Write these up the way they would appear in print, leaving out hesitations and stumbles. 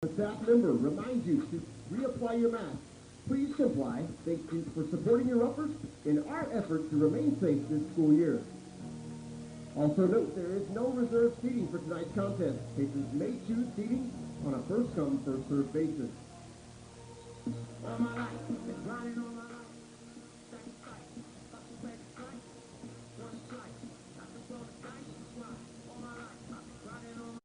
A staff member reminds you to reapply your mask. Please comply. Thank you for supporting your uppers in our effort to remain safe this school year. Also note, there is no reserved seating for tonight's contest. Patrons may choose seating on a first-come, first-served basis. All my life, been grinding all my life. Sacrifice, hustle back to fight. One slice, not to roll the dice, that's why. All my life, I've been grinding all my life.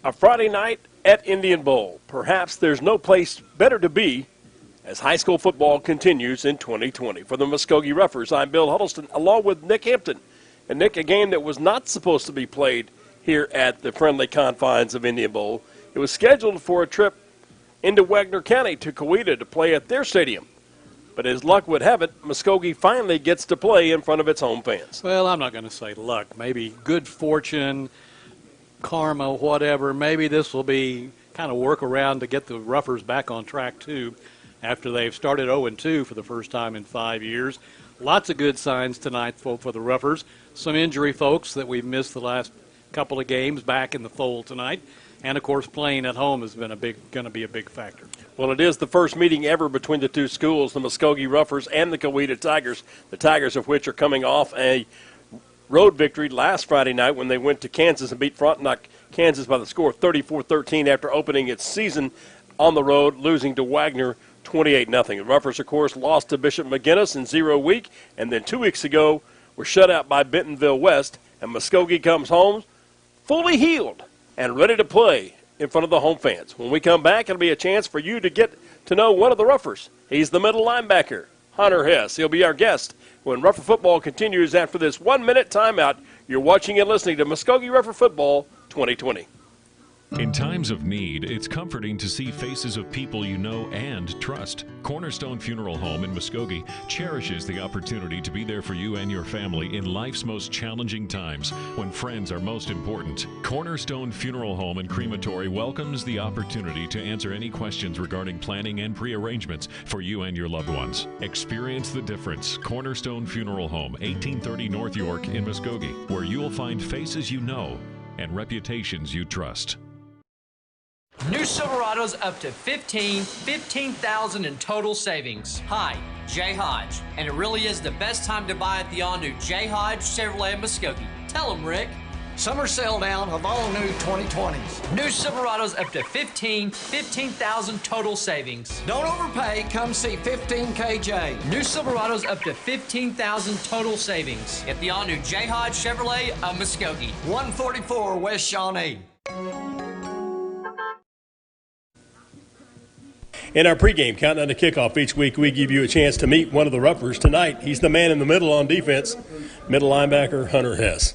A Friday night at Indian Bowl. Perhaps there's no place better to be as high school football continues in 2020. For the Muskogee Roughers, I'm Bill Huddleston, along with Nick Hampton. And Nick, a game that was not supposed to be played here at the friendly confines of Indian Bowl. It was scheduled for a trip into Wagner County to Coweta to play at their stadium. But as luck would have it, Muskogee finally gets to play in front of its home fans. Well, I'm not going to say luck. Maybe good fortune, karma, whatever. Maybe this will be kind of work around to get the Roughers back on track, too, after they've started 0-2 for the first time in 5 years. Lots of good signs tonight for the Roughers. Some injury folks that we've missed the last couple of games back in the fold tonight. And, of course, playing at home has been going to be a big factor. Well, it is the first meeting ever between the two schools, the Muskogee Roughers and the Coweta Tigers, the Tigers of which are coming off a road victory last Friday night when they went to Kansas and beat Frontenac, Kansas by the score of 34-13 after opening its season on the road, losing to Wagner 28-0. The Roughers, of course, lost to Bishop McGinnis in 0 week, and then 2 weeks ago were shut out by Bentonville West, and Muskogee comes home fully healed and ready to play in front of the home fans. When we come back, it'll be a chance for you to get to know one of the Roughers. He's the middle linebacker, Hunter Hess. He'll be our guest when Rougher football continues after this 1-minute timeout. You're watching and listening to Muskogee Rougher Football 2020. In times of need, it's comforting to see faces of people you know and trust. Cornerstone Funeral Home in Muskogee cherishes the opportunity to be there for you and your family in life's most challenging times when friends are most important. Cornerstone Funeral Home and Crematory welcomes the opportunity to answer any questions regarding planning and pre-arrangements for you and your loved ones. Experience the difference. Cornerstone Funeral Home, 1830 North York in Muskogee, where you'll find faces you know and reputations you trust. New Silverados up to $15,000 in total savings. Hi, Jay Hodge, and it really is the best time to buy at the all-new Jay Hodge Chevrolet Muskogee. Tell them, Rick. Summer sale down of all new 2020s. New Silverados up to $15,000 total savings. Don't overpay, come see 15KJ. New Silverados up to $15,000 total savings at the all-new Jay Hodge Chevrolet of Muskogee. 144 West Shawnee. In our pregame countdown to kickoff each week, we give you a chance to meet one of the Roughers. Tonight, he's the man in the middle on defense, middle linebacker Hunter Hess.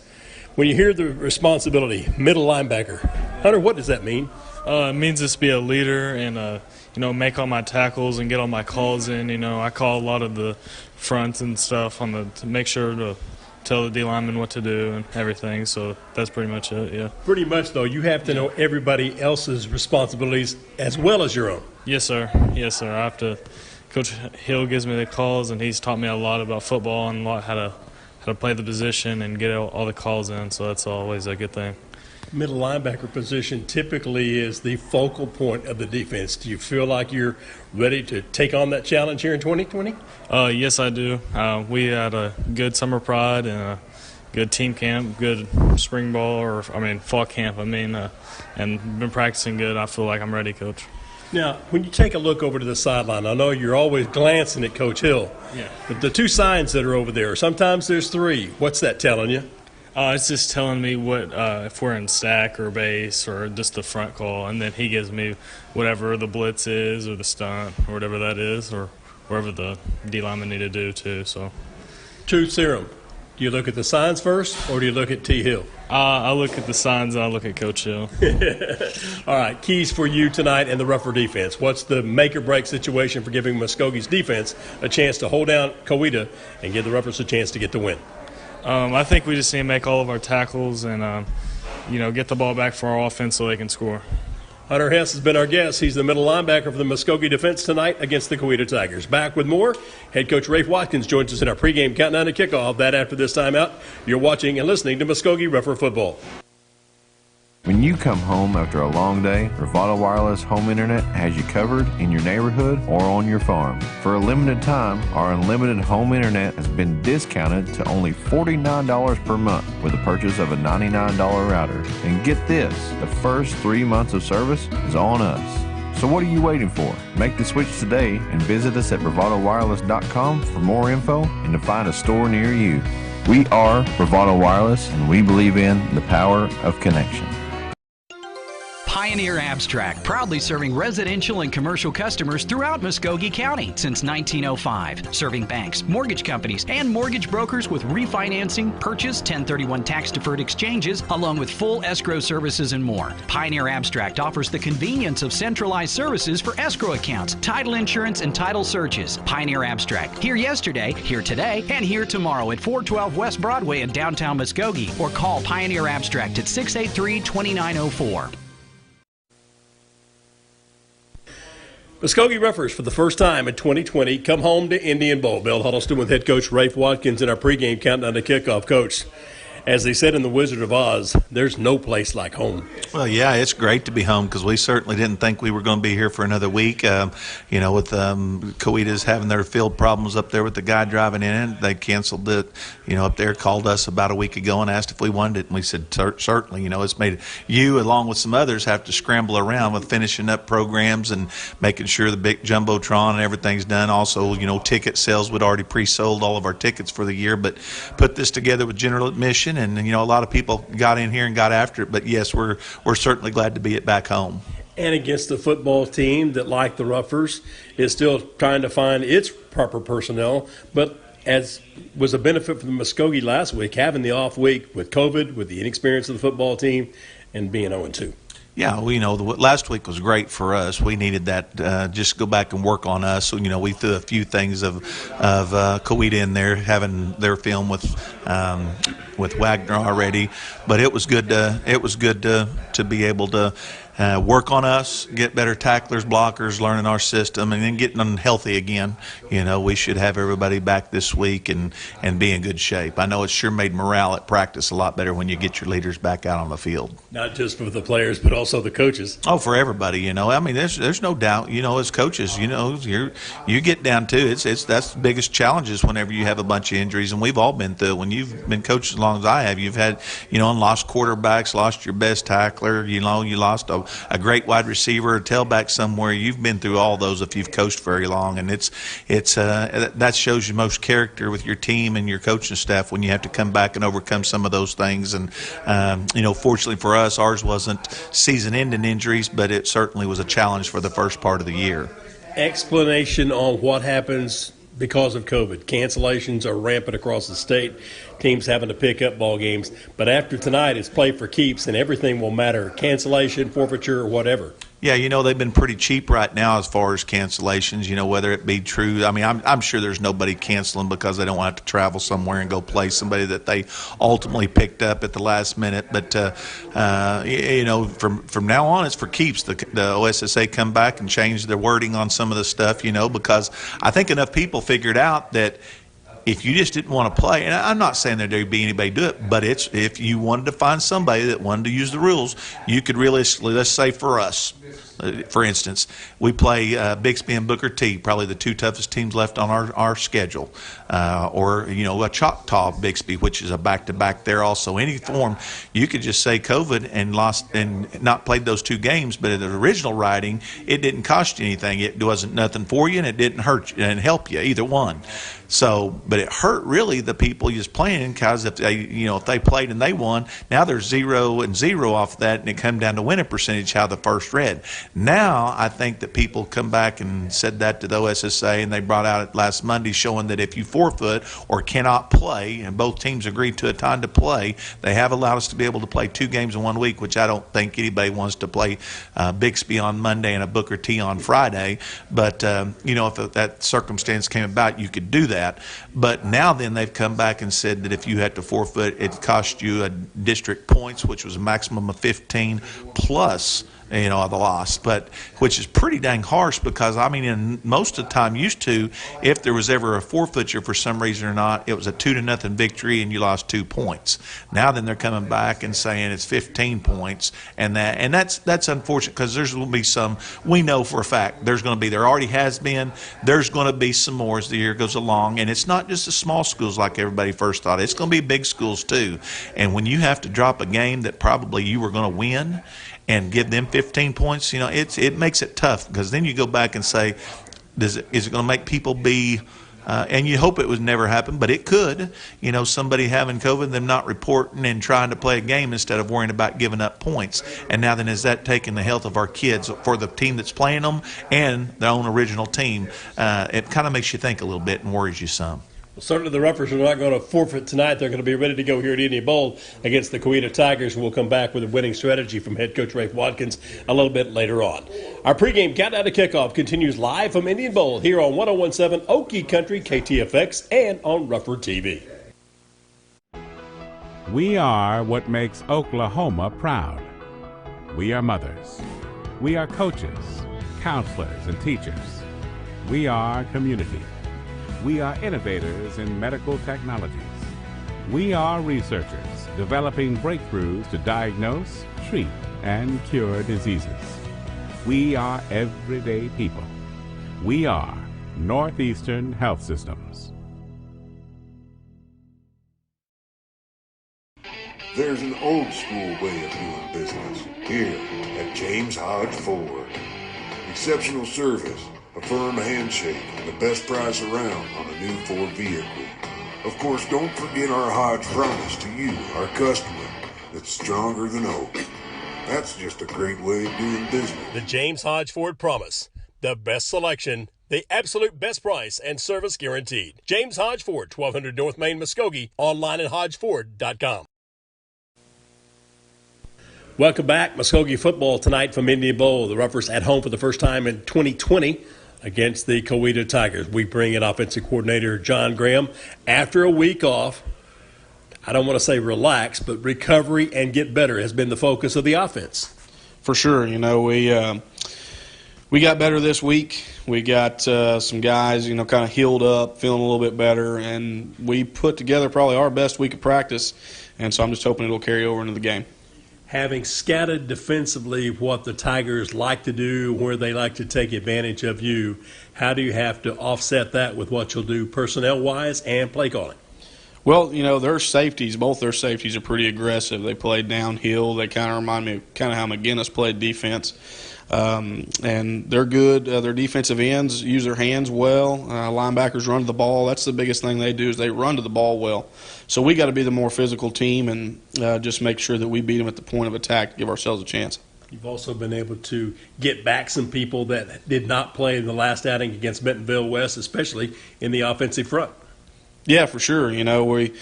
When you hear the responsibility, middle linebacker, Hunter, what does that mean? It means just be a leader and, make all my tackles and get all my calls in. I call a lot of the fronts and stuff to make sure to tell the D lineman what to do and everything. So that's pretty much it, yeah. Pretty much, though, you have to know everybody else's responsibilities as well as your own. Yes, sir. Yes, sir. I have to. Coach Hill gives me the calls, and he's taught me a lot about football and how to play the position and get all the calls in. So that's always a good thing. Middle linebacker position typically is the focal point of the defense. Do you feel like you're ready to take on that challenge here in 2020? Yes, I do. We had a good summer pride and a good team camp, good spring ball, fall camp, and been practicing good. I feel like I'm ready, Coach. Now, when you take a look over to the sideline, I know you're always glancing at Coach Hill. Yeah. But the two signs that are over there, sometimes there's three. What's that telling you? It's just telling me what if we're in stack or base or just the front call, and then he gives me whatever the blitz is or the stunt or whatever that is or wherever the D linemen need to do too. So, Truth serum. Do you look at the signs first or do you look at T. Hill? I look at the signs and I look at Coach Hill. All right, keys for you tonight and the Rougher defense. What's the make-or-break situation for giving Muskogee's defense a chance to hold down Coweta and give the Roughers a chance to get the win? I think we just need to make all of our tackles and, get the ball back for our offense so they can score. Hunter Hess has been our guest. He's the middle linebacker for the Muskogee defense tonight against the Coweta Tigers. Back with more. Head coach Rafe Watkins joins us in our pregame countdown to kickoff. That after this timeout, you're watching and listening to Muskogee Rougher Football. When you come home after a long day, Bravado Wireless Home Internet has you covered in your neighborhood or on your farm. For a limited time, our unlimited home internet has been discounted to only $49 per month with the purchase of a $99 router. And get this, the first 3 months of service is on us. So what are you waiting for? Make the switch today and visit us at bravadowireless.com for more info and to find a store near you. We are Bravado Wireless, and we believe in the power of connection. Pioneer Abstract, proudly serving residential and commercial customers throughout Muskogee County since 1905, serving banks, mortgage companies, and mortgage brokers with refinancing, purchase, 1031 tax-deferred exchanges, along with full escrow services and more. Pioneer Abstract offers the convenience of centralized services for escrow accounts, title insurance, and title searches. Pioneer Abstract, here yesterday, here today, and here tomorrow at 412 West Broadway in downtown Muskogee, or call Pioneer Abstract at 683-2904. Muskogee Ruffers, for the first time in 2020, come home to Indian Bowl. Bill Huddleston with head coach Rafe Watkins in our pregame countdown to kickoff. Coach, as they said in The Wizard of Oz, there's no place like home. Well, yeah, it's great to be home because we certainly didn't think we were going to be here for another week. With Coweta's having their field problems up there with the guy driving in, they canceled it, up there, called us about a week ago and asked if we wanted it. And we said, certainly. It's made you, along with some others, have to scramble around with finishing up programs and making sure the big Jumbotron and everything's done. Also, ticket sales. We'd already pre-sold all of our tickets for the year, but put this together with general admission. And a lot of people got in here and got after it. But yes, we're certainly glad to be back home. And against the football team that, like the Ruffers, is still trying to find its proper personnel. But as was a benefit for the Muskogee last week, having the off week with COVID, with the inexperience of the football team, and being 0-2. Yeah, last week was great for us. We needed that, just go back and work on us. So, we threw a few things of Coweta in there, having their film with Wagner already. But it was good to be able to work on us, get better tacklers, blockers, learning our system, and then getting them healthy again. We should have everybody back this week and be in good shape. I know it's sure made morale at practice a lot better when you get your leaders back out on the field. Not just for the players, but also the coaches. Oh, for everybody. There's no doubt. As coaches, you get down to it. That's the biggest challenges whenever you have a bunch of injuries, and we've all been through it. When you've been coached as long as I have, you've had and lost quarterbacks, lost your best tackler. You lost a great wide receiver, a tailback somewhere. You've been through all those if you've coached very long, and that shows you most character with your team and your coaching staff when you have to come back and overcome some of those things. And fortunately for us, ours wasn't season-ending injuries, but it certainly was a challenge for the first part of the year. Explanation on what happens because of COVID. Cancellations are rampant across the state. Teams having to pick up ball games. But after tonight, it's play for keeps, and everything will matter. Cancellation, forfeiture, or whatever. Yeah, they've been pretty cheap right now as far as cancellations, whether it be true. I mean, I'm sure there's nobody canceling because they don't want to have to travel somewhere and go play somebody that they ultimately picked up at the last minute. But, from now on, it's for keeps. The OSSA come back and change their wording on some of the stuff, because I think enough people figured out that if you just didn't want to play, and I'm not saying that there'd be anybody do it, but if you wanted to find somebody that wanted to use the rules, you could realistically, let's say for us, for instance, we play Bixby and Booker T, probably the two toughest teams left on our schedule, or a Choctaw Bixby, which is a back-to-back there also. Any form, you could just say COVID and lost and not played those two games, but in the original writing, it didn't cost you anything. It wasn't nothing for you, and it didn't hurt you and help you, either one. So, but it hurt really the people just playing, because if they played and they won, now they're 0-0 off that, and it come down to winning percentage how the first read. Now I think that people come back and said that to the OSSA, and they brought out it last Monday showing that if you forfeit or cannot play, and both teams agreed to a time to play, they have allowed us to be able to play 2 games in 1 week, which I don't think anybody wants to play Bixby on Monday and a Booker T on Friday. But if that circumstance came about, you could do that. But now then they've come back and said that if you had to forfeit, it cost you a district points, which was a maximum of 15 plus the loss, but which is pretty dang harsh, because in most of the time used to, if there was ever a forfeiture for some reason or not, it was a 2-0 victory and you lost 2 points. Now then they're coming back and saying it's 15 points, and that's unfortunate, because there's going to be some, we know for a fact there already has been, there's going to be some more as the year goes along, and it's not just the small schools like everybody first thought. It's going to be big schools too, and when you have to drop a game that probably you were going to win and give them 15 points, it makes it tough, because then you go back and say, is it going to make people be And you hope it would never happen, but it could. You know, somebody having COVID, them not reporting and trying to play a game instead of worrying about giving up points. And now then, is that taking the health of our kids for the team that's playing them and their own original team? It kind of makes you think a little bit and worries you some. Well, certainly the Ruffers are not going to forfeit tonight. They're going to be ready to go here at Indian Bowl against the Coweta Tigers. We'll come back with a winning strategy from head coach Rafe Watkins a little bit later on. Our pregame countdown to kickoff continues live from Indian Bowl here on 101.7 Okie Country KTFX and on Ruffer TV. We are what makes Oklahoma proud. We are mothers. We are coaches, counselors, and teachers. We are community. We are innovators in medical technologies. We are researchers developing breakthroughs to diagnose, treat, and cure diseases. We are everyday people. We are Northeastern Health Systems. There's an old school way of doing business here at James Hodge Ford. Exceptional service, a firm handshake, and the best price around on a new Ford vehicle. Of course, don't forget our Hodge promise to you, our customer, that's stronger than oak. That's just a great way of doing business. The James Hodge Ford promise. The best selection, the absolute best price, and service guaranteed. James Hodge Ford, 1200 North Main, Muskogee, online at hodgeford.com. Welcome back. Muskogee football tonight from Indian Bowl. The Ruffers at home for the first time in 2020 against the Coweta Tigers. We bring in offensive coordinator John Graham. After a week off, I don't want to say relax, but recovery and get better has been the focus of the offense. For sure. You know, we got better this week. We got some guys, you know, kind of healed up, feeling a little bit better, and we put together probably our best week of practice, and so I'm just hoping it'll carry over into the game. Having scattered defensively what the Tigers like to do, where they like to take advantage of you, how do you have to offset that with what you'll do personnel-wise and play calling? Well, you know, their safeties, both their safeties are pretty aggressive. They play downhill. They kind of remind me of kind of how McGinnis played defense. And they're good. Their defensive ends use their hands well. Linebackers run to the ball. That's the biggest thing they do is they run to the ball well. So we got to be the more physical team and just make sure that we beat them at the point of attack to give ourselves a chance. You've also been able to get back some people that did not play in the last outing against Bentonville West, especially in the offensive front. Yeah, for sure. You know, we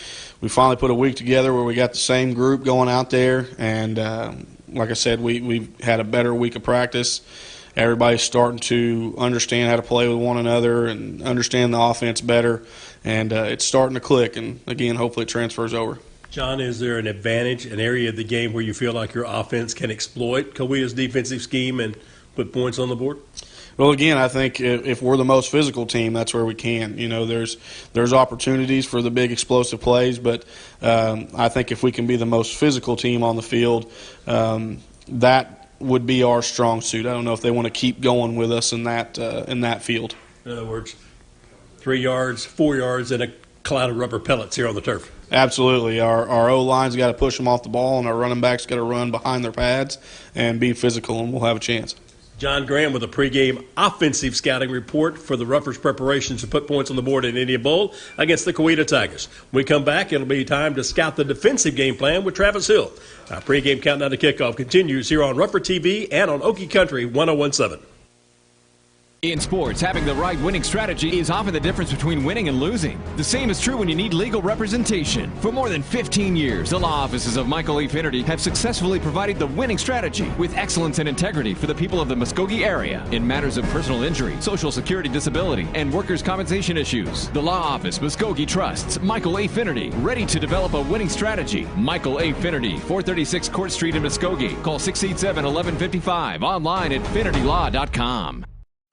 finally put a week together where we got the same group going out there, and like I said, we've had a better week of practice. Everybody's starting to understand how to play with one another and understand the offense better, and it's starting to click, and again, hopefully it transfers over. John, is there an advantage, an area of the game where you feel like your offense can exploit Coweta's defensive scheme and put points on the board? Well, again, I think if we're the most physical team, that's where we can. You know, there's opportunities for the big explosive plays, but I think if we can be the most physical team on the field, that would be our strong suit. I don't know if they want to keep going with us in that field. In other words, 3 yards, 4 yards, and a cloud of rubber pellets here on the turf. Absolutely. Our O-line's got to push them off the ball, and our running backs got to run behind their pads and be physical, and we'll have a chance. John Graham with a pregame offensive scouting report for the Ruffers' preparations to put points on the board in Indian Bowl against the Coweta Tigers. When we come back, it'll be time to scout the defensive game plan with Travis Hill. Our pregame countdown to kickoff continues here on Ruffer TV and on Okie Country 101.7. In sports, having the right winning strategy is often the difference between winning and losing. The same is true when you need legal representation. For more than 15 years, the law offices of Michael A. Finnerty have successfully provided the winning strategy with excellence and integrity for the people of the Muskogee area in matters of personal injury, social security disability, and workers' compensation issues. The law office, Muskogee trusts Michael A. Finnerty, ready to develop a winning strategy. Michael A. Finnerty, 436 Court Street in Muskogee. Call 687-1155. Online at finnertylaw.com.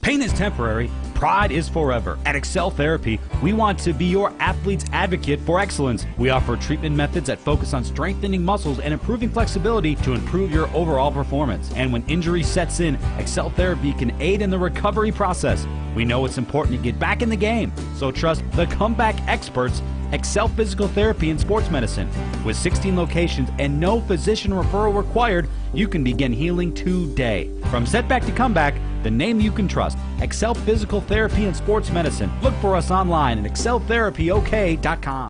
Pain is temporary, pride is forever. At Excel Therapy, we want to be your athlete's advocate for excellence. We offer treatment methods that focus on strengthening muscles and improving flexibility to improve your overall performance. And when injury sets in, Excel Therapy can aid in the recovery process. We know it's important to get back in the game, so trust the comeback experts, Excel Physical Therapy and Sports Medicine. With 16 locations and no physician referral required, you can begin healing today. From setback to comeback, the name you can trust. Excel Physical Therapy and Sports Medicine. Look for us online at exceltherapyok.com.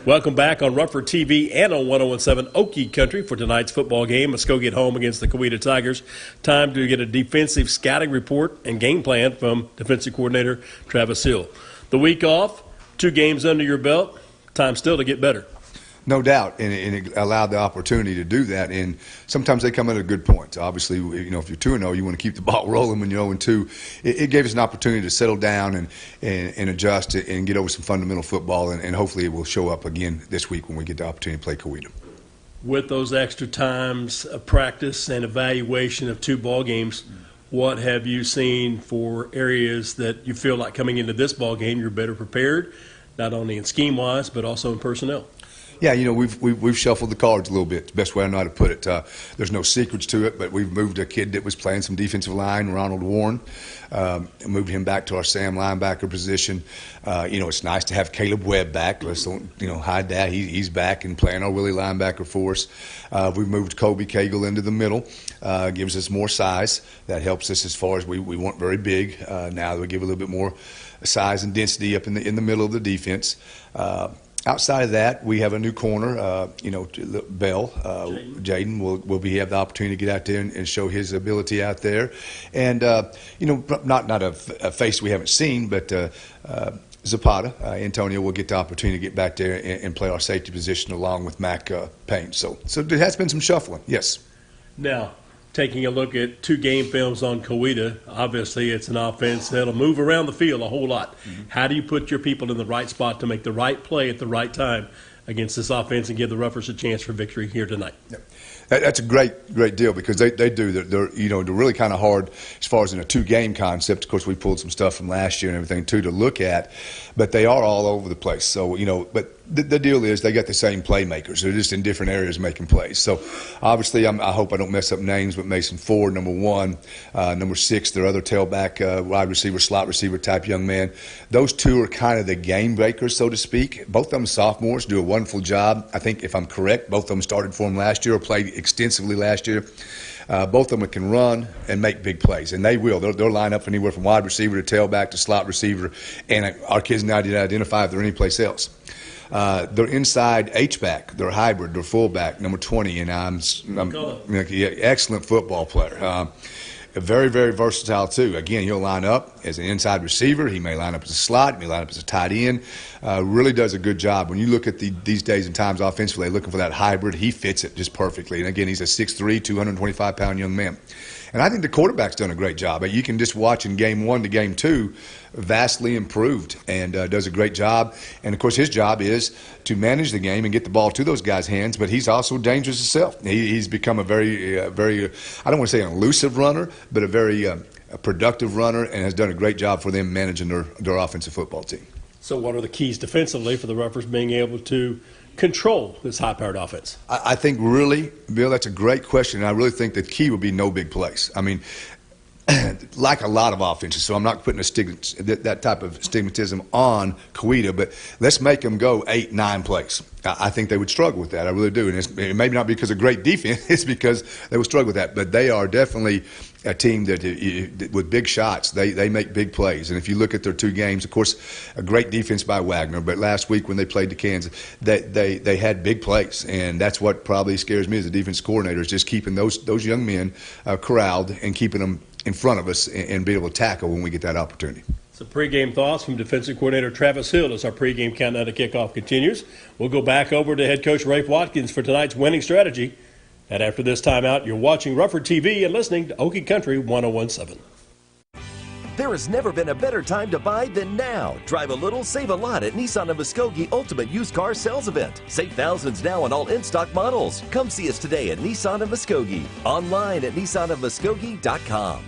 Welcome back on Rufford TV and on 101.7 Okie Country for tonight's football game. Muskogee at home against the Coweta Tigers. Time to get a defensive scouting report and game plan from defensive coordinator Travis Hill. The week off, 2 games under your belt. Time still to get better. No doubt, and it allowed the opportunity to do that. And sometimes they come at a good point. Obviously, if you're 2-0, you want to keep the ball rolling. When you're 0-2, it gave us an opportunity to settle down and adjust and get over some fundamental football. And hopefully, it will show up again this week when we get the opportunity to play Coweta. With those extra times of practice and evaluation of 2 ball games, what have you seen for areas that you feel like coming into this ball game you're better prepared, not only in scheme wise but also in personnel? Yeah, we've shuffled the cards a little bit. The best way I know how to put it. There's no secrets to it, but we've moved a kid that was playing some defensive line, Ronald Warren, moved him back to our Sam linebacker position. It's nice to have Caleb Webb back. Let's don't hide that. He's back and playing our Willie linebacker for us. We've moved Kobe Cagle into the middle. Gives us more size. That helps us as far as we weren't very big. Now we give a little bit more size and density up in the middle of the defense. Outside of that, we have a new corner, Bell. Jaden will have the opportunity to get out there and show his ability out there. And, not a face we haven't seen, but Zapata, Antonio will get the opportunity to get back there and play our safety position along with Mac Payne. So there has been some shuffling, yes. Now, taking a look at 2 game films on Coweta, obviously it's an offense that'll move around the field a whole lot. Mm-hmm. How do you put your people in the right spot to make the right play at the right time against this offense and give the Ruffers a chance for victory here tonight? Yeah. That's a great deal because they do. They're really kind of hard as far as in a 2-game concept. Of course, we pulled some stuff from last year and everything too to look at, but they are all over the place. So but the deal is they got the same playmakers. They're just in different areas making plays. So obviously, I hope I don't mess up names, but Mason Ford, number 1, number 6, their other tailback, wide receiver, slot receiver type young man. Those 2 are kind of the game breakers, so to speak. Both of them sophomores, do a wonderful job. I think if I'm correct, both of them started for them last year or played extensively last year. Both of them can run and make big plays, and they will. They'll line up anywhere from wide receiver to tailback to slot receiver, and our kids now didn't identify if they're anyplace else. They're inside H-back. They're hybrid. They're fullback, number 20, and I'm excellent football player. Very, very versatile, too. Again, he'll line up as an inside receiver. He may line up as a slot. He may line up as a tight end. Really does a good job. When you look at these days and times offensively, looking for that hybrid, he fits it just perfectly. And, again, he's a 6'3", 225-pound young man. And I think the quarterback's done a great job. You can just watch in game 1 to game 2, vastly improved, and does a great job. And, of course, his job is to manage the game and get the ball to those guys' hands, but he's also dangerous himself. He's become a very, I don't want to say an elusive runner, but a very productive runner, and has done a great job for them managing their offensive football team. So what are the keys defensively for the Ruffers being able to control this high-powered offense? I think really, Bill, that's a great question, and I really think the key would be no big plays. I mean, like a lot of offenses, so I'm not putting that type of stigmatism on Coweta, but let's make them go 8-9 plays. I think they would struggle with that. I really do. And it may not be because of great defense. It's because they would struggle with that. But they are definitely a team that, with big shots, they make big plays. And if you look at their 2 games, of course, a great defense by Wagner. But last week when they played the Kansas, they had big plays. And that's what probably scares me as a defense coordinator, is just keeping those young men corralled and keeping them in front of us and be able to tackle when we get that opportunity. So pregame thoughts from defensive coordinator Travis Hill as our pregame countdown to kickoff continues. We'll go back over to head coach Rafe Watkins for tonight's winning strategy. And after this timeout, you're watching Rufford TV and listening to Okie Country 101.7. There has never been a better time to buy than now. Drive a little, save a lot at Nissan of Muskogee Ultimate Used Car Sales Event. Save thousands now on all in-stock models. Come see us today at Nissan of Muskogee. Online at nissanofmuskogee.com.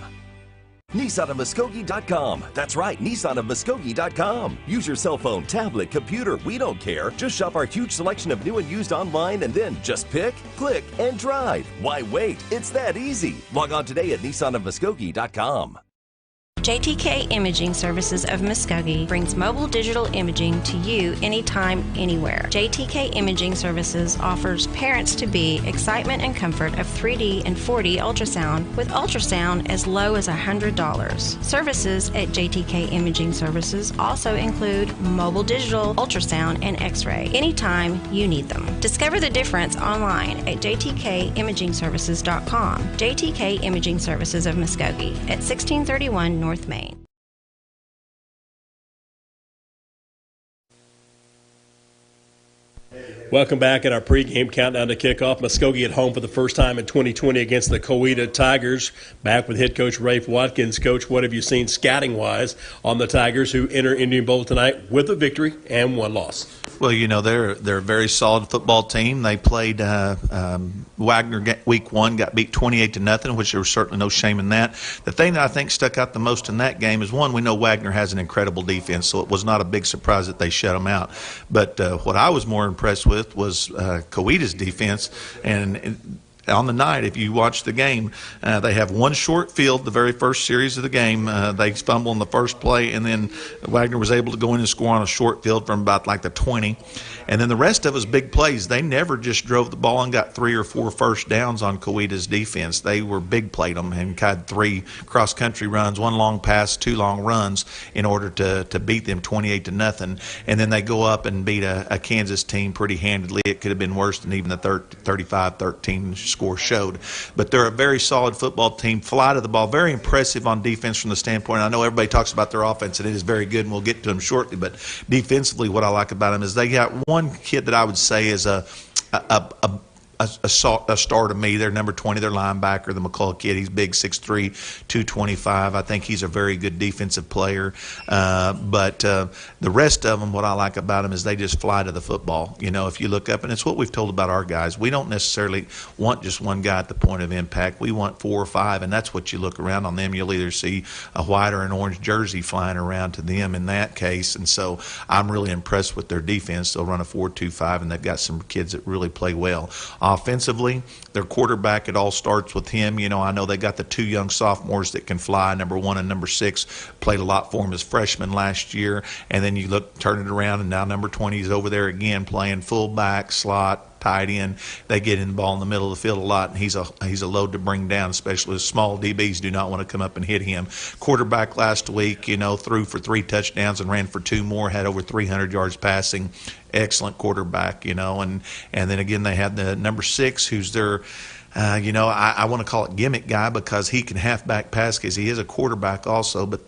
NissanofMuskogee.com. That's right, NissanofMuskogee.com. Use your cell phone, tablet, computer, we don't care. Just shop our huge selection of new and used online and then just pick, click, and drive. Why wait? It's that easy. Log on today at NissanofMuskogee.com. JTK Imaging Services of Muskogee brings mobile digital imaging to you anytime, anywhere. JTK Imaging Services offers parents-to-be excitement and comfort of 3D and 4D ultrasound with ultrasound as low as $100. Services at JTK Imaging Services also include mobile digital ultrasound and x-ray anytime you need them. Discover the difference online at jtkimagingservices.com. JTK Imaging Services of Muskogee at 1631 North Main. Welcome back at our pregame countdown to kickoff. Muskogee at home for the first time in 2020 against the Coweta Tigers. Back with head coach Rafe Watkins. Coach, what have you seen scouting-wise on the Tigers who enter Indian Bowl tonight with a victory and one loss? Well, you know, they're a very solid football team. They played Wagner week one, got beat 28-0, which there was certainly no shame in that. The thing that I think stuck out the most in that game is, one, we know Wagner has an incredible defense, so it was not a big surprise that they shut them out. But what I was more impressed with was Coweta's defense. And on the night, if you watch the game, they have one short field the very first series of the game. They fumble in the first play, and then Wagner was able to go in and score on a short field from about like the 20. And then the rest of it was big plays. They never just drove the ball and got 3 or 4 first downs on Coweta's defense. They were big played them and had 3 cross-country runs, 1 long pass, 2 long runs in order to beat them 28-0. And then they go up and beat a Kansas team pretty handedly. It could have been worse than even the 35-13 score showed. But they're a very solid football team, fly to the ball, very impressive on defense from the standpoint. I know everybody talks about their offense, and it is very good, and we'll get to them shortly. But defensively, what I like about them is they got one kid that I would say is a star to me. They're number 20, their linebacker, the McCall kid. He's big, 6'3", 225. I think he's a very good defensive player. But the rest of them, what I like about them is they just fly to the football. You know, if you look up, and it's what we've told about our guys. We don't necessarily want just one guy at the point of impact. We want 4 or 5, and that's what you look around on them. You'll either see a white or an orange jersey flying around to them in that case. And so I'm really impressed with their defense. They'll run a 4-2-5, and they've got some kids that really play well. Offensively, their quarterback, it all starts with him. You know, I know they got the 2 young sophomores that can fly, number 1 and number 6, played a lot for him as freshmen last year. And then you turn it around, and now number 20 is over there again playing fullback, slot, tight end. They get in the ball in the middle of the field a lot, and he's a load to bring down, especially as small DBs do not want to come up and hit him. Quarterback last week, you know, threw for 3 touchdowns and ran for 2 more, had over 300 yards passing. Excellent quarterback, you know, and then again they had the number 6 who's their you know, I want to call it gimmick guy because he can halfback pass because he is a quarterback also, but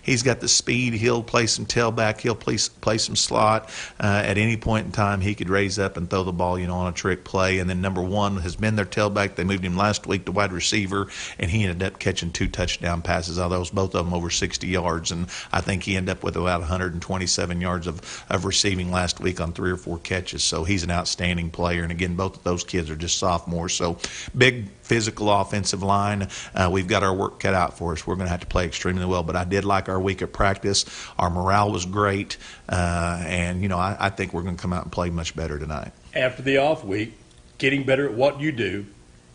he's got the speed. He'll play some tailback. He'll play some slot. At any point in time, he could raise up and throw the ball, you know, on a trick play. And then number 1 has been their tailback. They moved him last week to wide receiver, and he ended up catching 2 touchdown passes out of those, both of them over 60 yards. And I think he ended up with about 127 yards of receiving last week on 3 or 4 catches. So he's an outstanding player. And again, both of those kids are just sophomores. So big physical offensive line. We've got our work cut out for us. We're going to have to play extremely well. But I did like our week of practice. Our morale was great. And, you know, I think we're going to come out and play much better tonight. After the off week, getting better at what you do,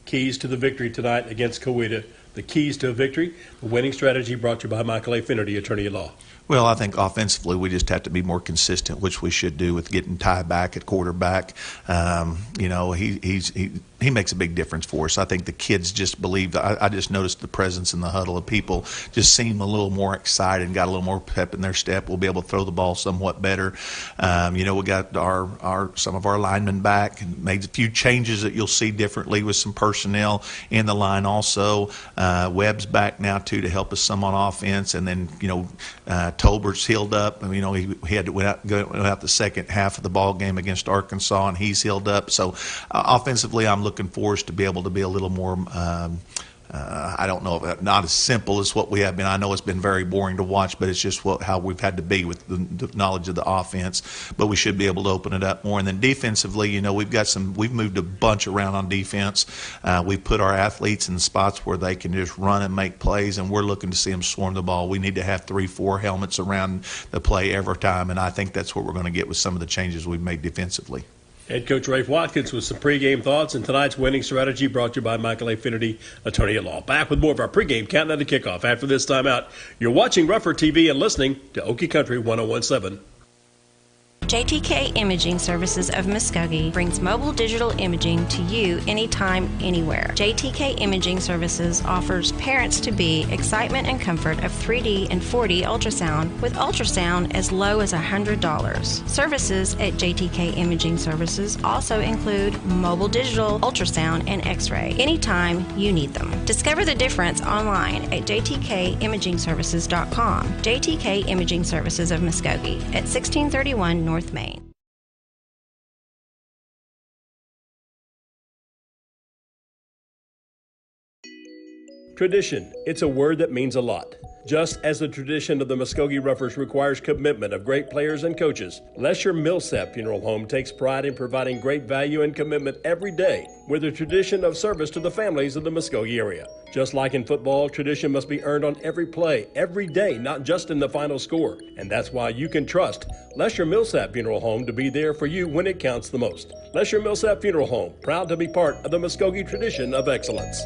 keys to the victory tonight against Coweta. The keys to a victory, the winning strategy brought to you by Michael A. Finnerty, attorney at law. Well, I think offensively we just have to be more consistent, which we should do with getting Ty back at quarterback. You know, he makes a big difference for us. I think the kids just believe. I just noticed the presence in the huddle of people just seem a little more excited and got a little more pep in their step. We'll be able to throw the ball somewhat better. You know, we got some of our linemen back and made a few changes that you'll see differently with some personnel in the line also. Webb's back now too to help us some on offense, and then you know Tolbert's healed up. You know, he had to went out the second half of the ball game against Arkansas, and he's healed up. So offensively, I'm looking for us to be able to be a little more. I don't know, not as simple as what we have been. I know it's been very boring to watch, but it's just how we've had to be with the knowledge of the offense. But we should be able to open it up more. And then defensively, you know, we've moved a bunch around on defense. We've put our athletes in spots where they can just run and make plays, and we're looking to see them swarm the ball. We need to have 3-4 helmets around the play every time, and I think that's what we're going to get with some of the changes we've made defensively. Head coach Rafe Watkins with some pregame thoughts and tonight's winning strategy brought to you by Michael A. Finnerty, attorney at law. Back with more of our pregame countdown to kickoff. After this timeout, you're watching Rougher TV and listening to Okie Country 101.7. JTK Imaging Services of Muskogee brings mobile digital imaging to you anytime, anywhere. JTK Imaging Services offers parents-to-be excitement and comfort of 3D and 4D ultrasound with ultrasound as low as $100. Services at JTK Imaging Services also include mobile digital ultrasound and x-ray anytime you need them. Discover the difference online at jtkimagingservices.com. JTK Imaging Services of Muskogee at 1631 North Main. Tradition. It's a word that means a lot. Just as the tradition of the Muskogee Ruffers requires commitment of great players and coaches, Lesher Millsap Funeral Home takes pride in providing great value and commitment every day with a tradition of service to the families of the Muskogee area. Just like in football, tradition must be earned on every play, every day, not just in the final score. And that's why you can trust Lesher Millsap Funeral Home to be there for you when it counts the most. Lesher Millsap Funeral Home, proud to be part of the Muskogee tradition of excellence.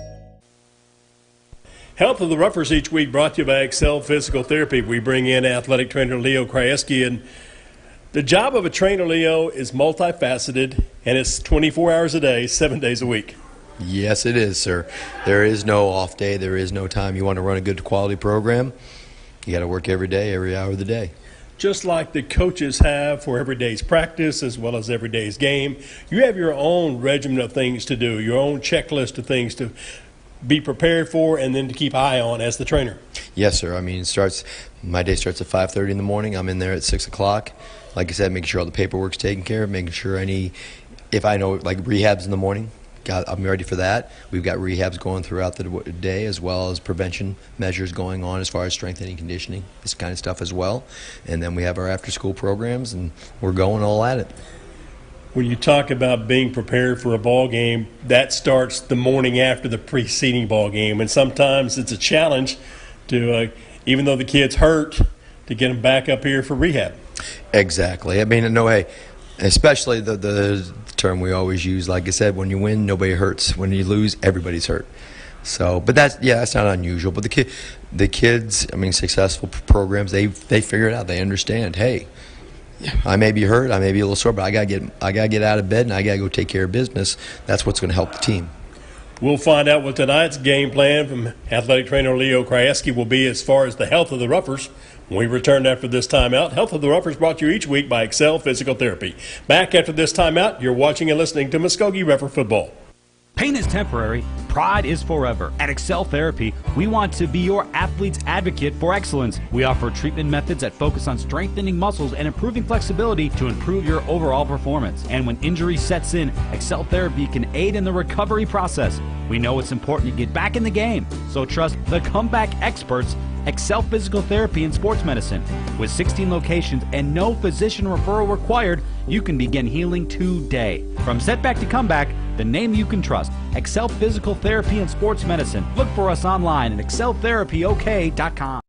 Health of the Ruffers each week brought to you by Excel Physical Therapy. We bring in athletic trainer Leo Krajewski, and the job of a trainer, Leo, is multifaceted, and it's 24 hours a day, 7 days a week. Yes, it is, sir. There is no off day. There is no time. You want to run a good quality program, you got to work every day, every hour of the day. Just like the coaches have for every day's practice as well as every day's game, you have your own regimen of things to do, your own checklist of things to be prepared for and then to keep eye on as the trainer. Yes, sir. I mean, my day starts at 5:30 in the morning. I'm in there at 6 o'clock. Like I said, making sure all the paperwork's taken care of, making sure if I know, like rehabs in the morning, I'm ready for that. We've got rehabs going throughout the day as well as prevention measures going on as far as strengthening and conditioning, this kind of stuff as well. And then we have our after-school programs, and we're going all at it. When you talk about being prepared for a ball game, that starts the morning after the preceding ball game, and sometimes it's a challenge to, even though the kid's hurt, to get them back up here for rehab. Exactly. I mean, no way. Especially the term we always use, like I said, when you win, nobody hurts. When you lose, everybody's hurt. So, but that's not unusual. But the kids, I mean, successful programs, they figure it out. They understand. Hey, I may be hurt, I may be a little sore, but I gotta get out of bed and I gotta go take care of business. That's what's going to help the team. We'll find out what tonight's game plan from athletic trainer Leo Krajewski will be as far as the health of the Ruffers when we return after this timeout. Health of the Ruffers brought to you each week by Excel Physical Therapy. Back after this timeout, you're watching and listening to Muskogee Ruffer Football. Pain is temporary, pride is forever. At Excel Therapy, we want to be your athlete's advocate for excellence. We offer treatment methods that focus on strengthening muscles and improving flexibility to improve your overall performance. And when injury sets in, Excel Therapy can aid in the recovery process. We know it's important to get back in the game, so trust the comeback experts, Excel Physical Therapy and Sports Medicine. With 16 locations and no physician referral required, you can begin healing today. From setback to comeback, the name you can trust, Excel Physical Therapy and Sports Medicine. Look for us online at exceltherapyok.com.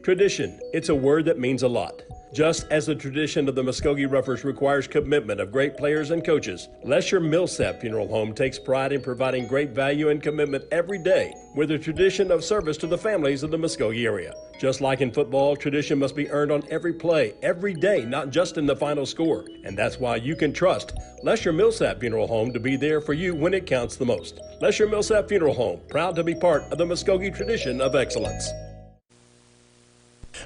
Tradition. It's a word that means a lot. Just as the tradition of the Muskogee Ruffers requires commitment of great players and coaches, Lesher Millsap Funeral Home takes pride in providing great value and commitment every day with a tradition of service to the families of the Muskogee area. Just like in football, tradition must be earned on every play, every day, not just in the final score. And that's why you can trust Lesher Millsap Funeral Home to be there for you when it counts the most. Lesher Millsap Funeral Home, proud to be part of the Muskogee tradition of excellence.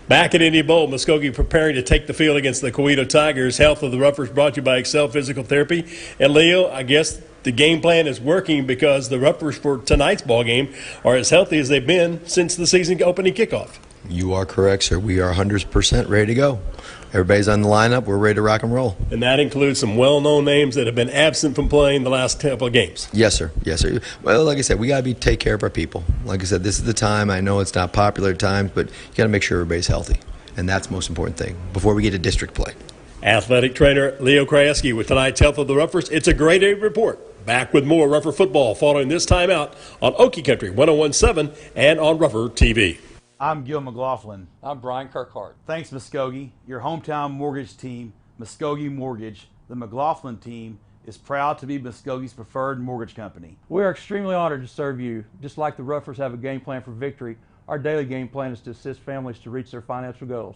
Back at Indy Bowl, Muskogee preparing to take the field against the Coweta Tigers. Health of the Ruffers brought to you by Excel Physical Therapy. And Leo, I guess the game plan is working because the Ruffers for tonight's ball game are as healthy as they've been since the season opening kickoff. You are correct, sir. We are 100% ready to go. Everybody's on the lineup. We're ready to rock and roll. And that includes some well-known names that have been absent from playing the last couple of games. Yes, sir. Yes, sir. Well, like I said, we got to take care of our people. Like I said, this is the time. I know it's not popular at times, but you got to make sure everybody's healthy. And that's the most important thing before we get to district play. Athletic trainer Leo Krajewski with tonight's Health of the Ruffers. It's a grade A report. Back with more Ruffer football following this timeout on Okie Country 101.7 and on Ruffer TV. I'm Gil McLaughlin. I'm Brian Kirkhart. Thanks, Muskogee, your hometown mortgage team, Muskogee Mortgage, the McLaughlin team, is proud to be Muskogee's preferred mortgage company. We are extremely honored to serve you. Just like the Ruffers have a game plan for victory, our daily game plan is to assist families to reach their financial goals.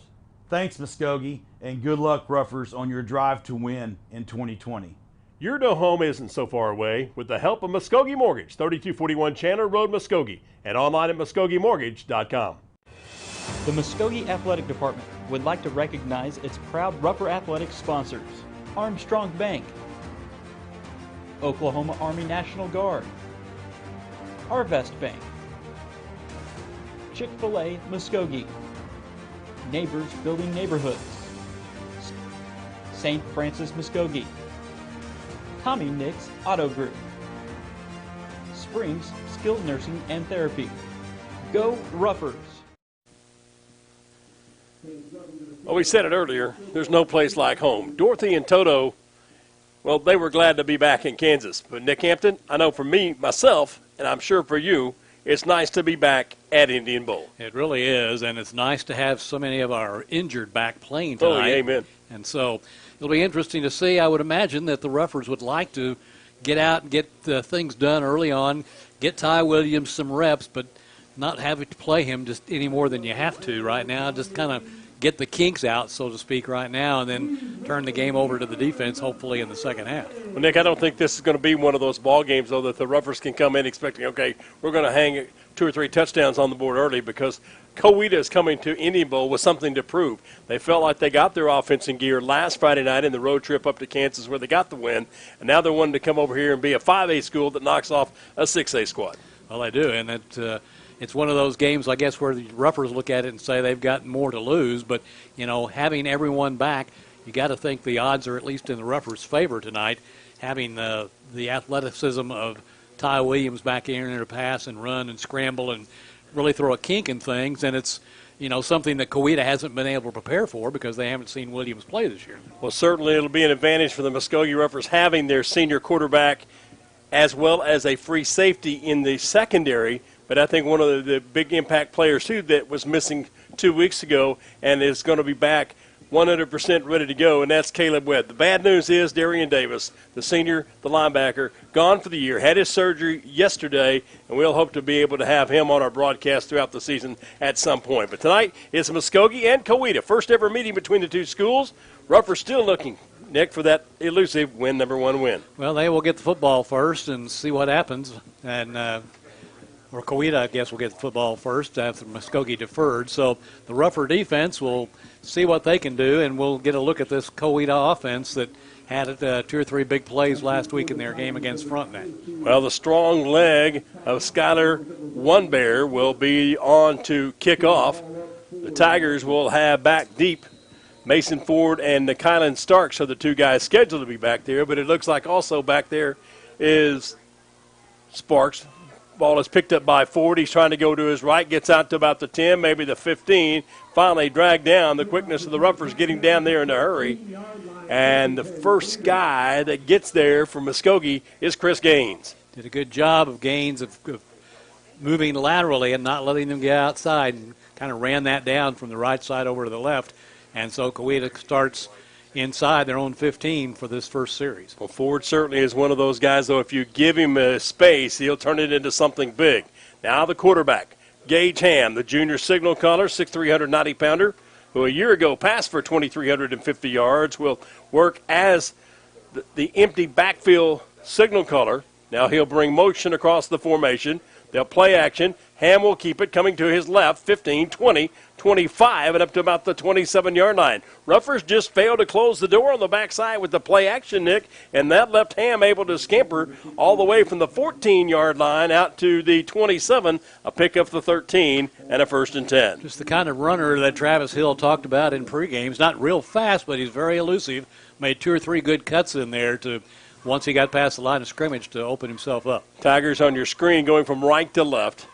Thanks, Muskogee, and good luck, Ruffers, on your drive to win in 2020. Your new home isn't so far away with the help of Muskogee Mortgage, 3241 Chandler Road, Muskogee, and online at MuskogeeMortgage.com. The Muskogee Athletic Department would like to recognize its proud Ruffer Athletics sponsors: Armstrong Bank, Oklahoma Army National Guard, Arvest Bank, Chick-fil-A Muskogee, Neighbors Building Neighborhoods, St. Francis Muskogee, Tommy Nix Auto Group, Springs Skilled Nursing and Therapy. Go Ruffers! Well, we said it earlier, there's no place like home. Dorothy and Toto, well, they were glad to be back in Kansas. But Nick Hampton, I know for me, myself, and I'm sure for you, it's nice to be back at Indian Bowl. It really is, and it's nice to have so many of our injured back playing tonight. Oh, amen. And so it'll be interesting to see. I would imagine that the Ruffers would like to get out and get things done early on, get Ty Williams some reps, but not having to play him just any more than you have to right now. Just kind of get the kinks out, so to speak, right now, and then turn the game over to the defense, hopefully, in the second half. Well, Nick, I don't think this is going to be one of those ball games, though, that the Ruffers can come in expecting, okay, we're going to hang 2 or 3 touchdowns on the board early, because Coweta is coming to Indian Bowl with something to prove. They felt like they got their offense in gear last Friday night in the road trip up to Kansas where they got the win, and now they're wanting to come over here and be a 5A school that knocks off a 6A squad. Well, they do, and it's one of those games, I guess, where the Ruffers look at it and say they've got more to lose. But, you know, having everyone back, you got to think the odds are at least in the Ruffers' favor tonight, having the athleticism of Ty Williams back in there to pass and run and scramble and really throw a kink in things. And it's, you know, something that Coweta hasn't been able to prepare for because they haven't seen Williams play this year. Well, certainly it'll be an advantage for the Muskogee Ruffers having their senior quarterback as well as a free safety in the secondary. But I think one of the big impact players, too, that was missing 2 weeks ago and is going to be back 100% ready to go, and that's Caleb Webb. The bad news is Darian Davis, the senior, the linebacker, gone for the year, had his surgery yesterday, and we'll hope to be able to have him on our broadcast throughout the season at some point. But tonight it's Muskogee and Coweta, first ever meeting between the two schools. Ruffers still looking, Nick, for that elusive number 1 win. Well, they will get the football first and see what happens, and or Coweta, I guess, will get the football first after Muskogee deferred. So the Ruffer defense will see what they can do, and we'll get a look at this Coweta offense that had 2 or 3 big plays last week in their game against Frontenac. Well, the strong leg of Skylar One Bear will be on to kick off. The Tigers will have back deep Mason Ford and Kylan Starks are the 2 guys scheduled to be back there, but it looks like also back there is Sparks. Ball is picked up by Ford. He's trying to go to his right, gets out to about the 10, maybe the 15. Finally dragged down. The quickness of the Ruffers getting down there in a hurry. And the first guy that gets there for Muskogee is Chris Gaines. Did a good job of Gaines of moving laterally and not letting them get outside, and kind of ran that down from the right side over to the left. And so Coweta starts inside their own 15 for this first series. Well, Ford certainly is one of those guys, though, if you give him a space, he'll turn it into something big. Now the quarterback, Gage Ham, the junior signal caller, 6'3", 190-pounder, who a year ago passed for 2,350 yards, will work as the empty backfield signal caller. Now he'll bring motion across the formation. They'll play action. Ham will keep it coming to his left, 15, 20, 25, and up to about the 27-yard line. Ruffers just failed to close the door on the backside with the play action, Nick, and that left Ham able to scamper all the way from the 14-yard line out to the 27, a pick up the 13, and a 1st and 10. Just the kind of runner that Travis Hill talked about in pregame. He's not real fast, but he's very elusive. Made 2 or 3 good cuts in there to once he got past the line of scrimmage to open himself up. Tigers on your screen going from right to left.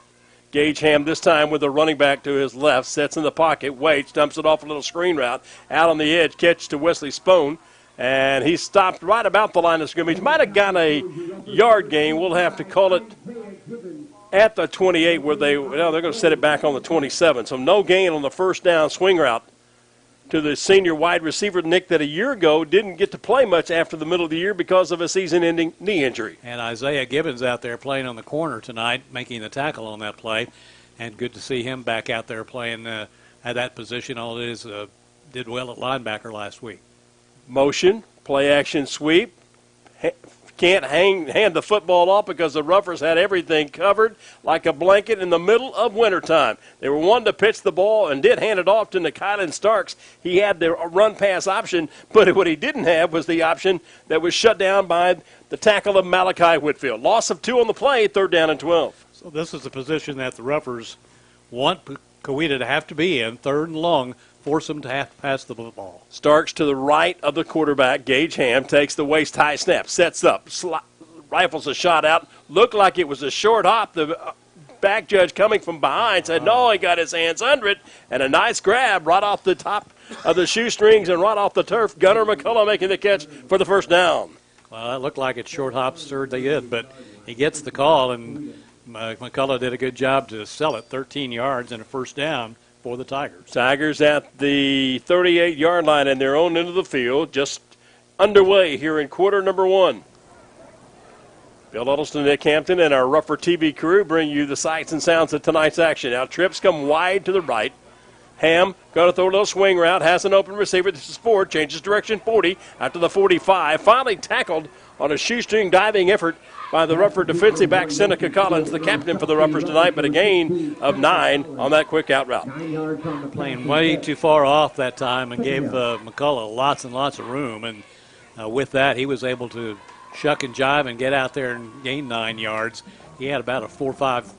Gage Ham this time with the running back to his left, sets in the pocket, waits, dumps it off a little screen route, out on the edge, catch to Wesley Spohn, and he stopped right about the line of scrimmage. Might have got a yard gain. We'll have to call it at the 28 where they're going to set it back on the 27. So no gain on the first down swing route to the senior wide receiver, Nick, that a year ago didn't get to play much after the middle of the year because of a season-ending knee injury. And Isaiah Gibbons out there playing on the corner tonight, making the tackle on that play. And good to see him back out there playing at that position. All it is, did well at linebacker last week. Motion, play action sweep. Can't hand the football off because the Ruffers had everything covered like a blanket in the middle of wintertime. They were one to pitch the ball and did hand it off to Kylan Starks. He had the run-pass option, but what he didn't have was the option that was shut down by the tackle of Malachi Whitfield. Loss of 2 on the play, 3rd down and 12. So this is the position that the Ruffers want Coweta to have to be in, 3rd and long, force them to have to pass the football. Starks to the right of the quarterback. Gage Ham takes the waist-high snap, sets up, rifles a shot out. Looked like it was a short hop. The back judge coming from behind said, no, he got his hands under it, and a nice grab right off the top of the shoestrings and right off the turf. Gunnar McCullough making the catch for the 1st down. Well, it looked like it short hop stirred they did, but he gets the call, and McCullough did a good job to sell it, 13 yards and a 1st down for the Tigers. Tigers at the 38-yard line in their own end of the field, just underway here in quarter number 1. Bill Huddleston, Nick Hampton, and our Ruffer TV crew bring you the sights and sounds of tonight's action. Now trips come wide to the right. Ham going to throw a little swing route, has an open receiver. This is Ford, changes direction, 40, out to the 45. Finally tackled on a shoestring diving effort by the Ruffer defensive back Seneca Collins, the captain for the Ruffers tonight, but a gain of 9 on that quick out route. Playing way too far off that time and gave McCullough lots and lots of room, and with that he was able to shuck and jive and get out there and gain 9 yards. He had about a 4 or 5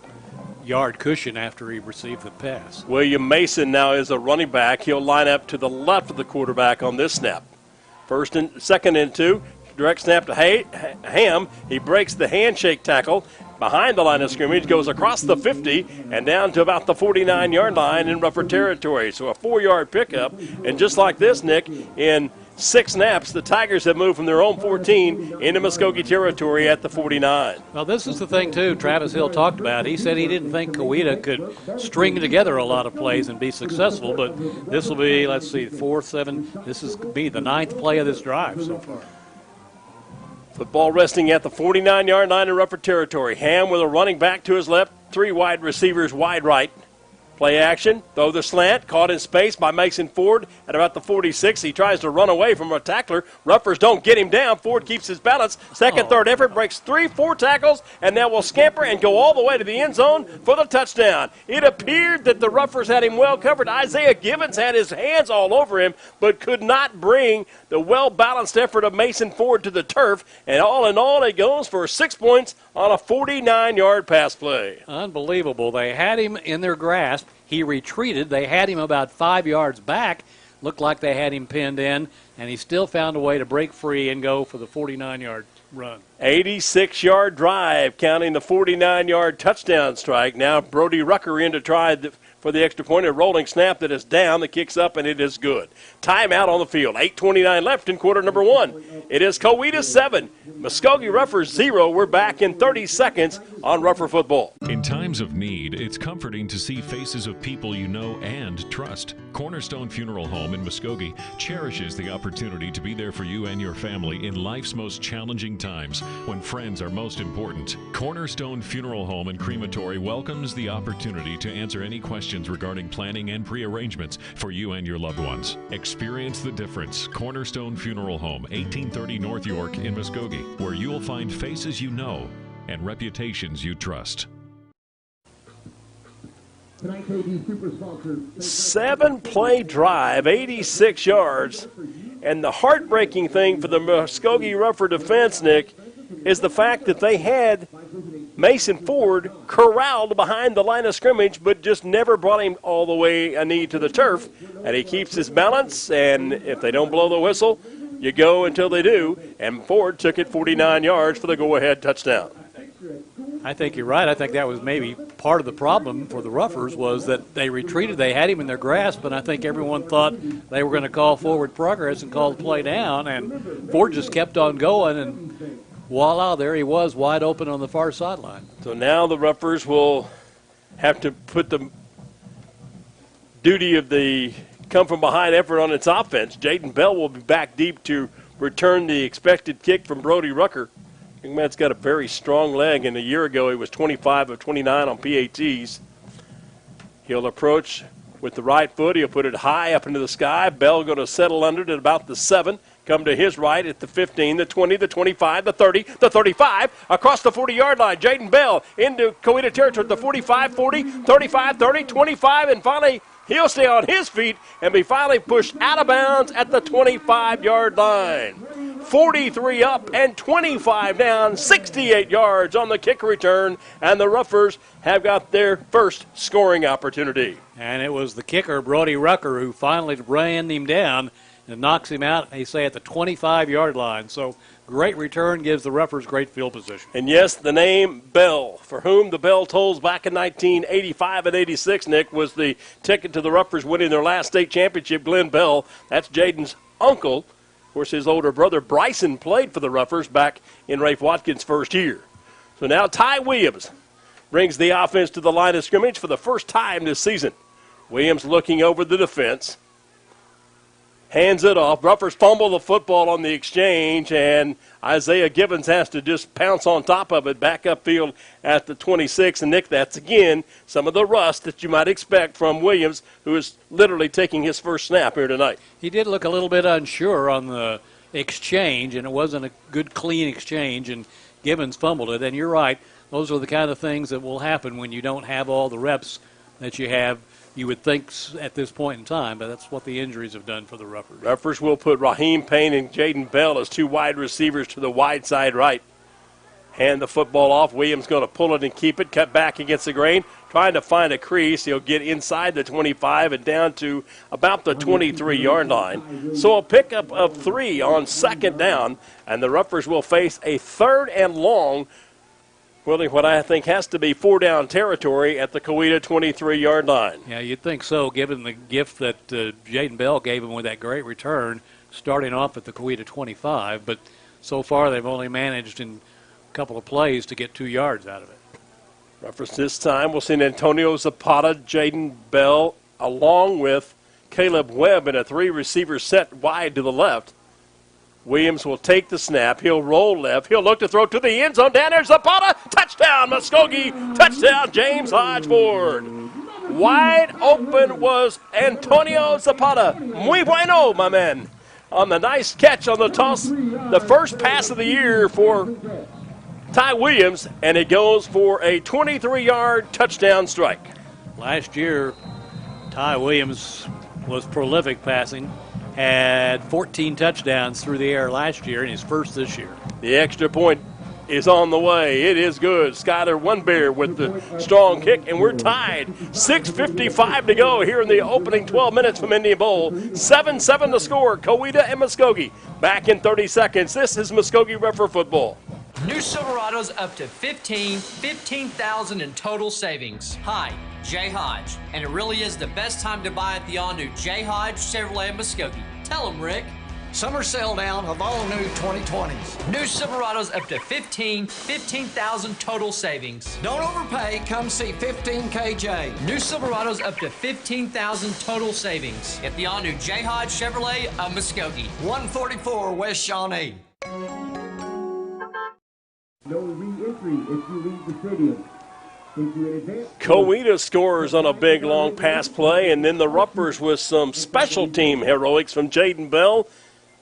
yard cushion after he received the pass. William Mason now is a running back. He'll line up to the left of the quarterback on this snap. 2nd and 2. Direct snap to Ham. He breaks the handshake tackle behind the line of scrimmage, goes across the 50 and down to about the 49-yard line in Ruffer territory. So a 4-yard pickup. And just like this, Nick, in 6 snaps, the Tigers have moved from their own 14 into Muskogee territory at the 49. Well, this is the thing, too, Travis Hill talked about. He said he didn't think Coweta could string together a lot of plays and be successful, but this will be, let's see, 4, 7. This is be the 9th play of this drive so far. Football resting at the 49-yard line in Ruffer territory. Ham with a running back to his left, 3 wide receivers wide right. Play action, throw the slant, caught in space by Mason Ford at about the 46. He tries to run away from a tackler. Ruffers don't get him down. Ford keeps his balance. Second, third effort, breaks 3, 4 tackles, and now will scamper and go all the way to the end zone for the touchdown. It appeared that the Ruffers had him well covered. Isaiah Gibbons had his hands all over him, but could not bring the well-balanced effort of Mason Ford to the turf. And all in all, it goes for 6 points on a 49-yard pass play. Unbelievable. They had him in their grasp. He retreated. They had him about 5 yards back. Looked like they had him pinned in, and he still found a way to break free and go for the 49-yard run. 86-yard drive, counting the 49-yard touchdown strike. Now Brody Rucker in to try for the extra point. A rolling snap that is down, that kicks up, and it is good. Timeout on the field. 8:29 left in quarter number 1. It is Coweta 7, Muskogee Ruffers 0. We're back in 30 seconds on Ruffer Football. In times of need, it's comforting to see faces of people you know and trust. Cornerstone Funeral Home in Muskogee cherishes the opportunity to be there for you and your family in life's most challenging times when friends are most important. Cornerstone Funeral Home and Crematory welcomes the opportunity to answer any questions regarding planning and pre-arrangements for you and your loved ones. Experience the difference. Cornerstone Funeral Home, 1830 North York in Muskogee, where you'll find faces you know and reputations you trust. 7-play drive, 86 yards. And the heartbreaking thing for the Muskogee Ruffer defense, Nick, is the fact that they had Mason Ford corralled behind the line of scrimmage, but just never brought him all the way a knee to the turf. And he keeps his balance, and if they don't blow the whistle, you go until they do. And Ford took it 49 yards for the go-ahead touchdown. I think you're right. I think that was maybe part of the problem for the Ruffers was that they retreated. They had him in their grasp, and I think everyone thought they were going to call forward progress and call the play down. And Ford just kept on going, and voila, there he was wide open on the far sideline. So now the Ruffers will have to put the duty of the come from behind effort on its offense. Jaden Bell will be back deep to return the expected kick from Brody Rucker. Young man's got a very strong leg, and a year ago he was 25 of 29 on PATs. He'll approach with the right foot. He'll put it high up into the sky. Bell going to settle under it at about the 7. Come to his right at the 15, the 20, the 25, the 30, the 35, across the 40-yard line. Jaden Bell into Coweta territory at the 45, 40, 35, 30, 25, and finally he'll stay on his feet and be finally pushed out of bounds at the 25-yard line. 43 up and 25 down, 68 yards on the kick return, and the Ruffers have got their first scoring opportunity. And it was the kicker, Brody Rucker, who finally ran him down and knocks him out, they say, at the 25-yard line. So great return, gives the Ruffers great field position. And yes, the name Bell, for whom the bell tolls back in 1985 and 86, Nick, was the ticket to the Ruffers winning their last state championship. Glenn Bell, that's Jaden's uncle. Of course, his older brother Bryson played for the Ruffers back in Rafe Watkins' first year. So now Ty Williams brings the offense to the line of scrimmage for the first time this season. Williams looking over the defense. Hands it off. Ruffers fumble the football on the exchange, and Isaiah Gibbons has to just pounce on top of it back upfield at the 26. And, Nick, that's, again, some of the rust that you might expect from Williams, who is literally taking his first snap here tonight. He did look a little bit unsure on the exchange, and it wasn't a good, clean exchange, and Gibbons fumbled it. And you're right, those are the kind of things that will happen when you don't have all the reps that you would think at this point in time, but that's what the injuries have done for the Ruffers. Ruffers will put Raheem Payne and Jaden Bell as two wide receivers to the wide side right. Hand the football off. Williams going to pull it and keep it. Cut back against the grain. Trying to find a crease. He'll get inside the 25 and down to about the 23-yard line. So a pickup of 3 on second down, and the Ruffers will face a 3rd and long, really what I think has to be 4-down territory at the Coweta 23-yard line. Yeah, you'd think so, given the gift that Jaden Bell gave him with that great return, starting off at the Coweta 25. But so far they've only managed in a couple of plays to get 2 yards out of it. Ruffers this time will send Antonio Zapata, Jaden Bell, along with Caleb Webb in a 3-receiver set wide to the left. Williams will take the snap. He'll roll left. He'll look to throw to the end zone. Down there, Zapata. Touchdown, Muskogee. Touchdown, James Hodge Ford. Wide open was Antonio Zapata. Muy bueno, my man. On the nice catch on the toss. The first pass of the year for Ty Williams, and it goes for a 23-yard touchdown strike. Last year, Ty Williams was prolific passing. Had 14 touchdowns through the air last year and his first this year. The extra point is on the way. It is good. Skyler Onebear with the strong kick, and we're tied. 6:55 to go here in the opening 12 minutes from Indian Bowl. 7-7 the score. Coweta and Muskogee back in 30 seconds. This is Muskogee Ruffer football. New Silverados up to 15,000 in total savings. Hi, Jay Hodge, and it really is the best time to buy at the all-new Jay Hodge Chevrolet Muskogee. Tell them, Rick. Summer sale down of all new 2020s. New Silverados up to 15,000 total savings. Don't overpay, come see 15KJ. New Silverados up to 15,000 total savings at the all-new Jay Hodge Chevrolet of Muskogee. 144 West Shawnee. No re-entry if you leave the stadium. Coweta scores on a big long pass play, and then the Ruffers with some special team heroics from Jaden Bell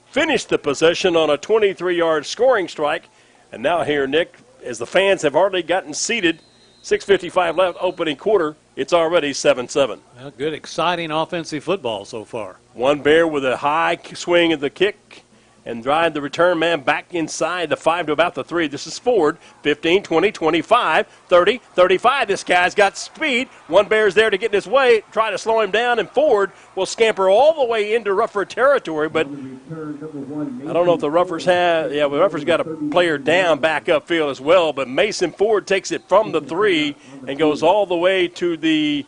finished the possession on a 23-yard scoring strike. And now here, Nick, as the fans have already gotten seated, 6:55 left, opening quarter, it's already 7-7. Well, good, exciting offensive football so far. Onebear with a high swing of the kick and drive the return man back inside the 5 to about the 3. This is Ford. 15, 20, 25, 30, 35. This guy's got speed. Onebear's there to get in his way, try to slow him down, and Ford will scamper all the way into Ruffer territory. But I don't know if the Ruffers have, the Ruffers got a player down back upfield as well. But Mason Ford takes it from the 3 and goes all the way to the,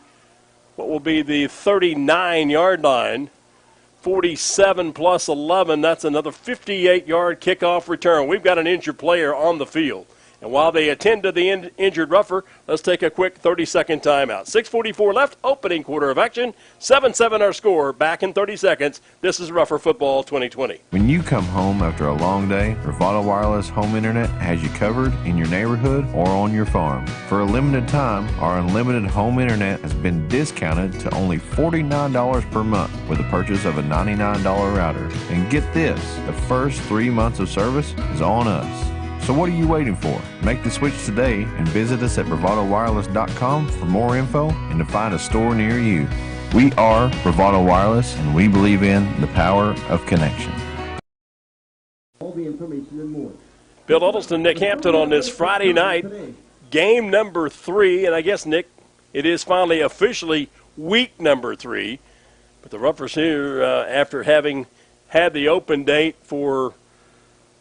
what will be the 39-yard line. 47 plus 11, that's another 58-yard kickoff return. We've got an injured player on the field. And while they attend to the injured rougher, let's take a quick 30-second timeout. 6:44 left, opening quarter of action. 7-7 our score. Back in 30 seconds. This is Rougher Football 2020. When you come home after a long day, Bravado Wireless Home Internet has you covered in your neighborhood or on your farm. For a limited time, our unlimited home internet has been discounted to only $49 per month with the purchase of a $99 router. And get this, the first 3 months of service is on us. So what are you waiting for? Make the switch today and visit us at bravadowireless.com for more info and to find a store near you. We are Bravado Wireless, and we believe in the power of connection. All the information and more. Bill Huddleston, Nick Hampton on this Friday night, game number 3, and I guess, Nick, it is finally officially week number 3. But the Roughers here, after having had the open date for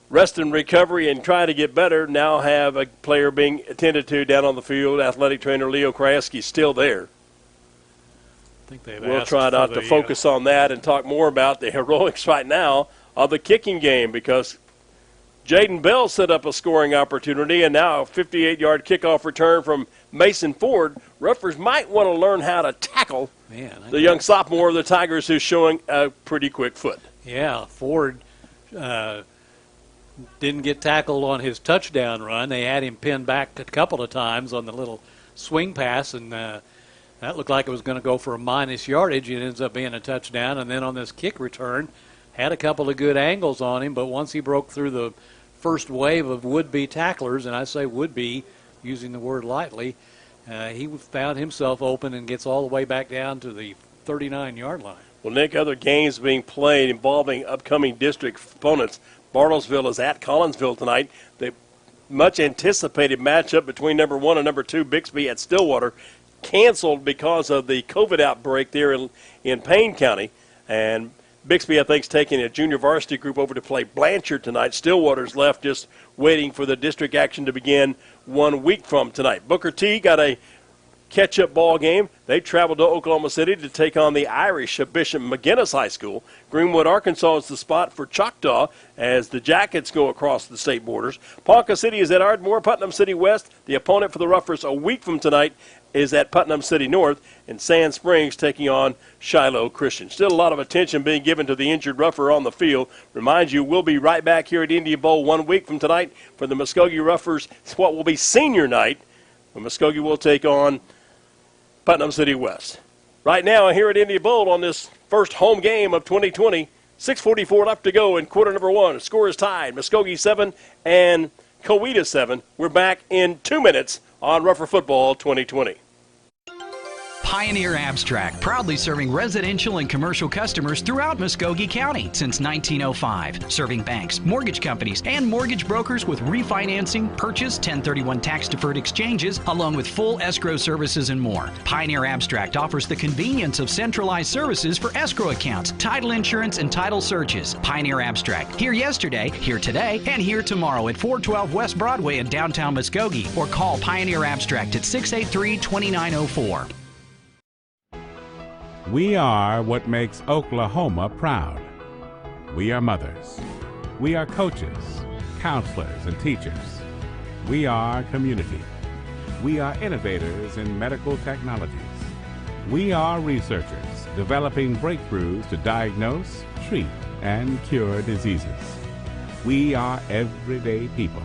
rest and recovery and try to get better, now have a player being attended to down on the field. Athletic trainer Leo Kraski still there. I think they've We'll try not to focus on that and talk more about the heroics right now of the kicking game, because Jaden Bell set up a scoring opportunity, and now a 58-yard kickoff return from Mason Ford. Roughers might want to learn how to tackle the young sophomore of the Tigers, who's showing a pretty quick foot. Yeah, Ford didn't get tackled on his touchdown run. They had him pinned back a couple of times on the little swing pass, and that looked like it was going to go for a minus yardage. It ends up being a touchdown. And then on this kick return, had a couple of good angles on him, but once he broke through the first wave of would-be tacklers, and I say would-be, using the word lightly, he found himself open and gets all the way back down to the 39-yard line. Well, Nick, other games being played involving upcoming district opponents. Bartlesville is at Collinsville tonight. The much-anticipated matchup between number 1 and number 2, Bixby at Stillwater, canceled because of the COVID outbreak there in Payne County. And Bixby, I think, is taking a junior varsity group over to play Blanchard tonight. Stillwater's left just waiting for the district action to begin 1 week from tonight. Booker T got a catch-up ball game. They traveled to Oklahoma City to take on the Irish of Bishop McGinnis High School. Greenwood, Arkansas is the spot for Choctaw as the Jackets go across the state borders. Ponca City is at Ardmore. Putnam City West, the opponent for the Roughers a week from tonight, is at Putnam City North, and Sand Springs taking on Shiloh Christian. Still a lot of attention being given to the injured Rougher on the field. Remind you, we'll be right back here at Indian Bowl 1 week from tonight for the Muskogee Roughers. It's what will be senior night, when Muskogee will take on Putnam City West. Right now here at Indian Bowl on this first home game of 2020, 6:44 left to go in quarter number 1. The score is tied, Muskogee 7 and Coweta 7. We're back in 2 minutes on Rougher Football 2020. Pioneer Abstract, proudly serving residential and commercial customers throughout Muskogee County since 1905. Serving banks, mortgage companies, and mortgage brokers with refinancing, purchase, 1031 tax-deferred exchanges, along with full escrow services and more. Pioneer Abstract offers the convenience of centralized services for escrow accounts, title insurance, and title searches. Pioneer Abstract, here yesterday, here today, and here tomorrow at 412 West Broadway in downtown Muskogee, or call Pioneer Abstract at 683-2904. We are what makes Oklahoma proud. We are mothers. We are coaches, counselors, and teachers. We are community. We are innovators in medical technologies. We are researchers developing breakthroughs to diagnose, treat, and cure diseases. We are everyday people.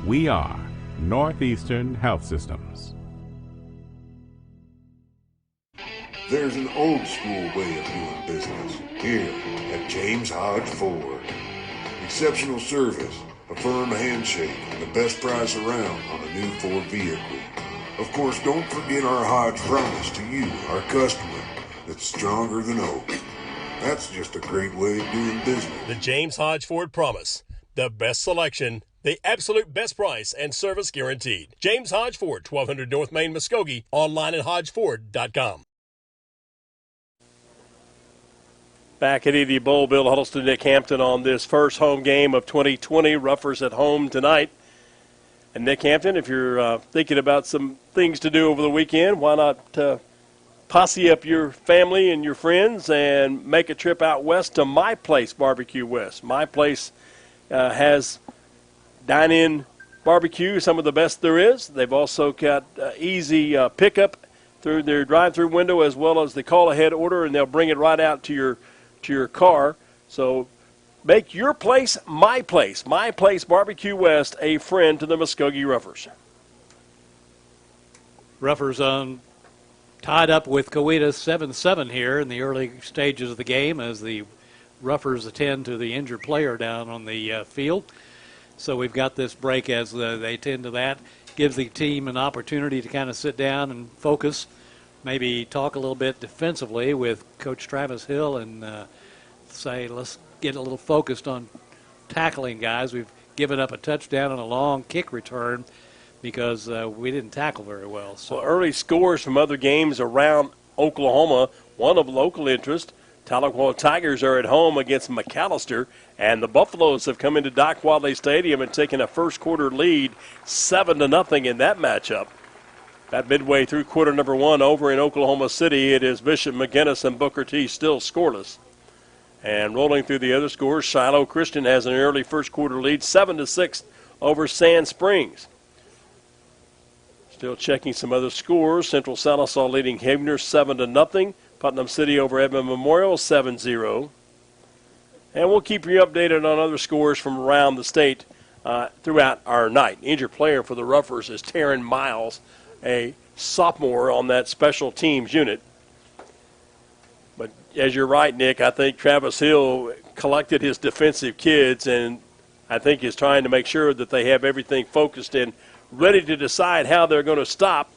We are Northeastern Health Systems. There's an old school way of doing business here at James Hodge Ford. Exceptional service, a firm handshake, and the best price around on a new Ford vehicle. Of course, don't forget our Hodge promise to you, our customer, that's stronger than oak. That's just a great way of doing business. The James Hodge Ford promise. The best selection, the absolute best price, and service guaranteed. James Hodge Ford, 1200 North Main, Muskogee. Online at hodgeford.com. Back at Indian Bowl, Bill Huddleston, Nick Hampton on this first home game of 2020. Roughers at home tonight. And Nick Hampton, if you're thinking about some things to do over the weekend, why not posse up your family and your friends and make a trip out west to My Place Barbecue West. My Place has dine-in barbecue, some of the best there is. They've also got easy pickup through their drive-through window, as well as the call-ahead order, and they'll bring it right out to your car. So make your place my place. My Place Barbecue West, a friend to the Muskogee Ruffers. Ruffers tied up with Coweta 7-7 here in the early stages of the game as the Ruffers attend to the injured player down on the field. So we've got this break as they attend to that. Gives the team an opportunity to kind of sit down and focus, maybe talk a little bit defensively with Coach Travis Hill and say, let's get a little focused on tackling guys. We've given up a touchdown and a long kick return because we didn't tackle very well. So early scores from other games around Oklahoma, one of local interest. Tahlequah Tigers are at home against McAllister, and the Buffaloes have come into Doc Wadley Stadium and taken a first-quarter lead 7-0 in that matchup. About midway through quarter number one over in Oklahoma City, it is Bishop McGinnis and Booker T still scoreless. And rolling through the other scores, Shiloh Christian has an early first-quarter lead, 7-6 over Sand Springs. Still checking some other scores. Central Sallisaw leading Havener 7-0. Putnam City over Edmond Memorial 7-0. And we'll keep you updated on other scores from around the state throughout our night. Injured player for the Ruffers is Taryn Miles, a sophomore on that special teams unit. But as you're right, Nick, I think Travis Hill collected his defensive kids and I think is trying to make sure that they have everything focused and ready to decide how they're going to stop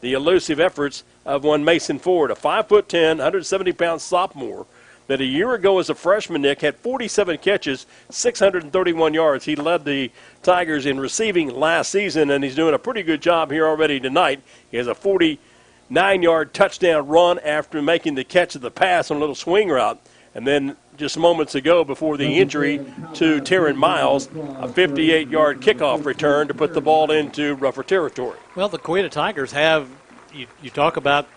the elusive efforts of one Mason Ford, a 5'10", 170-pound sophomore that a year ago as a freshman, Nick, had 47 catches, 631 yards. He led the Tigers in receiving last season, and he's doing a pretty good job here already tonight. He has a 49-yard touchdown run after making the catch of the pass on a little swing route. And then just moments ago before the injury to Taryn Miles, a 58-yard kickoff return to put the ball into Ruffer territory. Well, the Coweta Tigers have, you talk about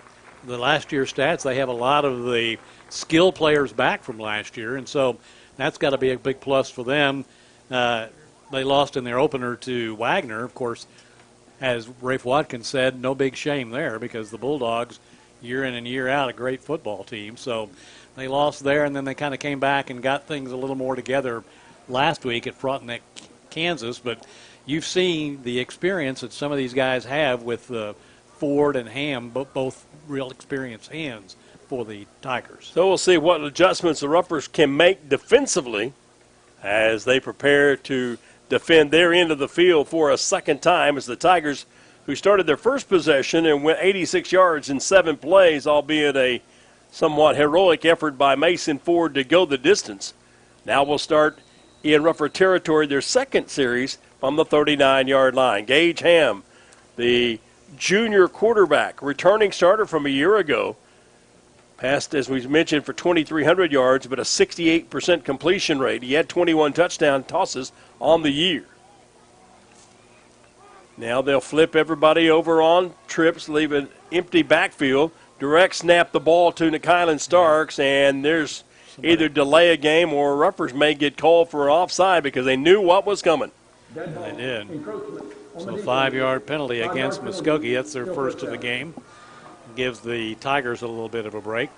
the last year's stats, they have a lot of the skill players back from last year, and so that's got to be a big plus for them. They lost in their opener to Wagner. Of course, as Rafe Watkins said, no big shame there because the Bulldogs, year in and year out, a great football team. So they lost there, and then they kind of came back and got things a little more together last week at Frontenac, Kansas. But you've seen the experience that some of these guys have with Ford and Ham, both real experienced hands for the Tigers. So we'll see what adjustments the Ruffers can make defensively as they prepare to defend their end of the field for a second time as the Tigers, who started their first possession and went 86 yards in 7 plays, albeit a somewhat heroic effort by Mason Ford to go the distance. Now we'll start in Ruffer territory their second series from the 39-yard line. Gage Ham, the junior quarterback, returning starter from a year ago, passed, as we mentioned, for 2,300 yards, but a 68% completion rate. He had 21 touchdown tosses on the year. Now they'll flip everybody over on trips, leave an empty backfield, direct snap the ball to NeKylan Starks, and there's either delay a game or Ruffers may get called for an offside because they knew what was coming. They did. So a 5-yard penalty against Muskogee. That's their first of the game. Gives the Tigers a little bit of a break.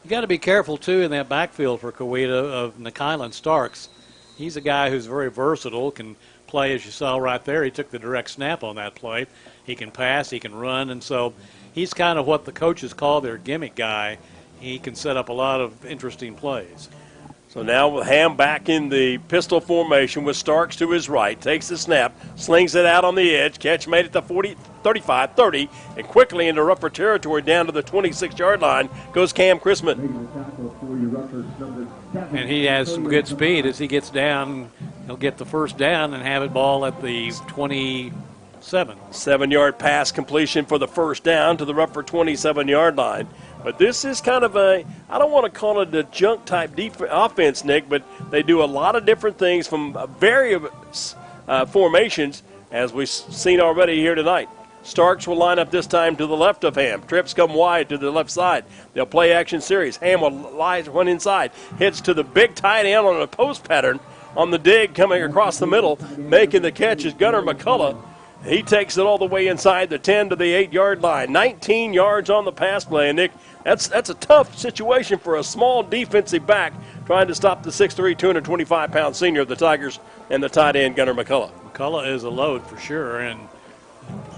You got to be careful, too, in that backfield for Coweta of NeKylan Starks. He's a guy who's very versatile, can play, as you saw right there. He took the direct snap on that play. He can pass, he can run, and so he's kind of what the coaches call their gimmick guy. He can set up a lot of interesting plays. So now with Ham back in the pistol formation with Starks to his right, takes the snap, slings it out on the edge, catch made at the 40, 35, 30, and quickly into Ruffer territory down to the 26-yard line goes Cam Chrisman. And he has some good speed as he gets down. He'll get the first down and have it ball at the 27. 7-yard pass completion for the first down to the Ruffer 27-yard line. But this is kind of a, I don't want to call it a junk-type offense, Nick, but they do a lot of different things from various formations, as we've seen already here tonight. Starks will line up this time to the left of Ham. Trips come wide to the left side. They'll play action series. Ham will lie one inside. Hits to the big tight end on a post pattern. on the dig coming across the middle. Making the catch is Gunnar McCullough. He takes it all the way inside the 10 to the 8-yard line. 19 yards on the pass play. And, Nick, that's a tough situation for a small defensive back trying to stop the 6'3", 225-pound senior of the Tigers and the tight end, Gunnar McCullough. McCullough is a load for sure, and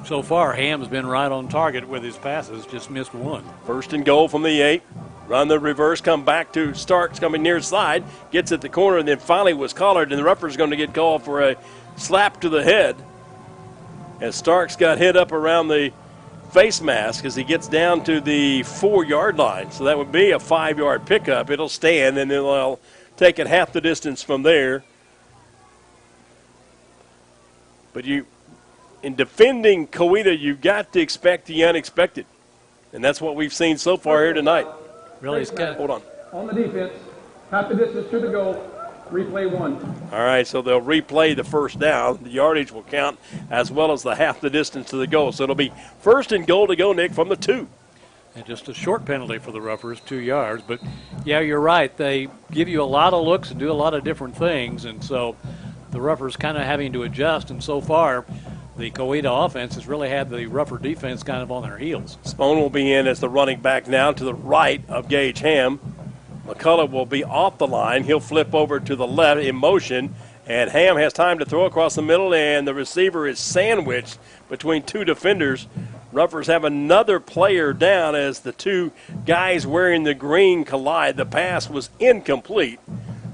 so far Ham's been right on target with his passes, just missed one. First and goal from the 8. Run the reverse, come back to Starks coming near side, gets at the corner, and then finally was collared, and the referee is going to get called for a slap to the head as Starks got hit up around the face mask as he gets down to the 4-yard line. So that would be a 5-yard pickup. It'll stand, and then they'll take it half the distance from there. But in defending Coweta, you've got to expect the unexpected. And that's what we've seen so far here tonight. Really, hold on. On the defense, half the distance to the goal, replay 1. All right, so they'll replay the first down. The yardage will count as well as the half the distance to the goal. So it'll be first and goal to go, Nick, from the 2. And just a short penalty for the Roughers, 2 yards. But, yeah, you're right. They give you a lot of looks and do a lot of different things. And so the Roughers kind of having to adjust. And so far, the Coweta offense has really had the Rougher defense kind of on their heels. Spohn will be in as the running back now to the right of Gage Ham. McCullough will be off the line. He'll flip over to the left in motion, and Ham has time to throw across the middle, and the receiver is sandwiched between 2 defenders. Roughers have another player down as the 2 guys wearing the green collide. The pass was incomplete,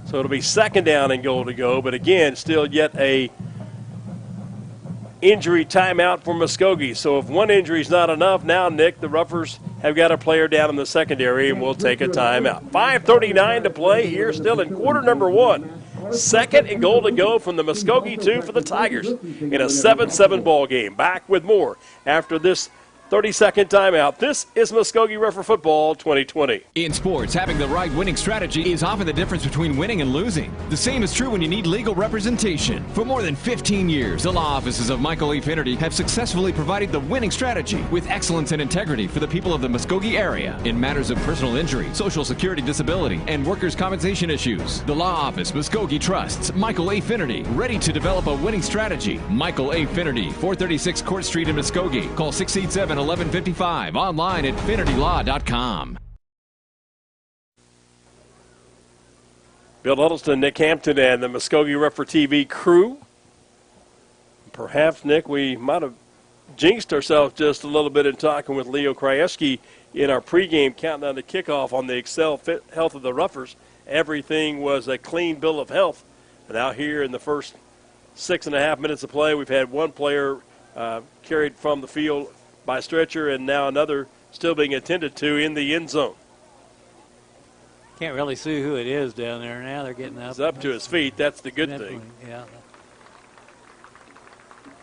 so it'll be second down and goal to go, but again, still yet a injury timeout for Muskogee. So if one injury is not enough, now, Nick, the Roughers have got a player down in the secondary and will take a timeout. 5:39 to play here, still in quarter number 1. Second and goal to go from the Muskogee 2 for the Tigers in a 7-7 ball game. Back with more after this 30-second timeout. This is Muskogee Rougher Football 2020. In sports, having the right winning strategy is often the difference between winning and losing. The same is true when you need legal representation. For more than 15 years, the law offices of Michael E. Finnerty have successfully provided the winning strategy with excellence and integrity for the people of the Muskogee area in matters of personal injury, social security disability, and workers' compensation issues. The law office, Muskogee trusts Michael A. Finnerty, ready to develop a winning strategy. Michael A. Finnerty, 436 Court Street in Muskogee. Call 687-1155. Online at finnertylaw.com. Bill Huddleston, Nick Hampton, and the Muskogee Rougher TV crew. Perhaps, Nick, we might have jinxed ourselves just a little bit in talking with Leo Krajewski in our pregame countdown to kickoff on the Excel Fit Health of the Roughers. Everything was a clean bill of health. And out here in the first 6.5 minutes of play, we've had one player carried from the field by stretcher, and now another still being attended to in the end zone. Can't really see who it is down there now. They're getting up. He's up to his feet. That's the good thing. Yeah.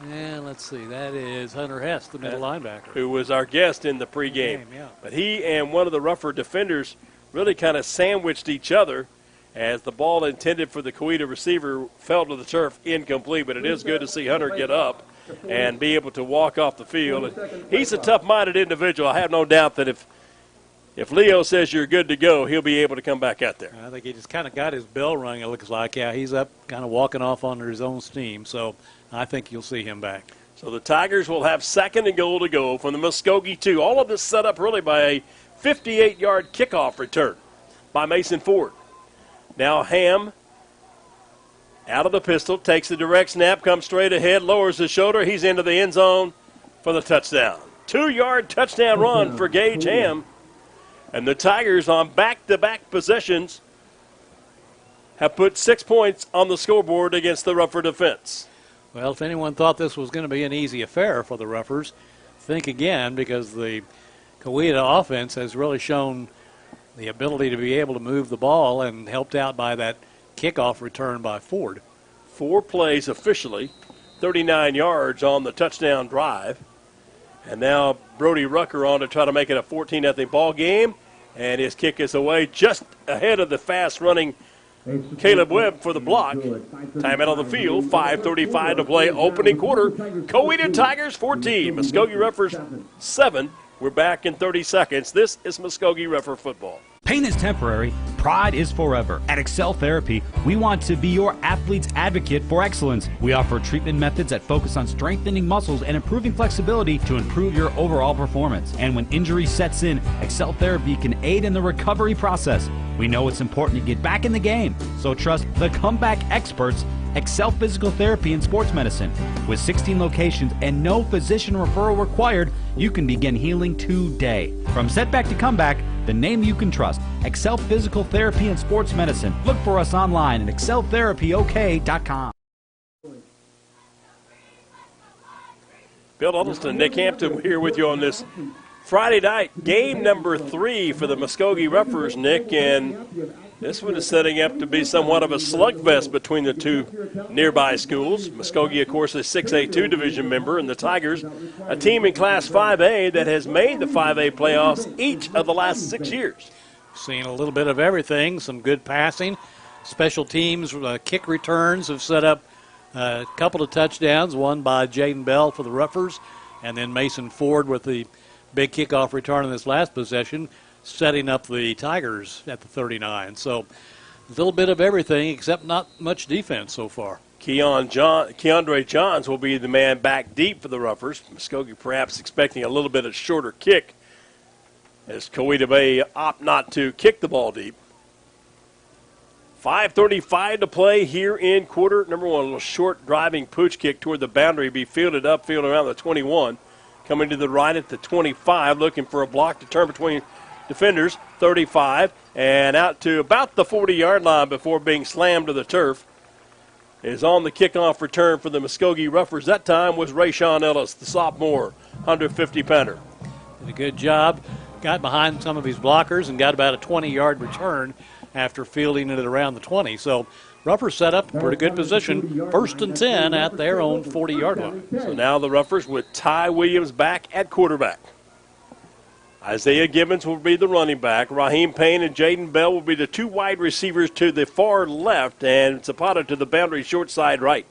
And let's see. That is Hunter Hess, the middle linebacker, who was our guest in the pregame. Yeah. But he and one of the Rougher defenders really kind of sandwiched each other as the ball intended for the Coweta receiver fell to the turf, incomplete. But it is good to see Hunter get up and be able to walk off the field. And he's a tough-minded individual. I have no doubt that if Leo says you're good to go, he'll be able to come back out there. I think he just kind of got his bell rung, it looks like. Yeah, he's up kind of walking off under his own steam, so I think you'll see him back. So the Tigers will have second and goal to go from the Muskogee 2. All of this set up really by a 58-yard kickoff return by Mason Ford. Now Ham out of the pistol, takes the direct snap, comes straight ahead, lowers his shoulder. He's into the end zone for the touchdown. 2-yard touchdown run for Gage Ham. And the Tigers on back-to-back possessions have put 6 points on the scoreboard against the Rougher defense. Well, if anyone thought this was going to be an easy affair for the Roughers, think again, because the Coweta offense has really shown the ability to be able to move the ball and helped out by that kickoff return by Ford. 4 plays officially, 39 yards on the touchdown drive. And now Brody Rucker on to try to make it a 14-0 ball game. And his kick is away just ahead of the fast-running Caleb Webb for the block. Timeout on the field, 5:35 to play, opening quarter. Coweta Tigers 14, Muskogee Roughers 7. We're back in 30 seconds. This is Muskogee Rougher football. Pain is temporary, pride is forever. At Excel Therapy, we want to be your athlete's advocate for excellence. We offer treatment methods that focus on strengthening muscles and improving flexibility to improve your overall performance. And when injury sets in, Excel Therapy can aid in the recovery process. We know it's important to get back in the game, so trust the comeback experts, Excel Physical Therapy and Sports Medicine. With 16 locations and no physician referral required, you can begin healing today. From setback to comeback, the name you can trust, Excel Physical Therapy and Sports Medicine. Look for us online at exceltherapyok.com. Bill Huddleston, Nick Hampton here with you on this Friday night, game number 3 for the Muskogee Ruffers, Nick, and this one is setting up to be somewhat of a slugfest between the two nearby schools. Muskogee, of course, a 6A2 division member, and the Tigers, a team in Class 5A that has made the 5A playoffs each of the last 6 years. Seeing a little bit of everything, some good passing. Special teams, kick returns have set up a couple of touchdowns, one by Jaden Bell for the Ruffers, and then Mason Ford with the big kickoff return in this last possession, setting up the Tigers at the 39. So a little bit of everything except not much defense so far. Keandre Johns will be the man back deep for the Ruffers. Muskogee perhaps expecting a little bit of shorter kick as Coweta Bay opt not to kick the ball deep. 5:35 to play here in quarter number 1. A little short driving pooch kick toward the boundary, be fielded upfield around the 21. Coming to the right at the 25, looking for a block to turn between defenders, 35, and out to about the 40-yard line before being slammed to the turf. Is on the kickoff return for the Muskogee Ruffers. That time was Rayshawn Ellis, the sophomore, 150-pounder. Did a good job. Got behind some of his blockers and got about a 20-yard return after fielding it around the 20. So Ruffers set up a pretty good position, 1st and 10 at their own 40-yard line. So now the Ruffers with Ty Williams back at quarterback. Isaiah Gibbons will be the running back. Raheem Payne and Jaden Bell will be the 2 wide receivers to the far left, and Zapata to the boundary short side right.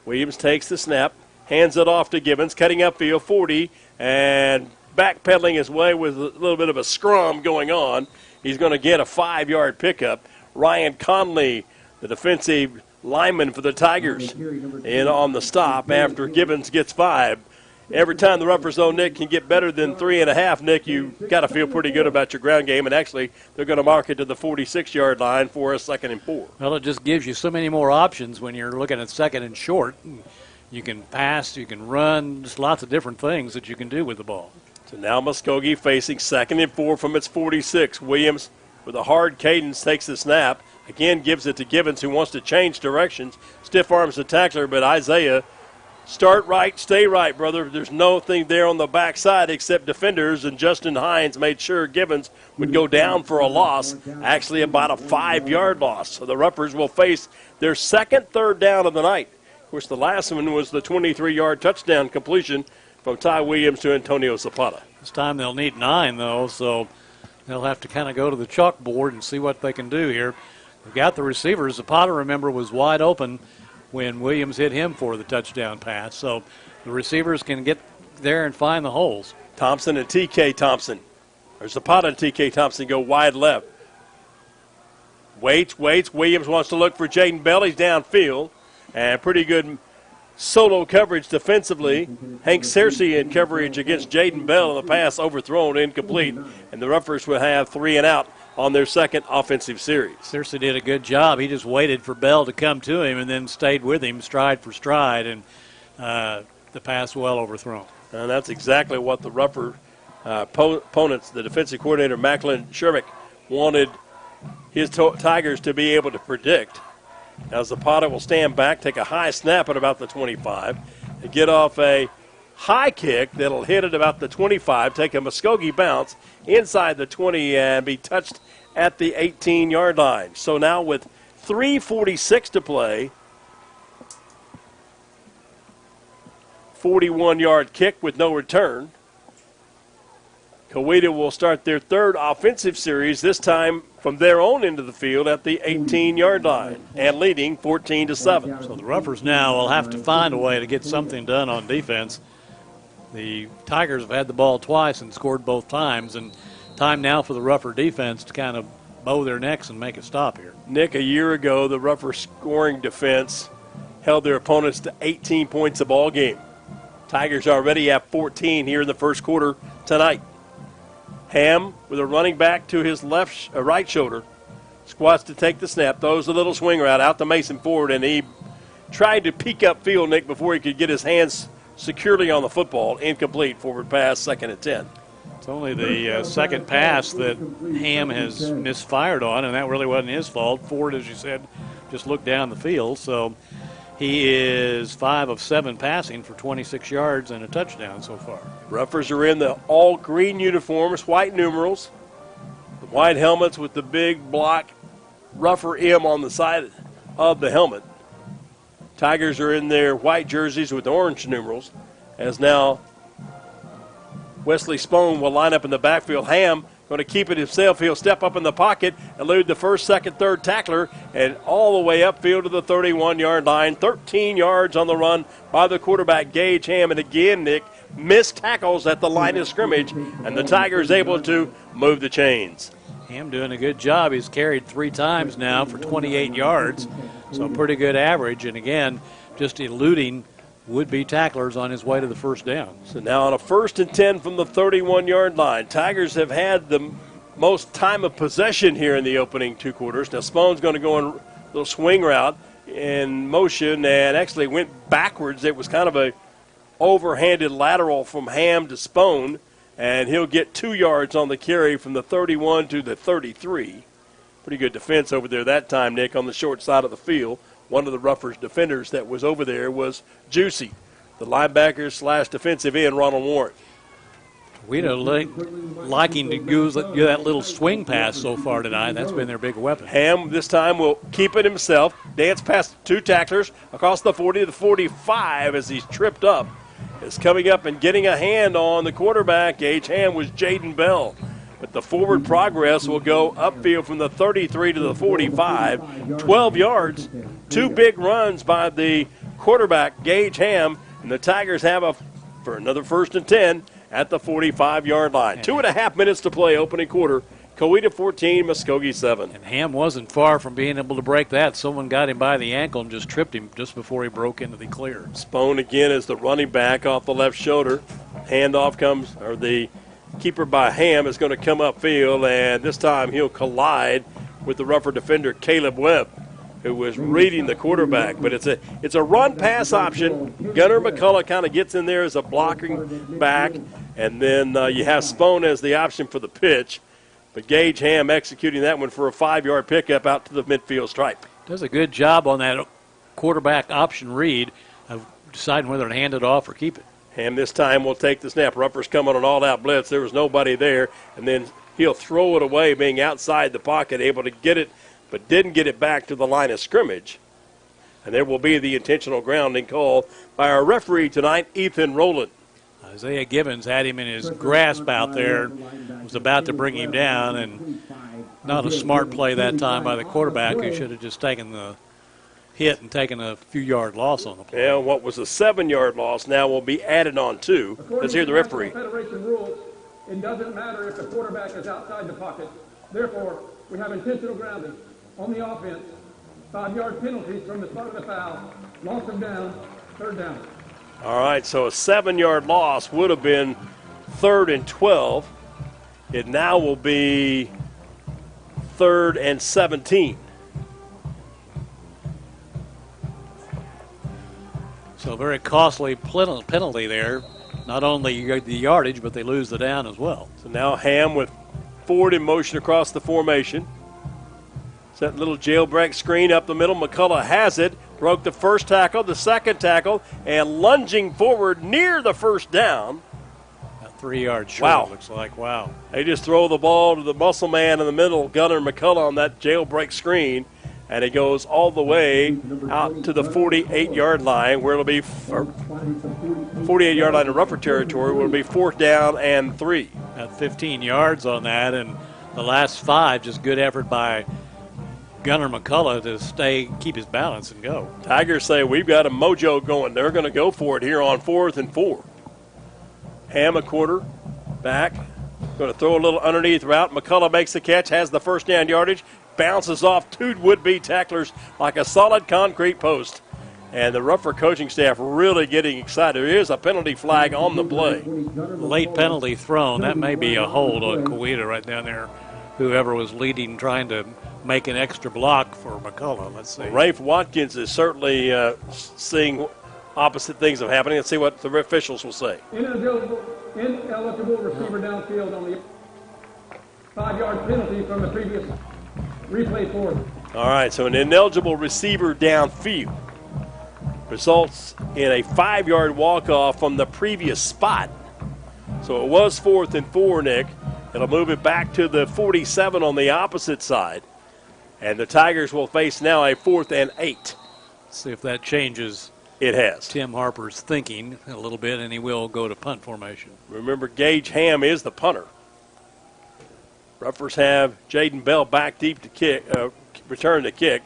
Williams takes the snap, hands it off to Gibbons, cutting upfield 40, and backpedaling his way with a little bit of a scrum going on. He's going to get a 5-yard pickup. Ryan Conley, the defensive lineman for the Tigers, in on the stop after Gibbons gets 5. Every time the Ruffers, though, Nick, can get better than 3.5, Nick, you got to feel pretty good about your ground game. And actually, they're going to mark it to the 46-yard line for a 2nd and 4. Well, it just gives you so many more options when you're looking at 2nd and short. You can pass, you can run, just lots of different things that you can do with the ball. So now Muskogee facing 2nd and 4 from its 46. Williams, with a hard cadence, takes the snap. Again, gives it to Gibbons, who wants to change directions. Stiff arms the tackler, but Isaiah, start right, stay right, brother. There's nothing there on the backside except defenders, and Justin Hines made sure Gibbons would go down for a loss, actually about a 5-yard loss. So the Ruffers will face their 2nd third down of the night. Of course, the last one was the 23-yard touchdown completion from Ty Williams to Antonio Zapata. This time they'll need 9, though, so they'll have to kind of go to the chalkboard and see what they can do here. They've got the receivers. Zapata, remember, was wide open when Williams hit him for the touchdown pass. So the receivers can get there and find the holes. Thompson and T.K. Thompson. Or Zapata and T.K. Thompson go wide left. Waits. Williams wants to look for Jaden Bell. He's downfield. And pretty good solo coverage defensively. Hank Searcy in coverage against Jaden Bell, and the pass overthrown, incomplete. And the Ruffers will have 3 and out on their 2nd offensive series. Searcy did a good job. He just waited for Bell to come to him and then stayed with him stride for stride, and the pass well overthrown. And that's exactly what the Ruffer opponents, the defensive coordinator, Macklin Shermick, wanted his Tigers to be able to predict. Now Zapata will stand back, take a high snap at about the 25, and get off a high kick that'll hit at about the 25, take a Muskogee bounce inside the 20 and be touched at the 18-yard line. So now with 3:46 to play, 41-yard kick with no return. Coweta will start their 3rd offensive series, this time from their own end of the field at the 18-yard line, and leading 14-7. So the Ruffers now will have to find a way to get something done on defense. The Tigers have had the ball twice and scored both times, and time now for the Ruffer defense to kind of bow their necks and make it stop here. Nick, a year ago, the Ruffer scoring defense held their opponents to 18 points a ball game. Tigers already have 14 here in the first quarter tonight. Ham with a running back to his right shoulder. Squats to take the snap. Throws a little swing route out to Mason Ford, and he tried to peek upfield, Nick, before he could get his hands securely on the football. Incomplete. Forward pass, 2nd and 10. It's only the second pass that Ham has misfired on, and that really wasn't his fault. Ford, as you said, just looked down the field. So he is 5 of 7 passing for 26 yards and a touchdown so far. Ruffers are in the all-green uniforms, white numerals, the white helmets with the big block Ruffer M on the side of the helmet. Tigers are in their white jerseys with orange numerals, as now Wesley Spohn will line up in the backfield. Ham going to keep it himself. He'll step up in the pocket, elude the first, second, third tackler, and all the way upfield to the 31-yard line. 13 yards on the run by the quarterback, Gage Ham. And again, Nick, missed tackles at the line of scrimmage, and the Tigers able to move the chains. Ham doing a good job. He's carried 3 times now for 28 yards, so a pretty good average. And again, just eluding would-be tacklers on his way to the first down. So now on a 1st and 10 from the 31-yard line. Tigers have had the most time of possession here in the opening 2 quarters. Now Spohn's going to go in a little swing route in motion and actually went backwards. It was kind of a overhanded lateral from Ham to Spohn, and he'll get 2 yards on the carry from the 31 to the 33. Pretty good defense over there that time, Nick, on the short side of the field. One of the Ruffers defenders that was over there was Juicy, the linebacker / defensive end, Ronald Warren. We don't liking to do that little swing pass so far tonight. That's been their big weapon. Ham this time will keep it himself. Dance past 2 tacklers across the 40 to the 45 as he's tripped up. Is coming up and getting a hand on the quarterback. Gage Ham was Jaden Bell. But the forward progress will go upfield from the 33 to the 45. 12 yards, 2 big runs by the quarterback, Gage Ham. And the Tigers have for another 1st and 10 at the 45-yard line. 2.5 minutes to play, opening quarter. Coweta 14, Muskogee 7. And Ham wasn't far from being able to break that. Someone got him by the ankle and just tripped him just before he broke into the clear. Spohn again is the running back off the left shoulder. Handoff comes, or the keeper by Ham is going to come upfield, and this time he'll collide with the Ruffer defender, Caleb Webb, who was reading the quarterback. But it's a run-pass option. Gunnar McCullough kind of gets in there as a blocking back, and then you have Spohn as the option for the pitch. But Gage Ham executing that one for a 5-yard pickup out to the midfield stripe. Does a good job on that quarterback option read of deciding whether to hand it off or keep it. Ham this time will take the snap. Ruffers come on an all-out blitz. There was nobody there, and then he'll throw it away, being outside the pocket, able to get it, but didn't get it back to the line of scrimmage. And there will be the intentional grounding call by our referee tonight, Ethan Rowland. Isaiah Gibbons had him in his grasp out there, was about to bring him down, and not a smart play that time by the quarterback, who should have just taken the hit and taken a few-yard loss on the play. Yeah, what was a 7-yard loss now will be added on 2. Let's hear the referee. Federation rules, it doesn't matter if the quarterback is outside the pocket. Therefore, we have intentional grounding on the offense, 5-yard penalties from the start of the foul, loss of down, 3rd down. All right, so a 7-yard loss would have been 3rd and 12. It now will be 3rd and 17. So a very costly penalty there. Not only the yardage, but they lose the down as well. So now Ham with Ford in motion across the formation. That little jailbreak screen up the middle. McCullough has it. Broke the first tackle, the second tackle, and lunging forward near the first down. About 3 yards short, wow. Looks like. Wow. They just throw the ball to the muscle man in the middle, Gunnar McCullough, on that jailbreak screen. And it goes all the way out to the 48-yard line, where it'll be 48-yard line in Ruffer territory, where it'll be 4th down and 3. About 15 yards on that, and the last 5, just good effort by Gunnar McCullough to keep his balance and go. Tigers say we've got a mojo going. They're going to go for it here on 4th and 4. Ham a quarter back Going to throw a little underneath route. McCullough makes the catch, has the first down yardage, bounces off two would-be tacklers like a solid concrete post. And the Ruffer coaching staff really getting excited. There is a penalty flag on the play. Late penalty thrown. That may be a hold on Coweta right down there. Whoever was leading, trying to make an extra block for McCullough. Let's see. Rafe Watkins is certainly seeing opposite things are happening. Let's see what the officials will say. Ineligible receiver downfield on the 5-yard penalty from the previous replay forward. All right, so an ineligible receiver downfield results in a 5-yard walk-off from the previous spot. So it was 4th and 4, Nick. It'll move it back to the 47 on the opposite side. And the Tigers will face now a 4th and 8. Let's see if that changes. It has. Tim Harper's thinking a little bit, and he will go to punt formation. Remember, Gage Ham is the punter. Ruffers have Jaden Bell back deep to kick, return the kick.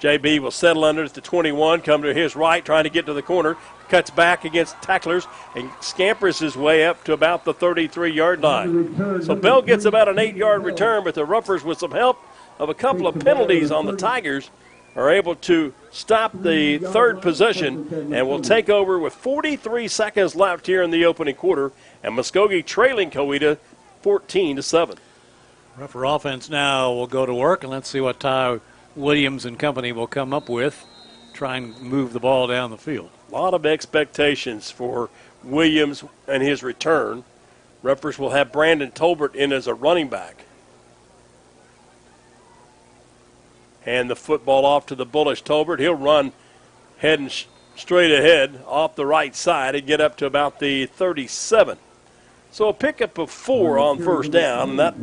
JB will settle under at the 21, come to his right, trying to get to the corner, cuts back against tacklers, and scampers his way up to about the 33-yard line. So Bell gets about an 8-yard return, but the Ruffers, with some help of a couple of penalties on the Tigers, are able to stop the third possession and will take over with 43 seconds left here in the opening quarter, and Muskogee trailing Coweta 14-7. Ruffer offense now will go to work, and let's see what Ty Williams and company will come up with, try and move the ball down the field. A lot of expectations for Williams and his return. Ruffers will have Brandon Tolbert in as a running back. And the football off to the bullish Tolbert. He'll run heading straight ahead off the right side and get up to about the 37. So a pickup of 4 on first down, and that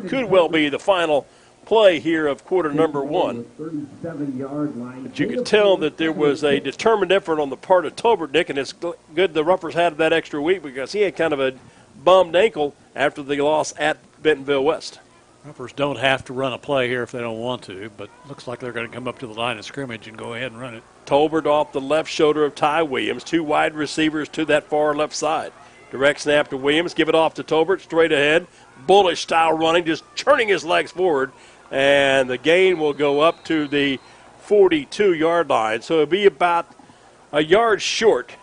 could well be the final play here of quarter number 1. But you could tell that there was a determined effort on the part of Tolbert, Nick, and it's good the Ruffers had that extra week because he had kind of a bummed ankle after the loss at Bentonville West. Ruffers don't have to run a play here if they don't want to, but looks like they're going to come up to the line of scrimmage and go ahead and run it. Tolbert off the left shoulder of Ty Williams, 2 wide receivers to that far left side. Direct snap to Williams, give it off to Tolbert, straight ahead. Bullish style running, just churning his legs forward. And the gain will go up to the 42-yard line. So it'll be about a yard short,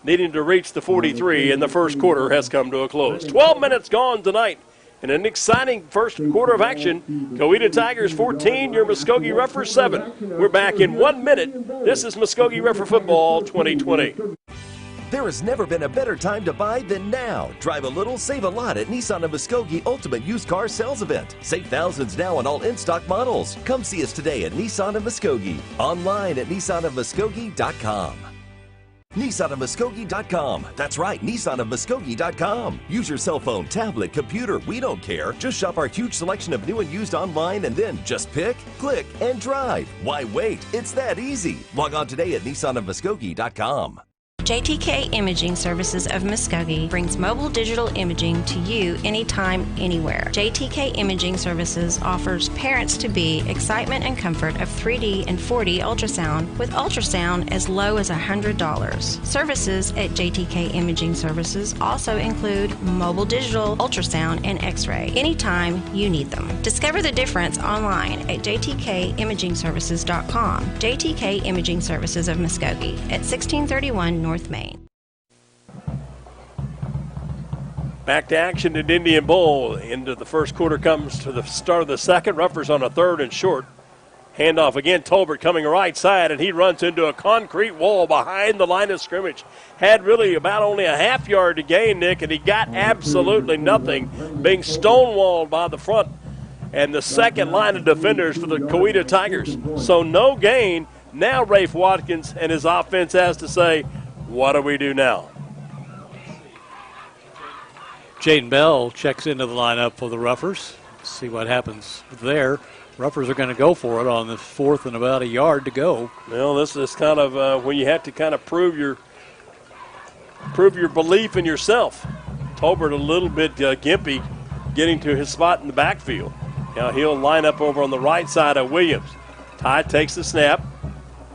needing to reach the 43, and the first quarter has come to a close. 12 minutes gone tonight in an exciting first quarter of action. Coweta Tigers 14, your Muskogee Ruffers 7. We're back in 1 minute. This is Muskogee Ruffer Football 2020. There has never been a better time to buy than now. Drive a little, save a lot at Nissan of Muskogee Ultimate Used Car Sales Event. Save thousands now on all in-stock models. Come see us today at Nissan of Muskogee. Online at nissanofmuskogee.com. nissanofmuskogee.com. That's right, nissanofmuskogee.com. Use your cell phone, tablet, computer, we don't care. Just shop our huge selection of new and used online and then just pick, click, and drive. Why wait? It's that easy. Log on today at nissanofmuskogee.com. JTK Imaging Services of Muskogee brings mobile digital imaging to you anytime, anywhere. JTK Imaging Services offers parents-to-be excitement and comfort of 3D and 4D ultrasound with ultrasound as low as $100. Services at JTK Imaging Services also include mobile digital ultrasound and x-ray anytime you need them. Discover the difference online at jtkimagingservices.com. JTK Imaging Services of Muskogee at 1631 North Main. Back to action at Indian Bowl. Into the first quarter comes to the start of the second. Ruffers on a 3rd and short. Handoff again. Tolbert coming right side, and he runs into a concrete wall behind the line of scrimmage. Had really about only a half yard to gain, Nick, and he got absolutely nothing, being stonewalled by the front and the second line of defenders for the Coweta Tigers. So no gain. Now Rafe Watkins and his offense has to say, what do we do now? Jaden Bell checks into the lineup for the Ruffers. See what happens there. Ruffers are going to go for it on the 4th and about a yard to go. Well, this is kind of when you have to kind of prove your belief in yourself. Tolbert a little bit gimpy getting to his spot in the backfield. Now he'll line up over on the right side of Williams. Ty takes the snap,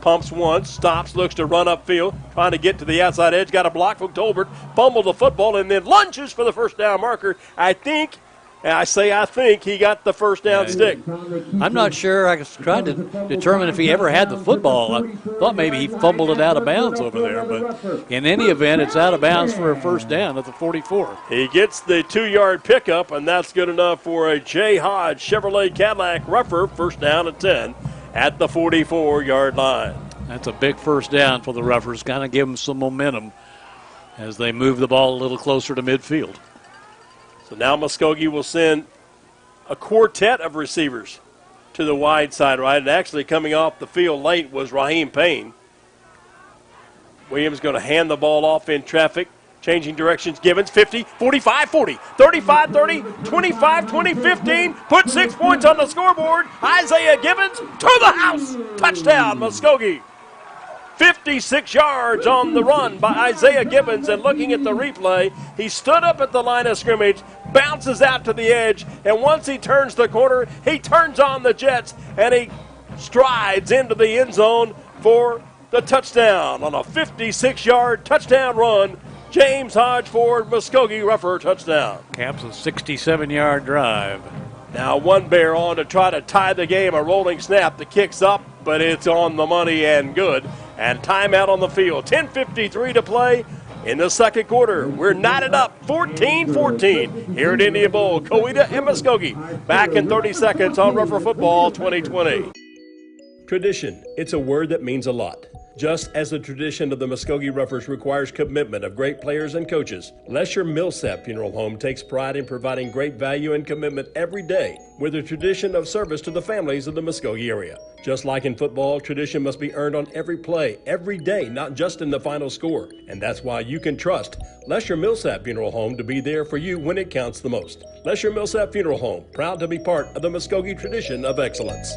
Pumps once, stops, looks to run upfield, trying to get to the outside edge. Got a block from Tolbert, fumbled the football, and then lunges for the first down marker. I think he got the first down stick. I'm not sure. I was trying to determine if he ever had the football. I thought maybe he fumbled it out of bounds over there. But in any event, it's out of bounds for a first down at the 44. He gets the 2-yard pickup, and that's good enough for a J. Hodge Chevrolet Cadillac Rougher, first down and 10 at the 44-yard line. That's a big first down for the Roughers. Kind of give them some momentum as they move the ball a little closer to midfield. So now Muskogee will send a quartet of receivers to the wide side, right? And actually coming off the field late was Raheem Payne. Williams going to hand the ball off in traffic. Changing directions, Gibbons, 50, 45, 40, 35, 30, 25, 20, 15. Put 6 points on the scoreboard. Isaiah Gibbons to the house. Touchdown, Muskogee. 56 yards on the run by Isaiah Gibbons, and looking at the replay, he stood up at the line of scrimmage, bounces out to the edge, and once he turns the corner, he turns on the jets, and he strides into the end zone for the touchdown on a 56-yard touchdown run. James Hodge Ford, Muskogee Rougher touchdown. Caps a 67-yard drive. Now one bear on to try to tie the game, a rolling snap. The kick's up, but it's on the money and good. And timeout on the field. 10:53 to play in the second quarter. We're knotted up 14-14 here at Indian Bowl. Coweta and Muskogee back in 30 seconds on Rougher Football 2020. Tradition. It's a word that means a lot. Just as the tradition of the Muskogee Roughers requires commitment of great players and coaches, Lesher Millsap Funeral Home takes pride in providing great value and commitment every day with a tradition of service to the families of the Muskogee area. Just like in football, tradition must be earned on every play, every day, not just in the final score. And that's why you can trust Lesher Millsap Funeral Home to be there for you when it counts the most. Lesher Millsap Funeral Home, proud to be part of the Muskogee tradition of excellence.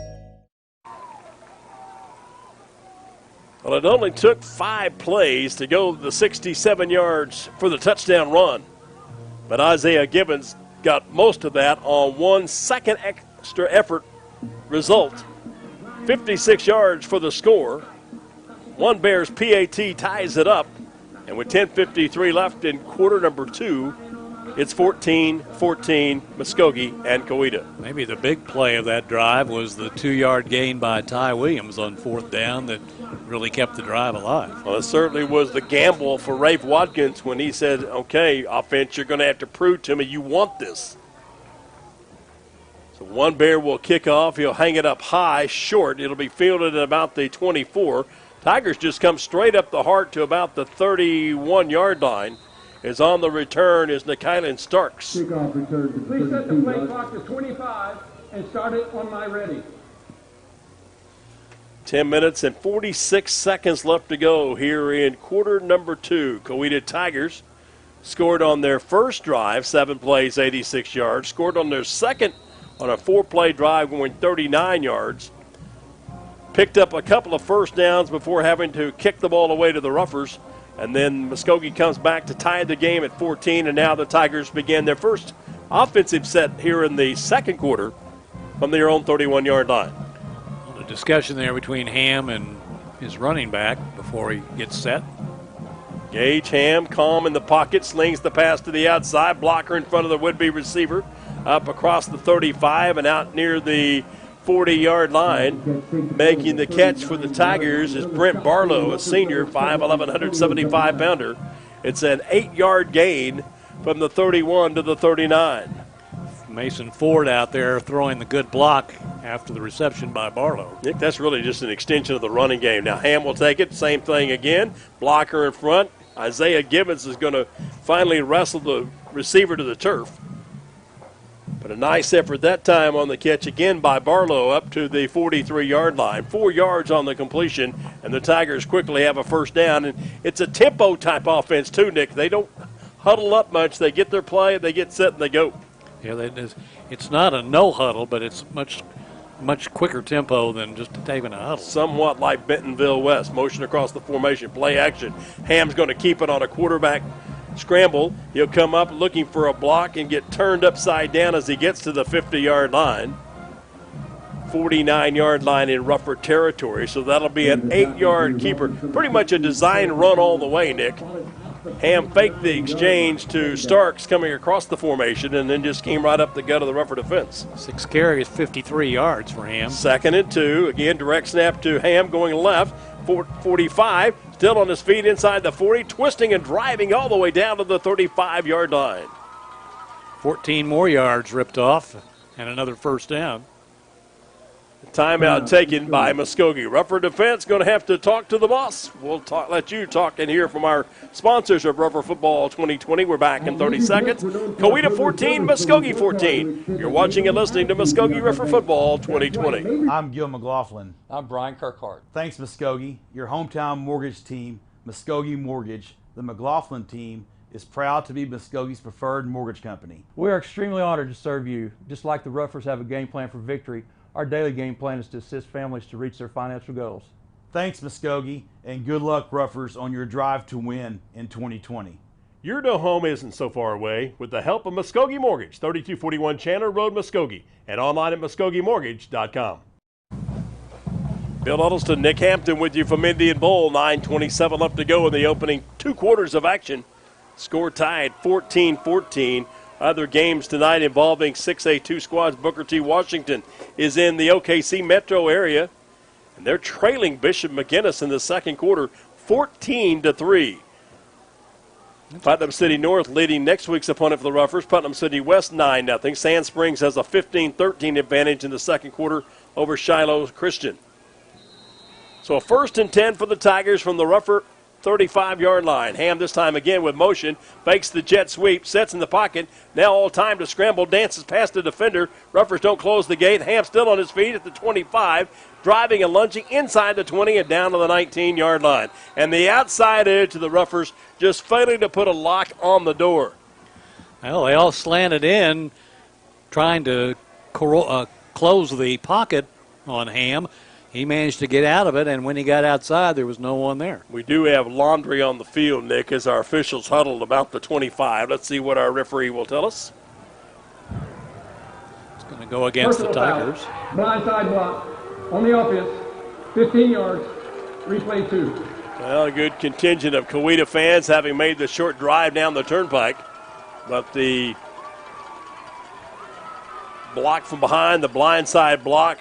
Well, it only took 5 plays to go the 67 yards for the touchdown run. But Isaiah Gibbons got most of that on 1 second extra effort result. 56 yards for the score. One Bears PAT ties it up. And with 10:53 left in quarter number 2, it's 14-14 Muskogee and Coweta. Maybe the big play of that drive was the 2-yard gain by Ty Williams on 4th down that really kept the drive alive. Well, it certainly was the gamble for Rafe Watkins when he said, okay, offense, you're going to have to prove to me you want this. So one Bear will kick off. He'll hang it up high, short. It'll be fielded at about the 24. Tigers just come straight up the heart to about the 31-yard line. Is on the return is Nikylan Starks. Kickoff return to Please set the play clock to 25 and start it on my ready. 10 minutes and 46 seconds left to go here in quarter number 2. Coweta Tigers scored on their first drive, 7 plays, 86 yards. Scored on their second on a 4-play drive going 39 yards. Picked up a couple of first downs before having to kick the ball away to the Roughers. And then Muskogee comes back to tie the game at 14, and now the Tigers begin their first offensive set here in the second quarter from their own 31-yard line. The discussion there between Ham and his running back before he gets set. Gage Ham, calm in the pocket, slings the pass to the outside, blocker in front of the would-be receiver, up across the 35 and out near the 40-yard line. Making the catch for the Tigers is Brent Barlow, a senior, 5'11", 175-pounder. It's an 8-yard gain from the 31 to the 39. Mason Ford out there throwing the good block after the reception by Barlow. Nick, that's really just an extension of the running game. Now Ham will take it, same thing again. Blocker in front. Isaiah Gibbons is going to finally wrestle the receiver to the turf. But a nice effort that time on the catch again by Barlow up to the 43-yard line. 4 yards on the completion, and the Tigers quickly have a first down. And it's a tempo-type offense too, Nick. They don't huddle up much. They get their play, they get set, and they go. Yeah, it's not a no huddle, but it's much quicker tempo than just taking a huddle. Somewhat like Bentonville West. Motion across the formation, play action. Ham's going to keep it on a quarterback scramble. He'll come up looking for a block and get turned upside down as he gets to the 50-yard line. 49-yard line in Rufford territory. So that'll be an 8-yard keeper. Pretty much a design run all the way, Nick. Ham faked the exchange to Starks coming across the formation and then just came right up the gut of the Rufford defense. 6 carries, 53 yards for Ham. 2nd and 2. Again, direct snap to Ham going left. 45, still on his feet inside the 40, twisting and driving all the way down to the 35-yard line. 14 more yards ripped off and another first down. Timeout taken by Muskogee. Rufford defense going to have to talk to the boss. We'll let you talk and hear from our sponsors of Rufford Football 2020. We're back in 30 seconds. Coweta 14, Muskogee 14. You're watching and listening to Muskogee Rufford Football 2020. I'm Gil McLaughlin. I'm Brian Kirkhart. Thanks, Muskogee. Your hometown mortgage team, Muskogee Mortgage, the McLaughlin team, is proud to be Muskogee's preferred mortgage company. We are extremely honored to serve you. Just like the Ruffers have a game plan for victory, our daily game plan is to assist families to reach their financial goals. Thanks, Muskogee, and good luck, Ruffers, on your drive to win in 2020. Your new home isn't so far away with the help of Muskogee Mortgage, 3241 Chandler Road, Muskogee, and online at MuskogeeMortgage.com. Bill Huddleston, Nick Hampton with you from Indian Bowl. 9:27 left to go in the opening 2 quarters of action. Score tied 14-14. Other games tonight involving 6A2 squads. Booker T. Washington is in the OKC metro area, and they're trailing Bishop McGuinness in the second quarter, 14-3. Putnam City North leading next week's opponent for the Ruffers. Putnam City West 9-0. Sand Springs has a 15-13 advantage in the second quarter over Shiloh Christian. So a 1st and 10 for the Tigers from the Rufford 35-yard line. Ham this time again with motion, fakes the jet sweep, sets in the pocket. Now all time to scramble, dances past the defender. Ruffers don't close the gate. Ham still on his feet at the 25, driving and lunging inside the 20 and down to the 19-yard line. And the outside edge of the Ruffers just failing to put a lock on the door. Well, they all slanted in, trying to close the pocket on Ham. He managed to get out of it, and when he got outside, there was no one there. We do have laundry on the field, Nick, as our officials huddled about the 25. Let's see what our referee will tell us. It's going to go against the Tigers. Blindside block on the offense, 15 yards, replay 2. Well, a good contingent of Coweta fans having made the short drive down the turnpike, but the block from behind, the blindside block,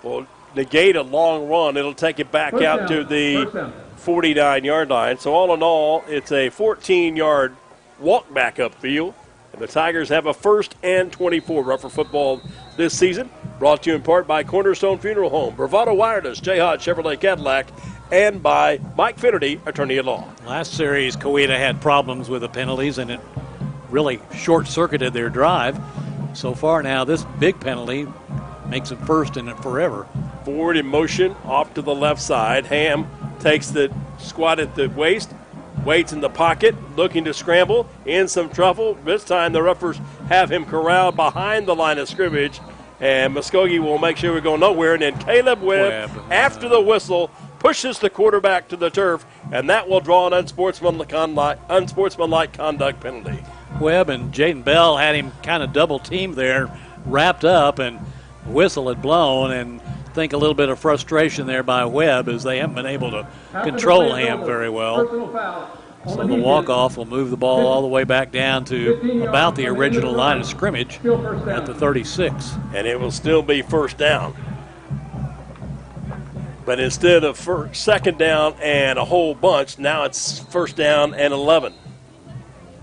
will negate a long run. It'll take it back out to the 49-yard line. So all in all, it's a 14-yard walk back upfield. And the Tigers have a 1st and 24 Rufford football this season. Brought to you in part by Cornerstone Funeral Home, Bravado Wireless, J. Hodge Chevrolet Cadillac, and by Mike Finnerty, attorney at law. Last series, Coweta had problems with the penalties, and it really short-circuited their drive. So far now, this big penalty makes it 1st and forever. Forward in motion, off to the left side. Ham takes the squat at the waist, waits in the pocket, looking to scramble, in some trouble. This time the Ruffers have him corralled behind the line of scrimmage, and Muskogee will make sure we go nowhere. And then Caleb Webb, after the whistle, pushes the quarterback to the turf, and that will draw an unsportsmanlike conduct penalty. Webb and Jaden Bell had him kind of double-teamed there, wrapped up, and whistle had blown, and I think a little bit of frustration there by Webb as they haven't been able to control Ham very well. So the walk-off will move the ball all the way back down to about the original line of scrimmage at the 36. And it will still be 1st down. But instead of 2nd down and a whole bunch, now it's 1st down and 11.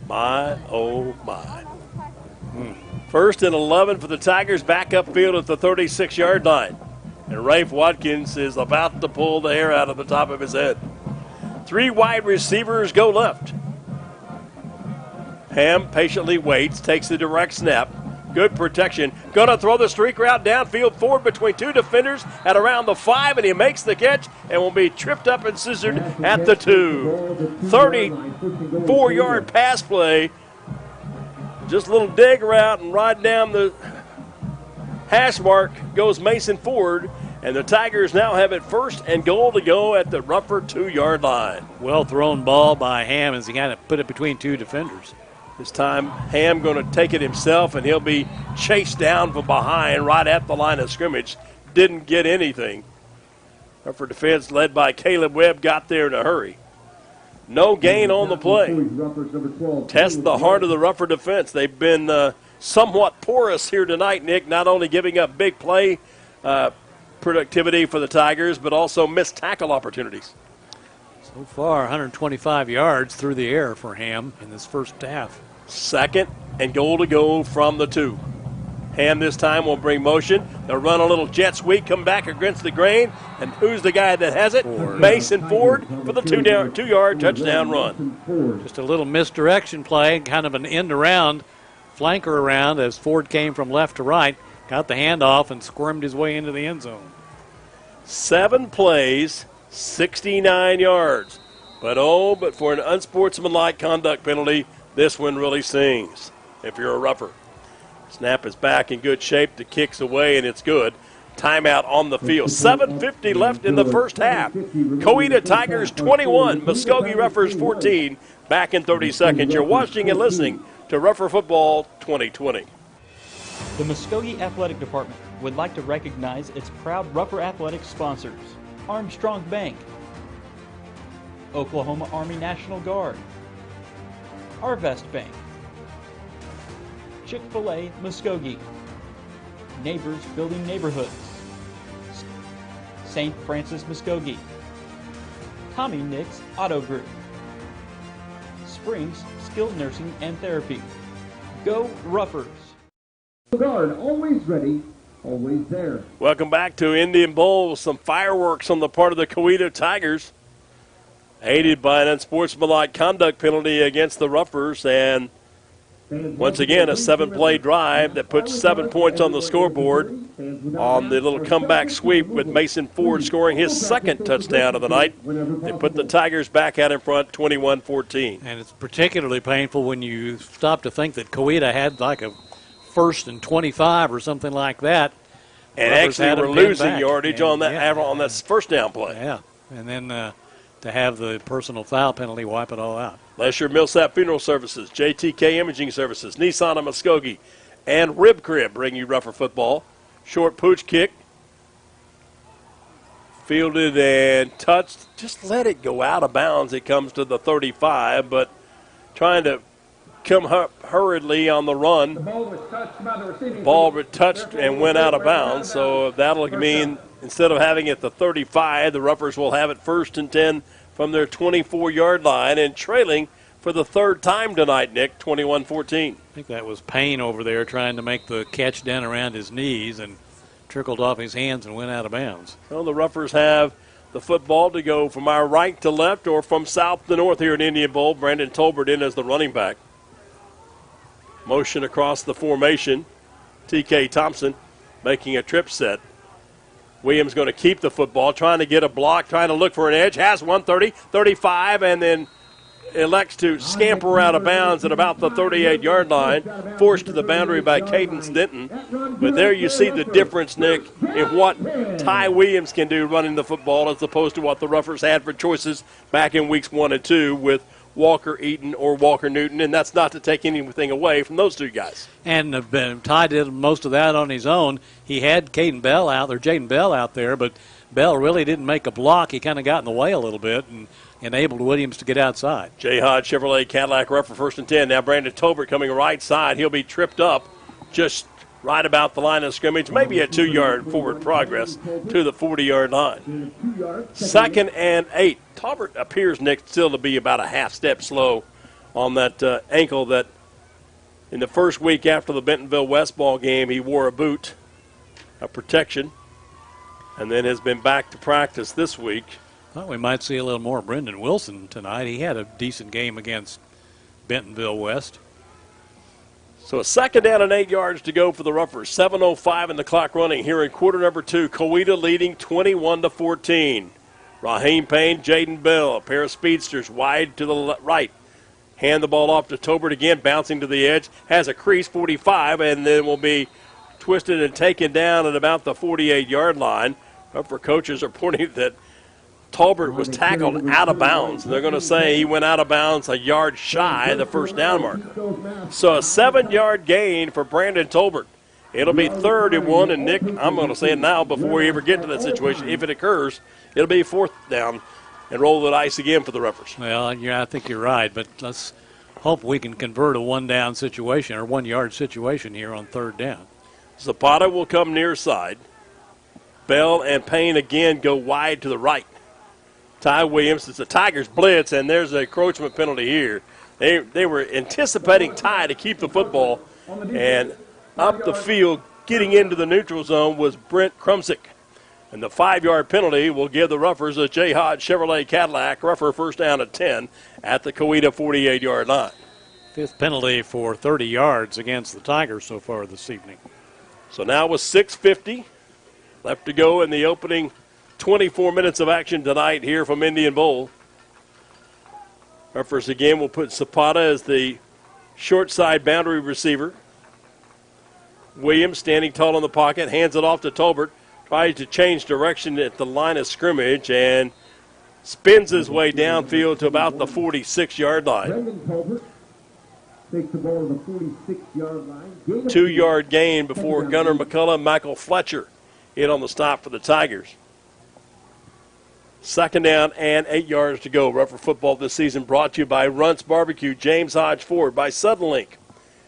My, oh my. 1st and 11 for the Tigers, back upfield at the 36-yard line. And Rafe Watkins is about to pull the hair out of the top of his head. 3 wide receivers go left. Ham patiently waits, takes the direct snap. Good protection. Going to throw the streak route downfield forward between 2 defenders at around the 5, and he makes the catch and will be tripped up and scissored at the 2. 34-yard pass play. Just a little dig route, and right down the hash mark goes Mason Ford, and the Tigers now have it 1st and goal to go at the Rufford 2-yard line. Well thrown ball by Ham as he kind of put it between 2 defenders. This time, Ham going to take it himself, and he'll be chased down from behind right at the line of scrimmage. didn't get anything. Rougher defense led by Caleb Webb got there in a hurry. No gain on the play. Test the heart of the Rougher defense. They've been somewhat porous here tonight, Nick, not only giving up big play productivity for the Tigers, but also missed tackle opportunities. So far, 125 yards through the air for Ham in this first half. 2nd and goal to go from the 2. Ham this time will bring motion. They'll run a little jet sweep, come back against the grain, and who's the guy that has it? Mason Ford for the 2-yard touchdown run. Just a little misdirection play, kind of an end around, flanker around as Ford came from left to right, got the handoff and squirmed his way into the end zone. 7 plays, 69 yards. But for an unsportsmanlike conduct penalty, this one really stings if you're a Rougher. Snap is back in good shape. The kick's away, and it's good. Timeout on the field. 7:50 left in the first half. Coweta Tigers 21, Muskogee Roughers 14. Back in 30 seconds. You're watching and listening to Rougher Football 2020. The Muskogee Athletic Department would like to recognize its proud Rougher Athletics sponsors: Armstrong Bank, Oklahoma Army National Guard, Arvest Bank, Chick-fil-A Muskogee, Neighbors Building Neighborhoods, St. Francis Muskogee, Tommy Nix Auto Group, Springs Skilled Nursing and Therapy. Go Roughers! Guard, always ready, always there. Welcome back to Indian Bowl. Some fireworks on the part of the Coweta Tigers, aided by an unsportsmanlike conduct penalty against the Roughers, and once again, a 7-play drive that puts 7 points on the scoreboard on the little comeback sweep with Mason Ford scoring his 2nd touchdown of the night. They put the Tigers back out in front, 21-14. And it's particularly painful when you stop to think that Coweta had like a 1st and 25 or something like that. And actually were losing yardage on that first down play. Yeah, and then to have the personal foul penalty wipe it all out. Lesher Millsap Funeral Services, JTK Imaging Services, Nissan of Muskogee, and Rib Crib bring you Rougher Football. Short pooch kick. Fielded and touched. Just let it go out of bounds. It comes to the 35, but trying to come hurriedly on the run. The ball was touched by the receiving. Ball was touched and went out of bounds, so that'll mean instead of having it at the 35, the Roughers will have it 1st and 10 from their 24-yard line and trailing for the 3rd time tonight, Nick, 21-14. I think that was Payne over there trying to make the catch down around his knees and trickled off his hands and went out of bounds. Well, the Roughers have the football to go from our right to left or from south to north here in Indian Bowl. Brandon Tolbert in as the running back. Motion across the formation. T.K. Thompson making a trip set. Williams going to keep the football, trying to get a block, trying to look for an edge. Has 130, 35, and then elects to scamper out of bounds at about the 38-yard line, forced to the boundary by Cadence Denton. But there you see the difference, Nick, in what Ty Williams can do running the football as opposed to what the Roughers had for choices back in weeks 1 and 2 with Walker Eaton or Walker Newton, and that's not to take anything away from those two guys. And Ty did most of that on his own. He had Jaden Bell out there, but Bell really didn't make a block. He kind of got in the way a little bit and enabled Williams to get outside. J. Hodge Chevrolet Cadillac Rougher 1st and 10. Now Brandon Tolbert coming right side. He'll be tripped up just right about the line of scrimmage, maybe a 2-yard forward progress to the 40-yard line. 2nd and 8. Tolbert appears, Nick, still to be about a half step slow on that ankle that in the first week after the Bentonville West ball game he wore a boot, a protection, and then has been back to practice this week. Well, we might see a little more Brendan Wilson tonight. He had a decent game against Bentonville West. So a 2nd down and 8 yards to go for the Roughers. 7:05 in the clock running here in quarter number 2. Coweta leading 21-14. Raheem Payne, Jaden Bell, a pair of speedsters wide to the right. Hand the ball off to Tolbert again, bouncing to the edge. Has a crease, 45, and then will be twisted and taken down at about the 48-yard line. Rougher coaches are pointing that Tolbert was tackled out of bounds. They're going to say he went out of bounds a yard shy of the first down marker. So a 7-yard gain for Brandon Tolbert. It'll be 3rd and 1, and Nick, I'm going to say it now before we ever get to that situation. If it occurs, it'll be 4th down and roll the dice again for the Ruffers. Well, yeah, I think you're right, but let's hope we can convert a 1-down situation or 1-yard situation here on 3rd down. Zapata will come near side. Bell and Payne again go wide to the right. Ty Williams, it's the Tigers blitz, and there's a encroachment penalty here. They were anticipating Ty to keep the football, and up the field, getting into the neutral zone was Brent Krumsick. And the 5-yard penalty will give the Ruffers a J. Hodge Chevrolet Cadillac Ruffer first down at 10 at the Coweta 48-yard line. 5th penalty for 30 yards against the Tigers so far this evening. So now with 6:50 left to go in the opening 24 minutes of action tonight here from Indian Bowl. Ruffers again will put Zapata as the short side boundary receiver. Williams standing tall in the pocket, hands it off to Tolbert, tries to change direction at the line of scrimmage and spins his way downfield to about the 46-yard line. Takes the ball to the 46-yard line. 2-yard gain before Gunnar McCullough and Michael Fletcher hit on the stop for the Tigers. 2nd down and 8 yards to go. Ruffer football this season brought to you by Runt's Barbecue, James Hodge Ford, by Suddenlink,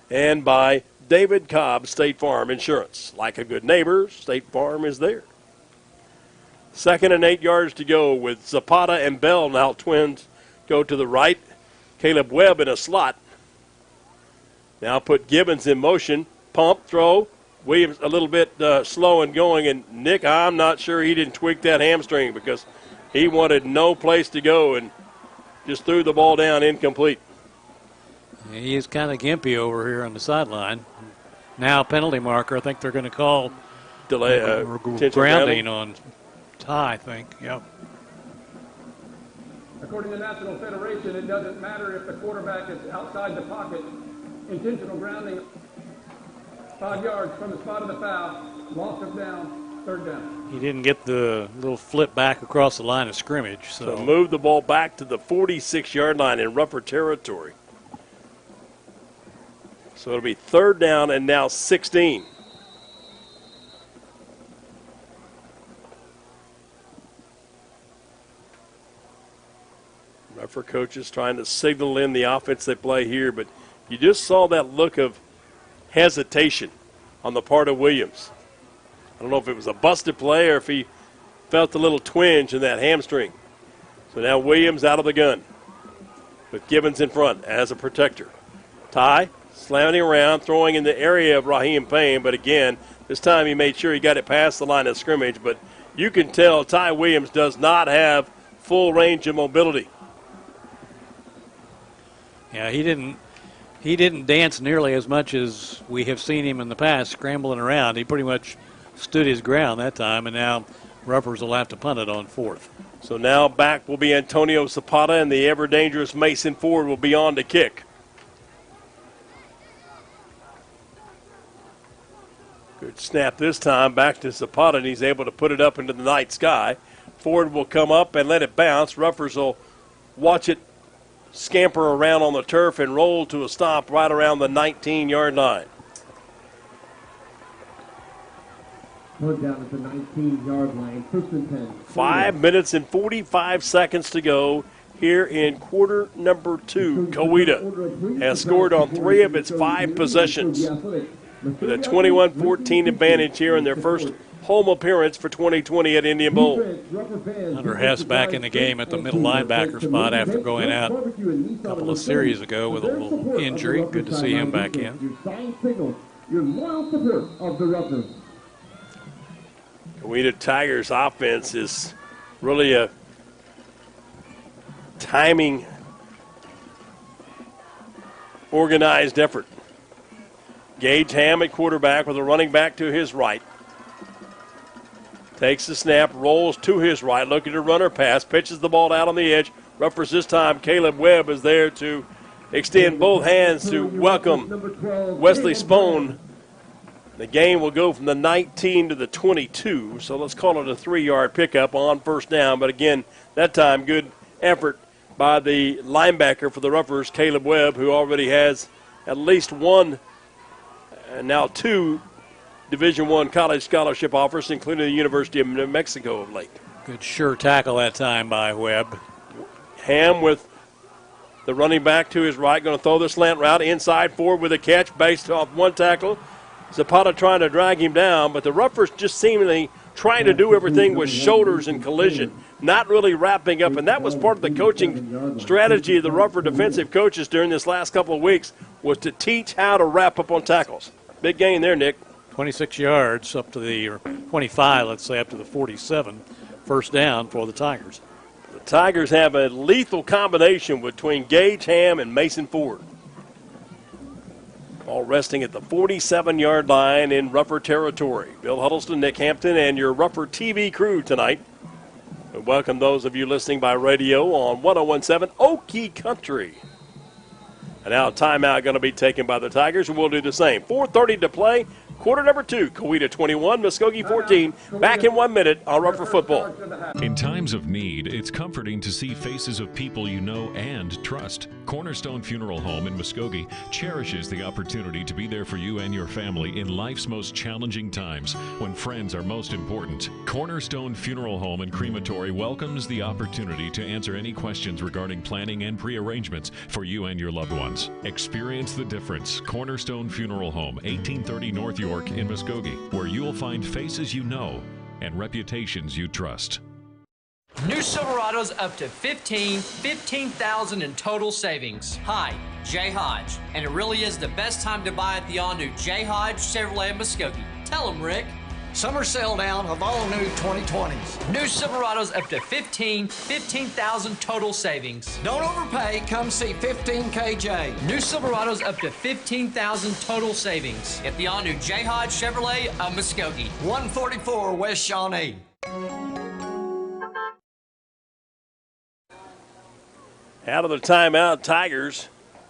and by David Cobb State Farm Insurance. Like a good neighbor, State Farm is there. 2nd and 8 yards to go with Zapata and Bell now twins go to the right. Caleb Webb in a slot. Now put Gibbons in motion. Pump, throw. Williams a little bit slow in going. And Nick, I'm not sure he didn't tweak that hamstring because he wanted no place to go and just threw the ball down incomplete. He is kind of gimpy over here on the sideline. Now penalty marker. I think they're going to call delay grounding on Ty, I think. Yep. According to the National Federation, it doesn't matter if the quarterback is outside the pocket. Intentional grounding, 5 yards from the spot of the foul, loss of down, 3rd down. He didn't get the little flip back across the line of scrimmage. So move the ball back to the 46-yard line in Ruffer territory. So it'll be 3rd down and now 16. Ruffer coaches trying to signal in the offense they play here, but you just saw that look of hesitation on the part of Williams. I don't know if it was a busted play or if he felt a little twinge in that hamstring. So now Williams out of the gun with Gibbons in front as a protector. Ty slamming around, throwing in the area of Raheem Payne, but again, this time he made sure he got it past the line of scrimmage, but you can tell Ty Williams does not have full range of mobility. Yeah, he didn't dance nearly as much as we have seen him in the past, scrambling around. He pretty much stood his ground that time, and now Ruffers will have to punt it on 4th. So now back will be Antonio Zapata, and the ever-dangerous Mason Ford will be on to kick. Good snap this time, back to Zapata, and he's able to put it up into the night sky. Ford will come up and let it bounce. Ruffers will watch it scamper around on the turf and roll to a stop right around the 19-yard line. Put down at the 19-yard line, 1st and 10. 5 minutes and 45 seconds to go here in quarter number 2. Coweta has scored on 3 of its 5 possessions with a 21-14 advantage here in their first home appearance for 2020 at Indian Bowl. Hunter Hess back in the game at the middle linebacker spot after going out a couple of series ago with a little injury. Good to see him back in. Your loyal support of the Ruffers. Coweta Tigers offense is really a timing, organized effort. Gage Ham at quarterback with a running back to his right. Takes the snap, rolls to his right, looking to run or pass, pitches the ball out on the edge. Ruffers this time, Caleb Webb is there to extend both hands to welcome Wesley Spohn. The game will go from the 19 to the 22, so let's call it a 3-yard pickup on 1st down. But again, that time, good effort by the linebacker for the Ruffers, Caleb Webb, who already has at least one, and now 2 Division I college scholarship offers, including the University of New Mexico of late. Good sure tackle that time by Webb. Ham with the running back to his right, going to throw the slant route inside forward with a catch based off one tackle. Zapata trying to drag him down, but the Ruffers just seemingly trying to do everything with shoulders and collision, not really wrapping up. And that was part of the coaching strategy of the Ruffer defensive coaches during this last couple of weeks, was to teach how to wrap up on tackles. Big gain there, Nick. 26 yards up to the, or 25, let's say, up to the 47. First down for the Tigers. The Tigers have a lethal combination between Gage Ham and Mason Ford. All resting at the 47-yard line in Ruffer territory. Bill Huddleston, Nick Hampton, and your Ruffer TV crew tonight. We welcome those of you listening by radio on 101.7 Okie Country. And now a timeout going to be taken by the Tigers, and we'll do the same. 4:30 to play. Quarter number 2, Coweta 21, Muskogee 14. Back in 1 minute on Ruffer football. In times of need, it's comforting to see faces of people you know and trust. Cornerstone Funeral Home in Muskogee cherishes the opportunity to be there for you and your family in life's most challenging times, when friends are most important. Cornerstone Funeral Home and Crematory welcomes the opportunity to answer any questions regarding planning and pre-arrangements for you and your loved ones. Experience the difference. Cornerstone Funeral Home, 1830 North York in Muskogee, where you'll find faces you know and reputations you trust. New Silverados up to 15,000 in total savings. Hi, Jay Hodge, and it really is the best time to buy at the all-new Jay Hodge Chevrolet Muskogee. Tell them, Rick. Summer sale down of all new 2020s. New Silverados up to 15,000 total savings. Don't overpay, come see 15KJ. New Silverados up to 15,000 total savings at the all-new J. Hodge Chevrolet of Muskogee. 144 West Shawnee. Out of the timeout, Tigers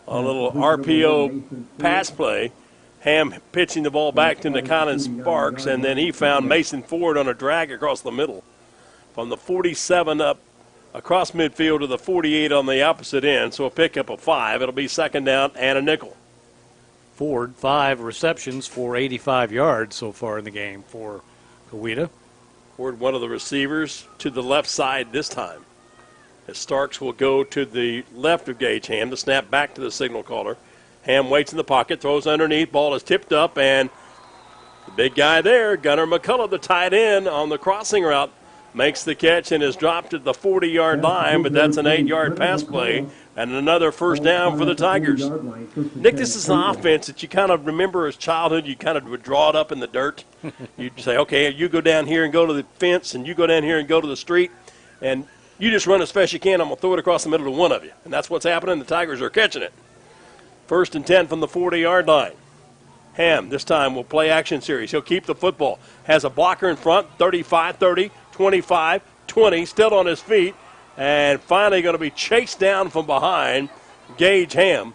on a little RPO pass play. Ham pitching the ball back to Nakanan Sparks, and then he found Mason Ford on a drag across the middle. From the 47 up across midfield to the 48 on the opposite end, so a pickup of 5. It'll be second down and a nickel. Ford, 5 receptions for 85 yards so far in the game for Coweta. Ford, one of the receivers, to the left side this time. As Starks will go to the left of Gage Ham, the snap back to the signal caller. Ham waits in the pocket, throws underneath, ball is tipped up, and the big guy there, Gunnar McCullough, the tight end on the crossing route, makes the catch and is dropped at the 40-yard line, but that's an 8-yard pass play and another first down for the Tigers. Nick, this is an offense that you kind of remember as childhood. You kind of would draw it up in the dirt. You'd say, okay, you go down here and go to the fence, and you go down here and go to the street, and you just run as fast as you can. I'm going to throw it across the middle to one of you. And that's what's happening. The Tigers are catching it. First and 10 from the 40-yard line. Ham this time will play action series. He'll keep the football. Has a blocker in front, 35, 30, 25, 20, still on his feet. And finally going to be chased down from behind, Gage Ham.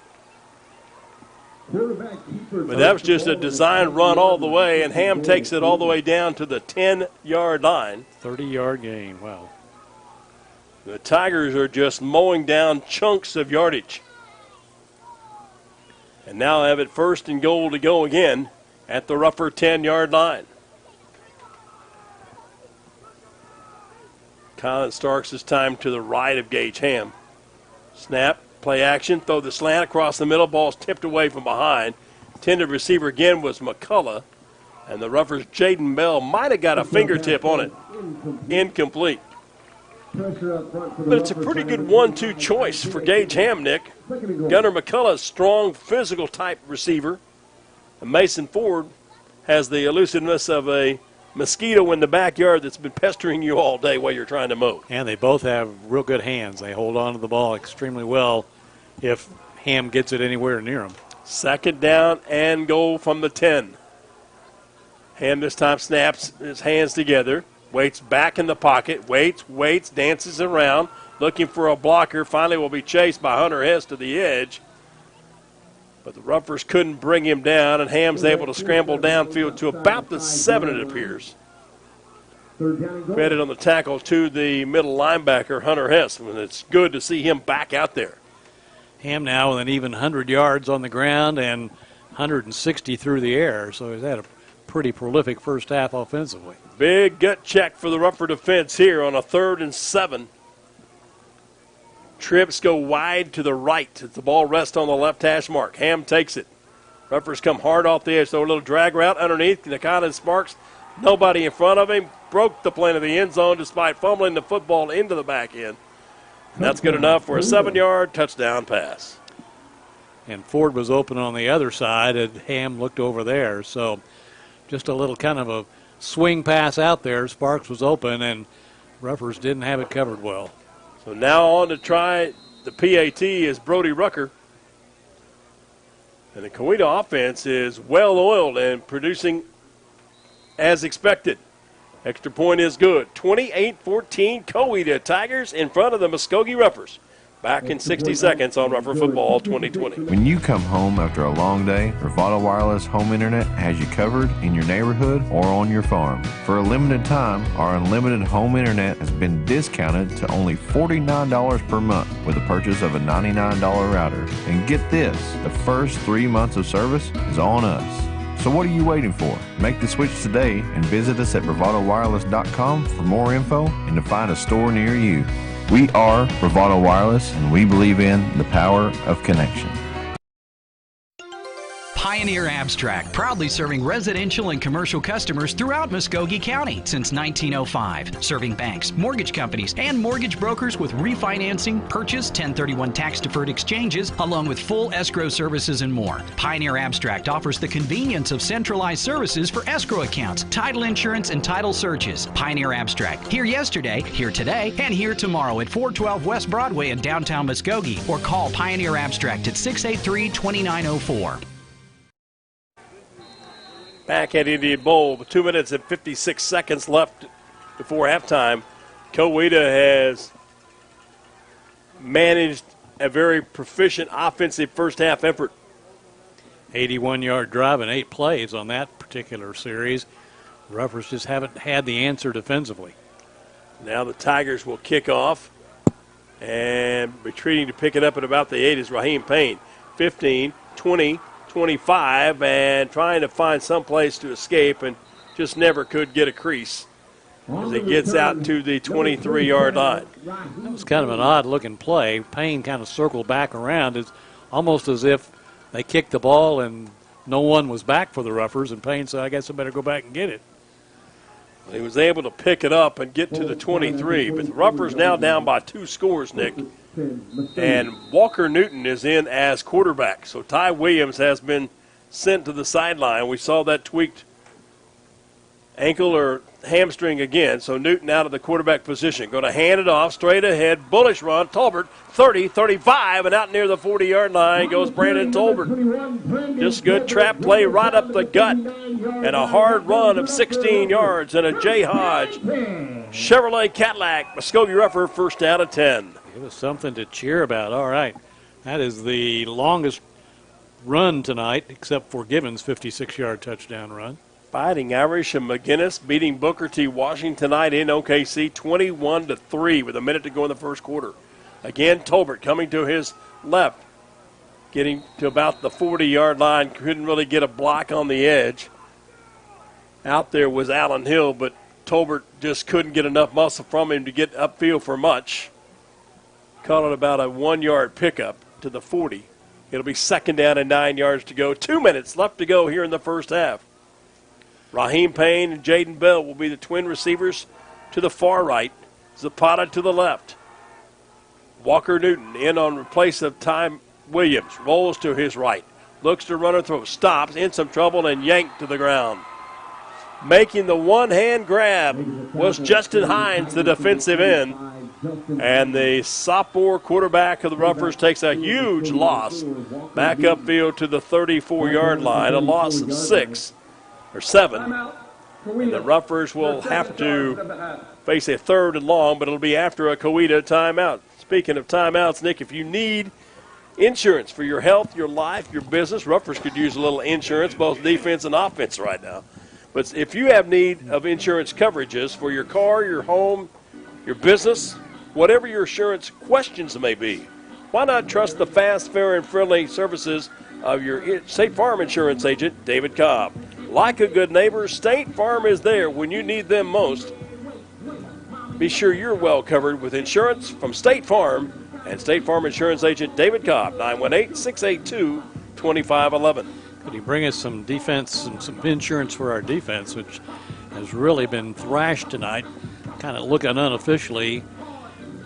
But that was just a design run all the way, and Ham takes it all the way down to the 10-yard line. 30-yard gain, wow. The Tigers are just mowing down chunks of yardage. And now have it first and goal to go again at the Ruffer 10-yard line. Colin Starks this time to the right of Gage Ham. Snap, play action, throw the slant across the middle. Ball's tipped away from behind. Intended receiver again was McCullough. And the Ruffers' Jaden Bell might have got a fingertip on it. Incomplete. But it's a pretty good 1-2 choice for Gage Ham, Nick. Gunnar McCullough, strong, physical type receiver. And Mason Ford has the elusiveness of a mosquito in the backyard that's been pestering you all day while you're trying to mow. And they both have real good hands. They hold on to the ball extremely well if Ham gets it anywhere near them. Second down and goal from the 10. Ham this time snaps his hands together. Waits back in the pocket, waits, dances around, looking for a blocker. Finally will be chased by Hunter Hess to the edge. But the Ruffers couldn't bring him down, and Ham's able to scramble downfield to about the 7, it appears. Credit on the tackle to the middle linebacker, Hunter Hess, and it's good to see him back out there. Ham now with an even 100 yards on the ground and 160 through the air, so he's had a pretty prolific first half offensively. Big gut check for the Ruffer defense here on a 3rd and 7. Trips go wide to the right. The ball rests on the left hash mark. Ham takes it. Ruffers come hard off the edge, so a little drag route underneath. Nakata and Sparks, nobody in front of him. Broke the plane of the end zone despite fumbling the football into the back end. And that's good enough for a 7-yard touchdown pass. And Ford was open on the other side, and Ham looked over there. So just a little kind of a swing pass out there. Sparks was open, and Ruffers didn't have it covered well. So now on to try the PAT is Brody Rucker. And the Coweta offense is well-oiled and producing as expected. Extra point is good. 28-14 Coweta Tigers in front of the Muskogee Ruffers. Back in 60 seconds on Ruffer Football 2020. When you come home after a long day, Bravado Wireless Home Internet has you covered in your neighborhood or on your farm. For a limited time, our unlimited home internet has been discounted to only $49 per month with the purchase of a $99 router. And get this, the first 3 months of service is on us. So what are you waiting for? Make the switch today and visit us at bravadowireless.com for more info and to find a store near you. We are Bravado Wireless, and we believe in the power of connection. Pioneer Abstract, proudly serving residential and commercial customers throughout Muskogee County since 1905. Serving banks, mortgage companies, and mortgage brokers with refinancing, purchase, 1031 tax-deferred exchanges, along with full escrow services and more. Pioneer Abstract offers the convenience of centralized services for escrow accounts, title insurance, and title searches. Pioneer Abstract, here yesterday, here today, and here tomorrow at 412 West Broadway in downtown Muskogee, or call Pioneer Abstract at 683-2904. Back at Indian Bowl, 2 minutes and 56 seconds left before halftime. Coweta has managed a very proficient offensive first half effort. 81-yard drive and 8 plays on that particular series. The Ruffers just haven't had the answer defensively. Now the Tigers will kick off, and retreating to pick it up at about the 8 is Raheem Payne. 15, 20, 25, and trying to find some place to escape, and just never could get a crease as he gets out to the 23-yard line. That was kind of an odd-looking play. Payne kind of circled back around. It's almost as if they kicked the ball and no one was back for the Ruffers, and Payne said, I guess I better go back and get it. He was able to pick it up and get to the 23, but the Ruffers now down by 2 scores, Nick. And Walker Newton is in as quarterback. So Ty Williams has been sent to the sideline. We saw that tweaked ankle or hamstring again. So Newton out of the quarterback position. Going to hand it off straight ahead. Bullish run. Tolbert 30, 35, and out near the 40-yard line goes Brandon Tolbert. Just good trap play right up the gut. And a hard run of 16 yards and a J. Hodge Chevrolet Cadillac Muskogee Ruffer first down at 10. It was something to cheer about. All right. That is the longest run tonight, except for Gibbons' 56-yard touchdown run. Fighting Irish and McGinnis beating Booker T. Washington tonight in OKC 21-3 with a minute to go in the first quarter. Again, Tolbert coming to his left, getting to about the 40-yard line. Couldn't really get a block on the edge. Out there was Allen Hill, but Tolbert just couldn't get enough muscle from him to get upfield for much. Caught it about a 1-yard pickup to the 40. It'll be second down and 9 yards to go. 2 minutes left to go here in the first half. Raheem Payne and Jaden Bell will be the twin receivers to the far right. Zapata to the left. Walker Newton in on replace of Ty Williams. Rolls to his right. Looks to run or throw. Stops in some trouble and yanked to the ground. Making the one-hand grab was Justin Hines, the defensive end. And the sophomore quarterback of the Ruffers takes a huge loss back upfield to the 34-yard line, a loss of 7. And the Ruffers will have to face a third and long, but it'll be after a Coweta timeout. Speaking of timeouts, Nick, if you need insurance for your health, your life, your business, Ruffers could use a little insurance, both defense and offense right now. But if you have need of insurance coverages for your car, your home, your business, whatever your insurance questions may be, why not trust the fast, fair, and friendly services of your State Farm insurance agent, David Cobb. Like a good neighbor, State Farm is there when you need them most. Be sure you're well covered with insurance from State Farm and State Farm Insurance Agent David Cobb, 918-682-2511. Could he bring us some defense and some insurance for our defense, which has really been thrashed tonight, kind of looking unofficially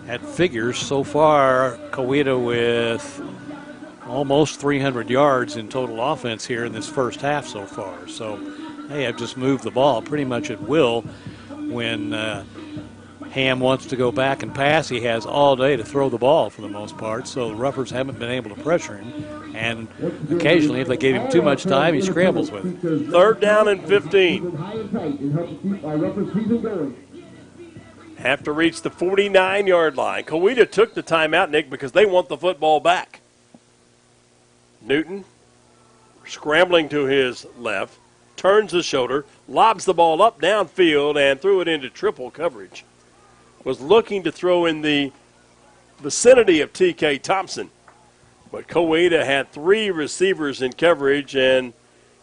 at figures. So far, Coweta with almost 300 yards in total offense here in this first half so far. So they have just moved the ball pretty much at will. When Ham wants to go back and pass, he has all day to throw the ball for the most part. So the Ruffers haven't been able to pressure him. And occasionally, if they gave him too much time, he scrambles with it. 3rd down and 15. Have to reach the 49-yard line. Coweta took the timeout, Nick, because they want the football back. Newton scrambling to his left, turns the shoulder, lobs the ball up downfield, and threw it into triple coverage. Was looking to throw in the vicinity of T.K. Thompson, but Coweta had 3 receivers in coverage, and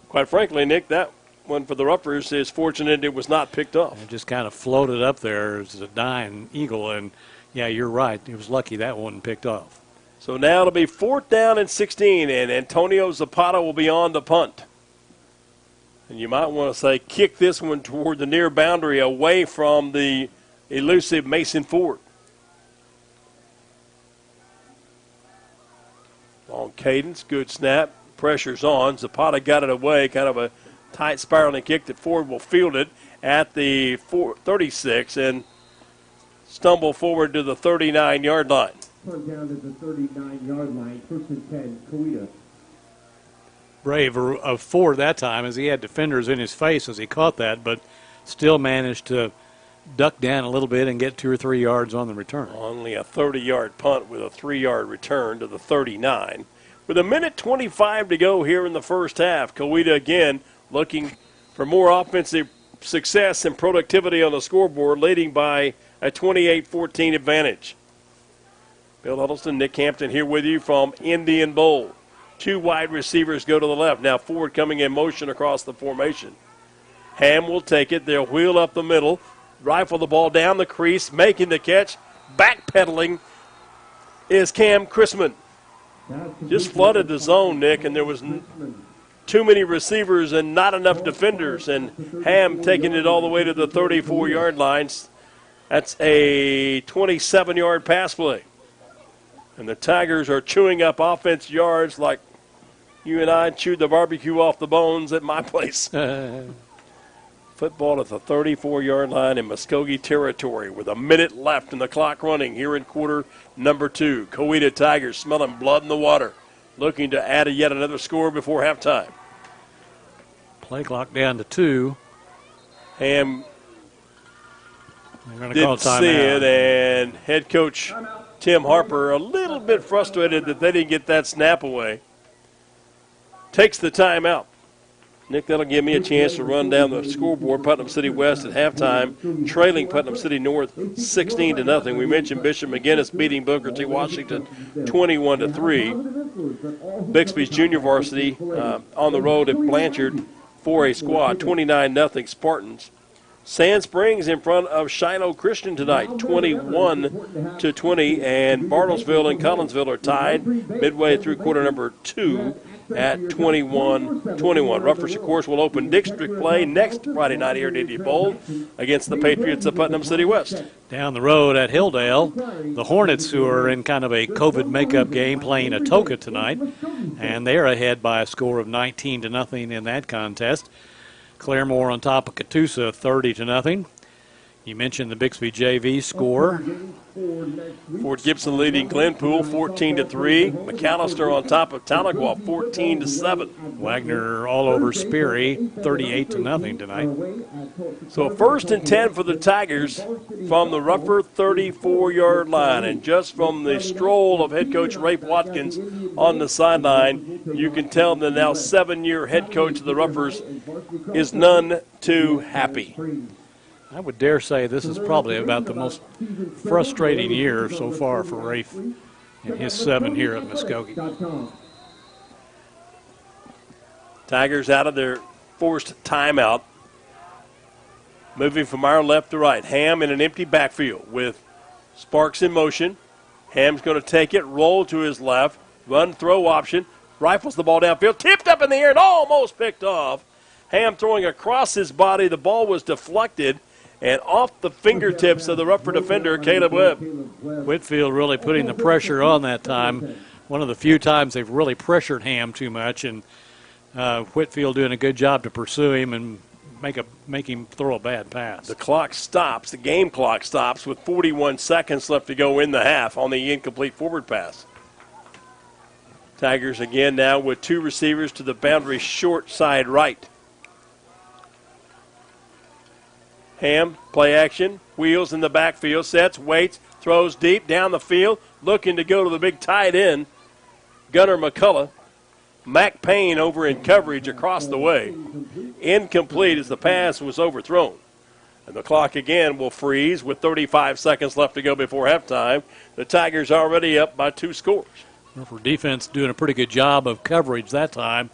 quite frankly, Nick, that one for the Ruffers is fortunate it was not picked off. It just kind of floated up there as a dying eagle, and yeah, you're right. He was lucky that wasn't picked off. So now it'll be 4th down and 16, and Antonio Zapata will be on to punt. And you might want to say kick this one toward the near boundary away from the elusive Mason Ford. Long cadence, good snap, pressure's on. Zapata got it away, kind of a tight spiraling kick that Ford will field it at the 36 and stumble forward to the 39-yard line. Punt down to the 39-yard line, 1st and 10, Coweta. Brave of Ford that time, as he had defenders in his face as he caught that, but still managed to duck down a little bit and get 2 or 3 yards on the return. Only a 30-yard punt with a 3-yard return to the 39. With 1:25 to go here in the first half, Coweta again looking for more offensive success and productivity on the scoreboard, leading by a 28-14 advantage. Bill Huddleston, Nick Hampton here with you from Indian Bowl. 2 wide receivers go to the left. Now Ford coming in motion across the formation. Ham will take it. They'll wheel up the middle, rifle the ball down the crease, making the catch. Backpedaling is Cam Chrisman. Just flooded the zone, Nick, and there was too many receivers and not enough defenders. And Ham taking it all the way to the 34-yard line. That's a 27-yard pass play. And the Tigers are chewing up offense yards like you and I chewed the barbecue off the bones at my place. Football at the 34-yard line in Muskogee territory with a minute left and the clock running here in quarter number 2. Coweta Tigers smelling blood in the water, looking to add yet another score before halftime. Play clock down to 2. Ham didn't see it, and head coach Tim Harper a little bit frustrated that they didn't get that snap away. Takes the timeout. Nick, that'll give me a chance to run down the scoreboard. Putnam City West at halftime, trailing Putnam City North 16-0. We mentioned Bishop McGinnis beating Booker T. Washington 21-3. Bixby's junior varsity on the road at Blanchard for a squad, 29-0 Spartans. Sand Springs in front of Shiloh Christian tonight, 21-20, and Bartlesville and Collinsville are tied midway through quarter number 2 at 21-21. Ruffers, of course, will open district play next Friday night here at Indian Bowl against the Patriots of Putnam City West. Down the road at Hilldale, the Hornets, who are in kind of a COVID makeup game, playing Atoka tonight, and they're ahead by a score of 19-0 in that contest. Claremore on top of Catoosa, 30-0. You mentioned the Bixby JV score. Fort Gibson leading Glenpool 14-3. McAllister on top of Tahlequah 14-7. Wagner all over Sperry 38-0 tonight. So 1st and 10 for the Tigers from the Ruffer 34-yard line. And just from the stroll of head coach Rafe Watkins on the sideline, you can tell the now 7-year head coach of the Ruffers is none too happy. I would dare say this is probably about the most frustrating year so far for Rafe in his 7 here at Muskogee. Tigers out of their forced timeout. Moving from our left to right. Ham in an empty backfield with Sparks in motion. Ham's going to take it, roll to his left, run throw option, rifles the ball downfield, tipped up in the air and almost picked off. Ham throwing across his body. The ball was deflected and off the fingertips of the Ruffer defender, Caleb Webb. Whitfield really putting the pressure on that time. One of the few times they've really pressured Ham too much, and Whitfield doing a good job to pursue him and make him throw a bad pass. The clock stops. The game clock stops with 41 seconds left to go in the half on the incomplete forward pass. Tigers again now with two receivers to the boundary short side right. Ham, play action, wheels in the backfield, sets, waits, throws deep down the field, looking to go to the big tight end, Gunnar McCullough. Mac Payne over in coverage across the way. Incomplete as the pass was overthrown. And the clock again will freeze with 35 seconds left to go before halftime. The Tigers already up by 2 scores. For defense doing a pretty good job of coverage that time.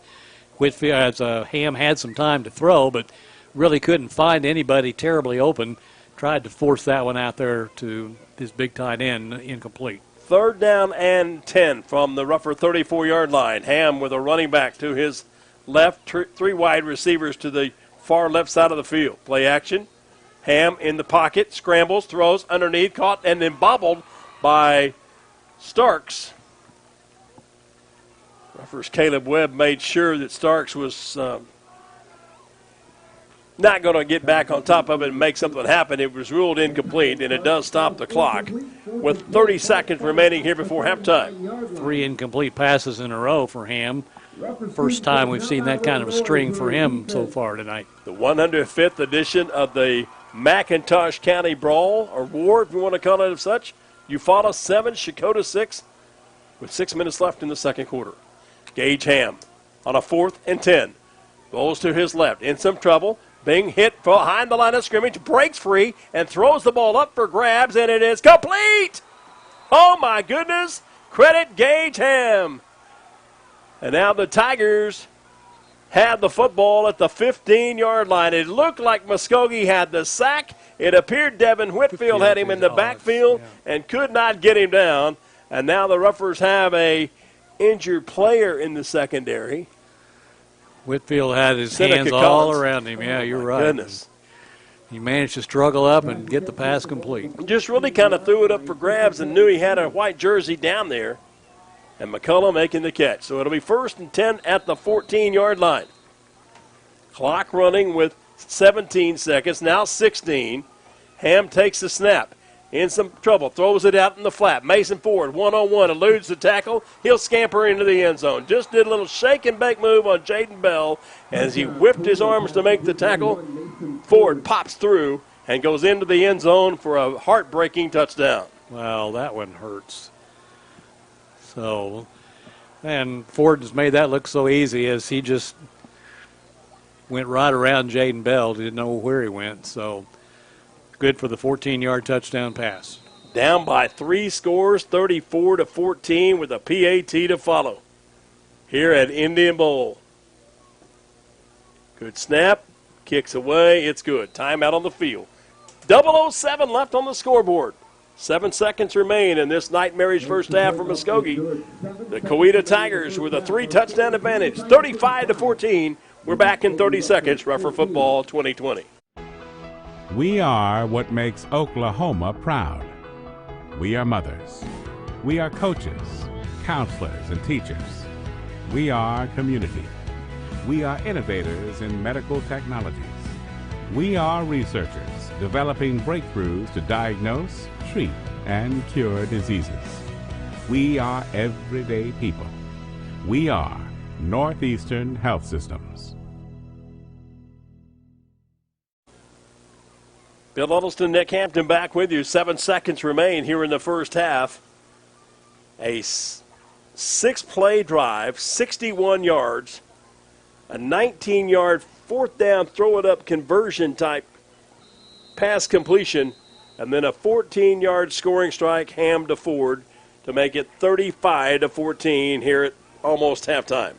Whitfield, Ham had some time to throw, but really couldn't find anybody terribly open. Tried to force that one out there to his big tight end, incomplete. 3rd down and 10 from the Ruffer 34-yard line. Ham with a running back to his left, 3 wide receivers to the far left side of the field. Play action. Ham in the pocket, scrambles, throws underneath, caught and then bobbled by Starks. Ruffer's Caleb Webb made sure that Starks was not going to get back on top of it and make something happen. It was ruled incomplete, and it does stop the clock with 30 seconds remaining here before halftime. 3 incomplete passes in a row for Ham. First time we've seen that kind of a string for him so far tonight. The 105th edition of the McIntosh County Brawl, or War, if you want to call it as such. Eufaula 7, Shakota 6, with 6 minutes left in the second quarter. Gage Ham on a 4th and 10. Rolls to his left, in some trouble. Being hit behind the line of scrimmage, breaks free, and throws the ball up for grabs, and it is complete! Oh, my goodness! Credit Gage Ham. And now the Tigers had the football at the 15-yard line. It looked like Muskogee had the sack. It appeared Devin Whitfield had him in the backfield and could not get him down. And now the Ruffers have a injured player in the secondary. Whitfield had his Seneca hands Collins. all around him. Yeah, you're right. Goodness. He managed to struggle up and get the pass complete. Just really kind of threw it up for grabs and knew he had a white jersey down there. And McCullough making the catch. So it'll be 1st and 10 at the 14-yard line. Clock running with 17 seconds, now 16. Ham takes the snap. In some trouble, throws it out in the flat. Mason Ford, one-on-one, eludes the tackle. He'll scamper into the end zone. Just did a little shake and bake move on Jaden Bell. As he whipped his arms to make the tackle, Ford pops through and goes into the end zone for a heartbreaking touchdown. Well, that one hurts. So, and Ford has made that look so easy as he just went right around Jaden Bell. Didn't know where he went. So, good for the 14-yard touchdown pass. Down by 3 scores, 34-14, with a PAT to follow here at Indian Bowl. Good snap, kicks away, it's good. Timeout on the field. 007 left on the scoreboard. 7 seconds remain in this nightmarish first half for Muskogee. The Coweta Tigers with a 3-touchdown advantage, 35-14. We're back in 30 seconds. Ruffer Football 2020. We are what makes Oklahoma proud. We are mothers. We are coaches, counselors, and teachers. We are community. We are innovators in medical technologies. We are researchers developing breakthroughs to diagnose, treat, and cure diseases. We are everyday people. We are Northeastern Health Systems. Bill Huddleston, Nick Hampton back with you. 7 seconds remain here in the first half. A 6-play drive, 61 yards, a 19-yard 4th down, throw-it-up conversion type pass completion, and then a 14-yard scoring strike, Ham to Ford, to make it 35-14 here at almost halftime.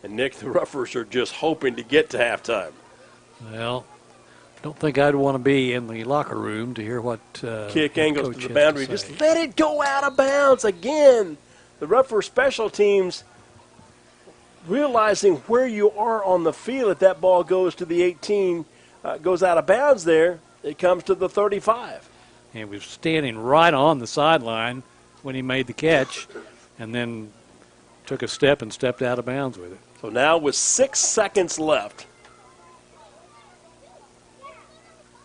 And, Nick, the Ruffers are just hoping to get to halftime. Well, I don't think I'd want to be in the locker room to hear what kick angles Coach to the boundary. has to say. Just let it go out of bounds again. The Ruffer special teams realizing where you are on the field. If that ball goes to the 18, goes out of bounds there, it comes to the 35. And he was standing right on the sideline when he made the catch and then took a step and stepped out of bounds with it. So now with 6 seconds left,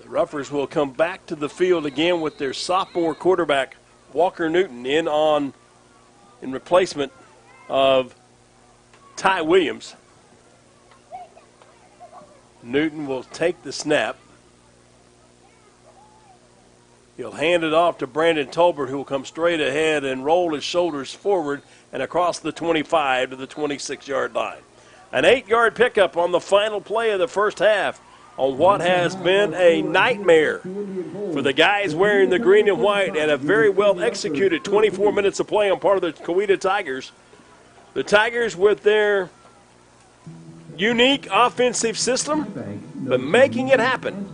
the Ruffers will come back to the field again with their sophomore quarterback, Walker Newton, in replacement of Ty Williams. Newton will take the snap. He'll hand it off to Brandon Tolbert, who will come straight ahead and roll his shoulders forward and across the 25 to the 26-yard line. An 8-yard pickup on the final play of the first half on what has been a nightmare for the guys wearing the green and white, and a very well executed 24 minutes of play on part of the Coweta Tigers. The Tigers with their unique offensive system, but making it happen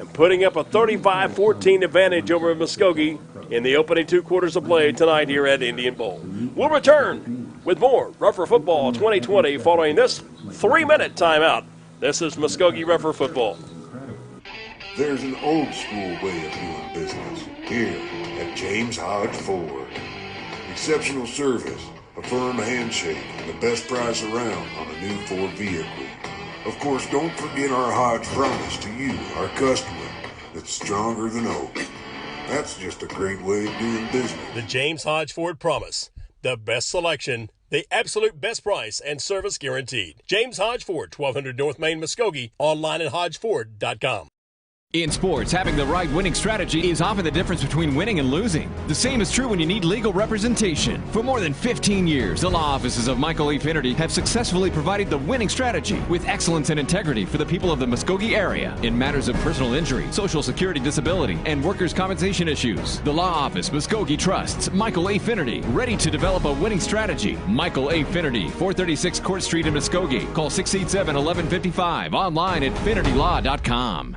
and putting up a 35-14 advantage over Muskogee in the opening 2 quarters of play tonight here at Indian Bowl. We'll return with more Ruffer Football 2020 following this 3-minute timeout. This is Muskogee Ruffer Football. There's an old school way of doing business here at James Hodge Ford. Exceptional service, a firm handshake, and the best price around on a new Ford vehicle. Of course, don't forget our Hodge promise to you, our customer, that's stronger than oak. That's just a great way of doing business. The James Hodge Ford promise. The best selection, the absolute best price, and service guaranteed. James Hodge Ford, 1200 North Main, Muskogee, online at hodgeford.com. In sports, having the right winning strategy is often the difference between winning and losing. The same is true when you need legal representation. For more than 15 years, the law offices of Michael E. Finnerty have successfully provided the winning strategy with excellence and integrity for the people of the Muskogee area in matters of personal injury, social security disability, and workers' compensation issues. The law office, Muskogee trusts Michael A. Finnerty, ready to develop a winning strategy. Michael A. Finnerty, 436 Court Street in Muskogee. Call 687-1155. Online at finnertylaw.com.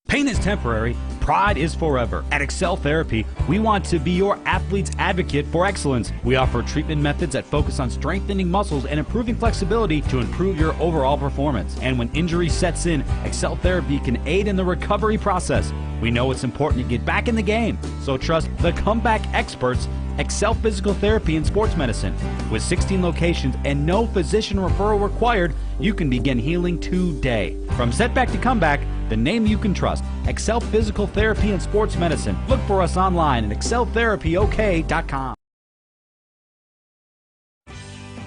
Pain is temporary, pride is forever. At Excel Therapy, we want to be your athlete's advocate for excellence. We offer treatment methods that focus on strengthening muscles and improving flexibility to improve your overall performance. And when injury sets in, Excel Therapy can aid in the recovery process. We know it's important to get back in the game, so trust the comeback experts, Excel Physical Therapy and Sports Medicine. With 16 locations and no physician referral required, you can begin healing today. From setback to comeback, the name you can trust, Excel Physical Therapy and Sports Medicine. Look for us online at exceltherapyok.com.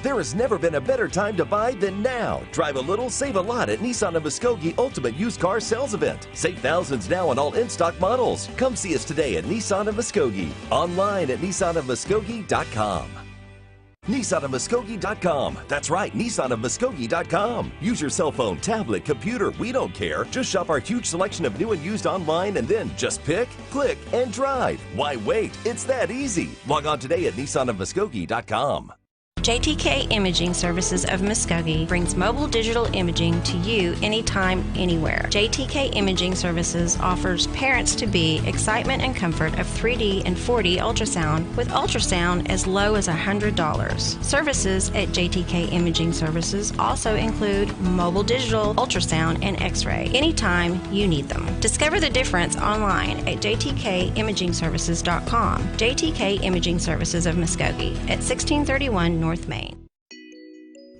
There has never been a better time to buy than now. Drive a little, save a lot at Nissan of Muskogee Ultimate Used Car Sales Event. Save thousands now on all in-stock models. Come see us today at Nissan of Muskogee. Online at nissanofmuskogee.com. nissanofmuskogee.com. That's right, nissanofmuskogee.com. Use your cell phone, tablet, computer, we don't care. Just shop our huge selection of new and used online and then just pick, click, and drive. Why wait? It's that easy. Log on today at nissanofmuskogee.com. JTK Imaging Services of Muskogee brings mobile digital imaging to you anytime, anywhere. JTK Imaging Services offers parents-to-be excitement and comfort of 3D and 4D ultrasound with ultrasound as low as $100. Services at JTK Imaging Services also include mobile digital ultrasound and x-ray anytime you need them. Discover the difference online at jtkimagingservices.com. JTK Imaging Services of Muskogee at 1631 North Main.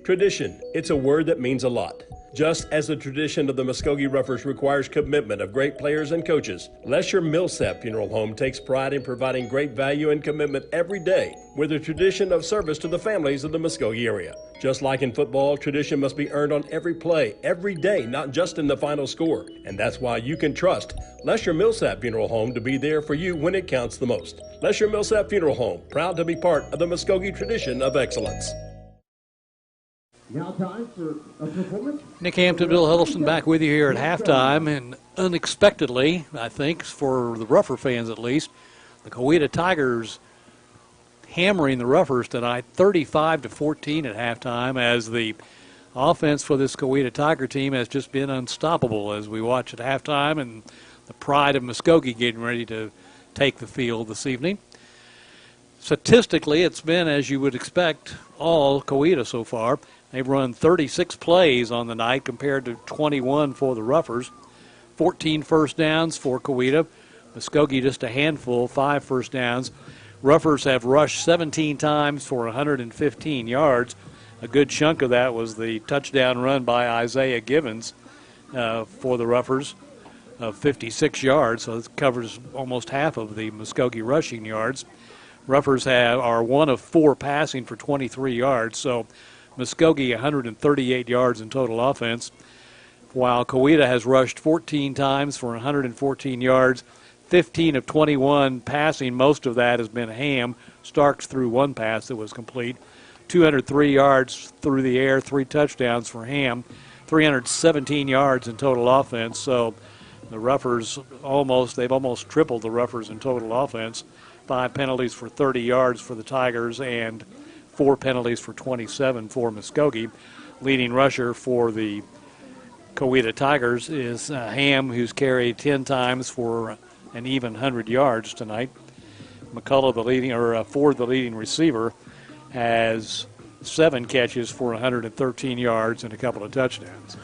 Tradition. It's a word that means a lot. Just as the tradition of the Muskogee Ruffers requires commitment of great players and coaches, Lesher Millsap Funeral Home takes pride in providing great value and commitment every day with a tradition of service to the families of the Muskogee area. Just like in football, tradition must be earned on every play, every day, not just in the final score. And that's why you can trust Lesher Millsap Funeral Home to be there for you when it counts the most. Lesher Millsap Funeral Home, proud to be part of the Muskogee tradition of excellence. Now time for a performance. Nick Hampton, Bill Huddleston back with you here at halftime, and unexpectedly, I think, for the Ruffer fans at least, the Coweta Tigers hammering the Roughers tonight, 35-14 at halftime, as the offense for this Coweta Tiger team has just been unstoppable as we watch at halftime, and the pride of Muskogee getting ready to take the field this evening. Statistically, it's been, as you would expect, all Coweta so far. They've run 36 plays on the night compared to 21 for the Roughers. 14 first downs for Coweta. Muskogee just a handful, 5 first downs. Roughers have rushed 17 times for 115 yards. A good chunk of that was the touchdown run by Isaiah Givens for the Roughers of 56 yards, so it covers almost half of the Muskogee rushing yards. Roughers are 1 of 4 passing for 23 yards, so Muskogee 138 yards in total offense, while Coweta has rushed 14 times for 114 yards, 15 of 21 passing. Most of that has been Ham. Starks threw 1 pass that was complete. 203 yards through the air, 3 touchdowns for Ham, 317 yards in total offense. So the Roughers they've almost tripled the Roughers in total offense. 5 penalties for 30 yards for the Tigers and 4 penalties for 27 for Muskogee. Leading rusher for the Coweta Tigers is Ham, who's carried 10 times for an even 100 yards tonight. McCullough, Ford, the leading receiver, has 7 catches for 113 yards and a couple of touchdowns.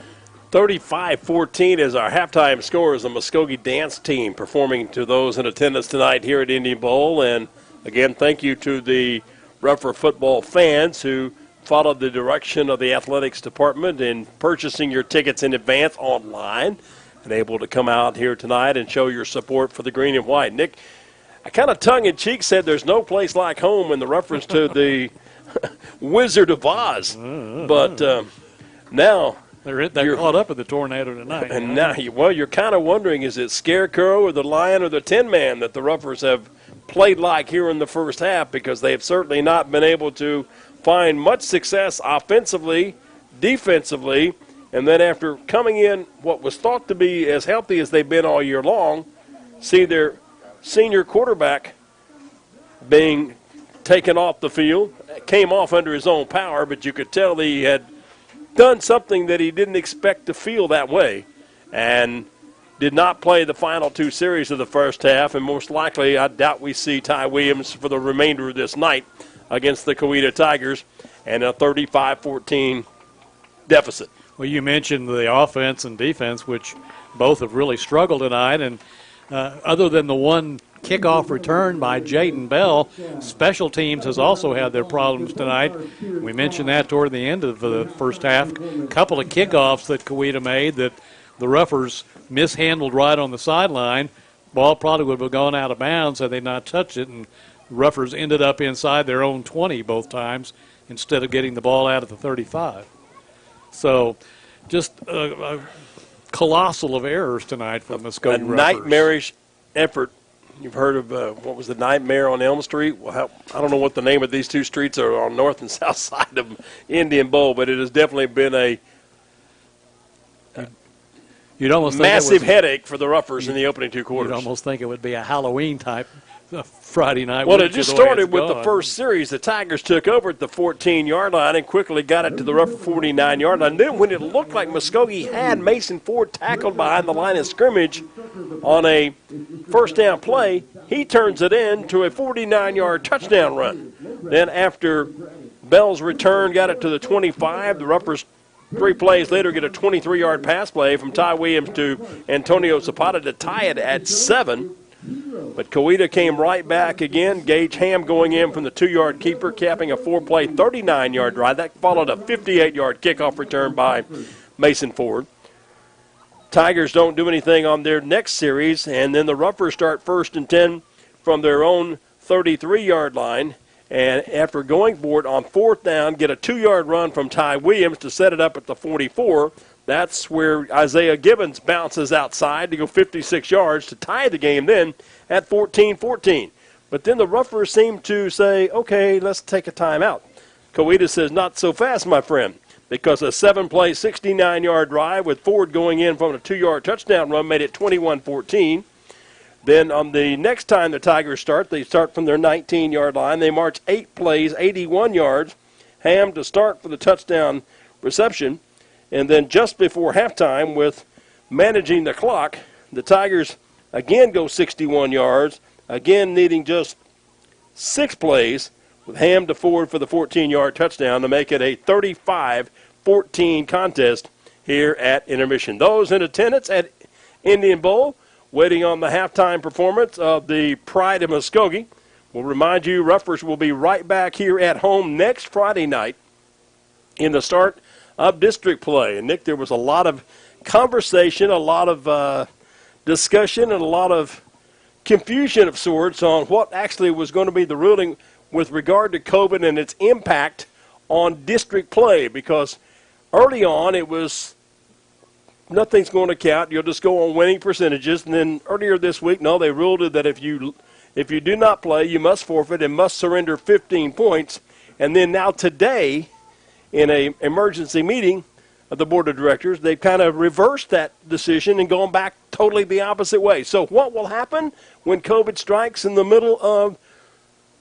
35-14 is our halftime score as the Muskogee dance team performing to those in attendance tonight here at Indian Bowl. And again, thank you to the Rougher football fans who followed the direction of the athletics department in purchasing your tickets in advance online and able to come out here tonight and show your support for the green and white. Nick, I kind of tongue-in-cheek said there's no place like home in the reference to the Wizard of Oz. But now they're caught up in the tornado tonight. And now, you're kind of wondering, is it Scarecrow or the Lion or the Tin Man that the Roughers have played like here in the first half, because they have certainly not been able to find much success offensively, defensively, and then after coming in what was thought to be as healthy as they've been all year long, see their senior quarterback being taken off the field, came off under his own power, but you could tell he had done something that he didn't expect to feel that way, and did not play the final 2 series of the first half, and most likely I doubt we see Ty Williams for the remainder of this night against the Coweta Tigers, and a 35-14 deficit. Well, you mentioned the offense and defense, which both have really struggled tonight, and other than the one kickoff return by Jaden Bell, special teams has also had their problems tonight. We mentioned that toward the end of the first half. A couple of kickoffs that Coweta made that the Roughers mishandled right on the sideline. Ball probably would have gone out of bounds had they not touched it, and the Roughers ended up inside their own 20 both times instead of getting the ball out at the 35. So just a colossal of errors tonight for the Muskogee Roughers. A nightmarish effort. You've heard of, what was the Nightmare on Elm Street? Well, I don't know what the name of these 2 streets are on north and south side of Indian Bowl, but it has definitely been a You'd almost massive headache for the Roughers in the opening 2 quarters. You'd almost think it would be a Halloween type Friday night. Well, it just started with the first series. The Tigers took over at the 14-yard line and quickly got it to the Rougher 49-yard line. Then when it looked like Muskogee had Mason Ford tackled behind the line of scrimmage on a first down play, he turns it in to a 49-yard touchdown run. Then after Bell's return got it to the 25, the Roughers 3 plays later get a 23-yard pass play from Ty Williams to Antonio Zapata to tie it at 7. But Coweta came right back again. Gage Ham going in from the 2-yard keeper, capping a 4-play, 39-yard drive. That followed a 58-yard kickoff return by Mason Ford. Tigers don't do anything on their next series, and then the Roughers start 1st and 10 from their own 33-yard line. And after going for it on 4th down, get a 2-yard run from Ty Williams to set it up at the 44. That's where Isaiah Givens bounces outside to go 56 yards to tie the game then at 14-14. But then the Roughers seem to say, okay, let's take a timeout. Coweta says, not so fast, my friend, because a 7-play, 69-yard drive with Ford going in from a 2-yard touchdown run made it 21-14. Then on the next time the Tigers start, they start from their 19-yard line. They march 8 plays, 81 yards. Ham to start for the touchdown reception. And then just before halftime, with managing the clock, the Tigers again go 61 yards, again needing just 6 plays, with Ham to forward for the 14-yard touchdown to make it a 35-14 contest here at intermission. Those in attendance at Indian Bowl, waiting on the halftime performance of the Pride of Muskogee. We'll remind you, Ruffers will be right back here at home next Friday night in the start of district play. And, Nick, there was a lot of conversation, a lot of discussion, and a lot of confusion of sorts on what actually was going to be the ruling with regard to COVID and its impact on district play, because early on it was nothing's going to count. You'll just go on winning percentages. And then earlier this week, no, they ruled it that if you do not play, you must forfeit and must surrender 15 points. And then now today, in an emergency meeting of the board of directors, they've kind of reversed that decision and gone back totally the opposite way. So what will happen when COVID strikes in the middle of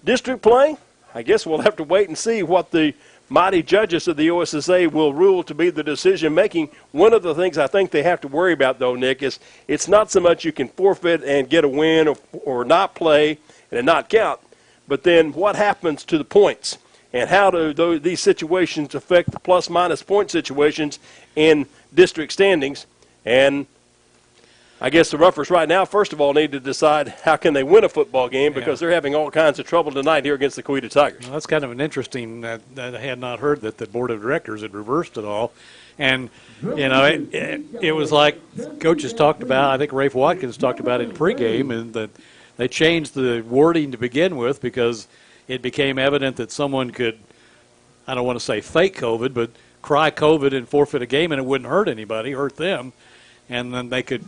district play? I guess we'll have to wait and see what the mighty judges of the OSSA will rule to be the decision-making. One of the things I think they have to worry about, though, Nick, is it's not so much you can forfeit and get a win or not play and it not count, but then what happens to the points and how do these situations affect the plus-minus point situations in district standings. And I guess the Ruffers right now, first of all, need to decide how can they win a football game, because they're having all kinds of trouble tonight here against the Coweta Tigers. Well, that's kind of an interesting that I had not heard that the board of directors had reversed it all. And, it was like coaches talked about, I think Rafe Watkins talked about in pregame, and that they changed the wording to begin with because it became evident that someone could, I don't want to say fake COVID, but cry COVID and forfeit a game, and it wouldn't hurt anybody, hurt them. And then they could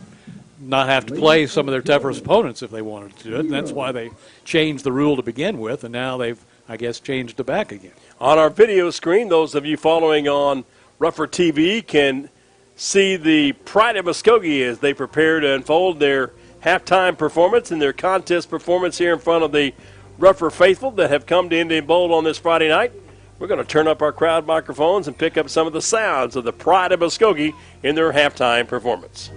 not have to play some of their toughest opponents if they wanted to do it. And that's why they changed the rule to begin with, and now they've, I guess, changed it back again. On our video screen, those of you following on Ruffer TV can see the Pride of Muskogee as they prepare to unfold their halftime performance and their contest performance here in front of the Ruffer faithful that have come to Indian Bowl on this Friday night. We're going to turn up our crowd microphones and pick up some of the sounds of the Pride of Muskogee in their halftime performance.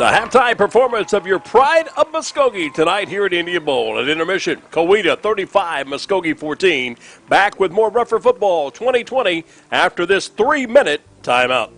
The halftime performance of your Pride of Muskogee tonight here at Indian Bowl. At intermission, Coweta 35, Muskogee 14. Back with more Rougher Football 2020 after this 3-minute timeout.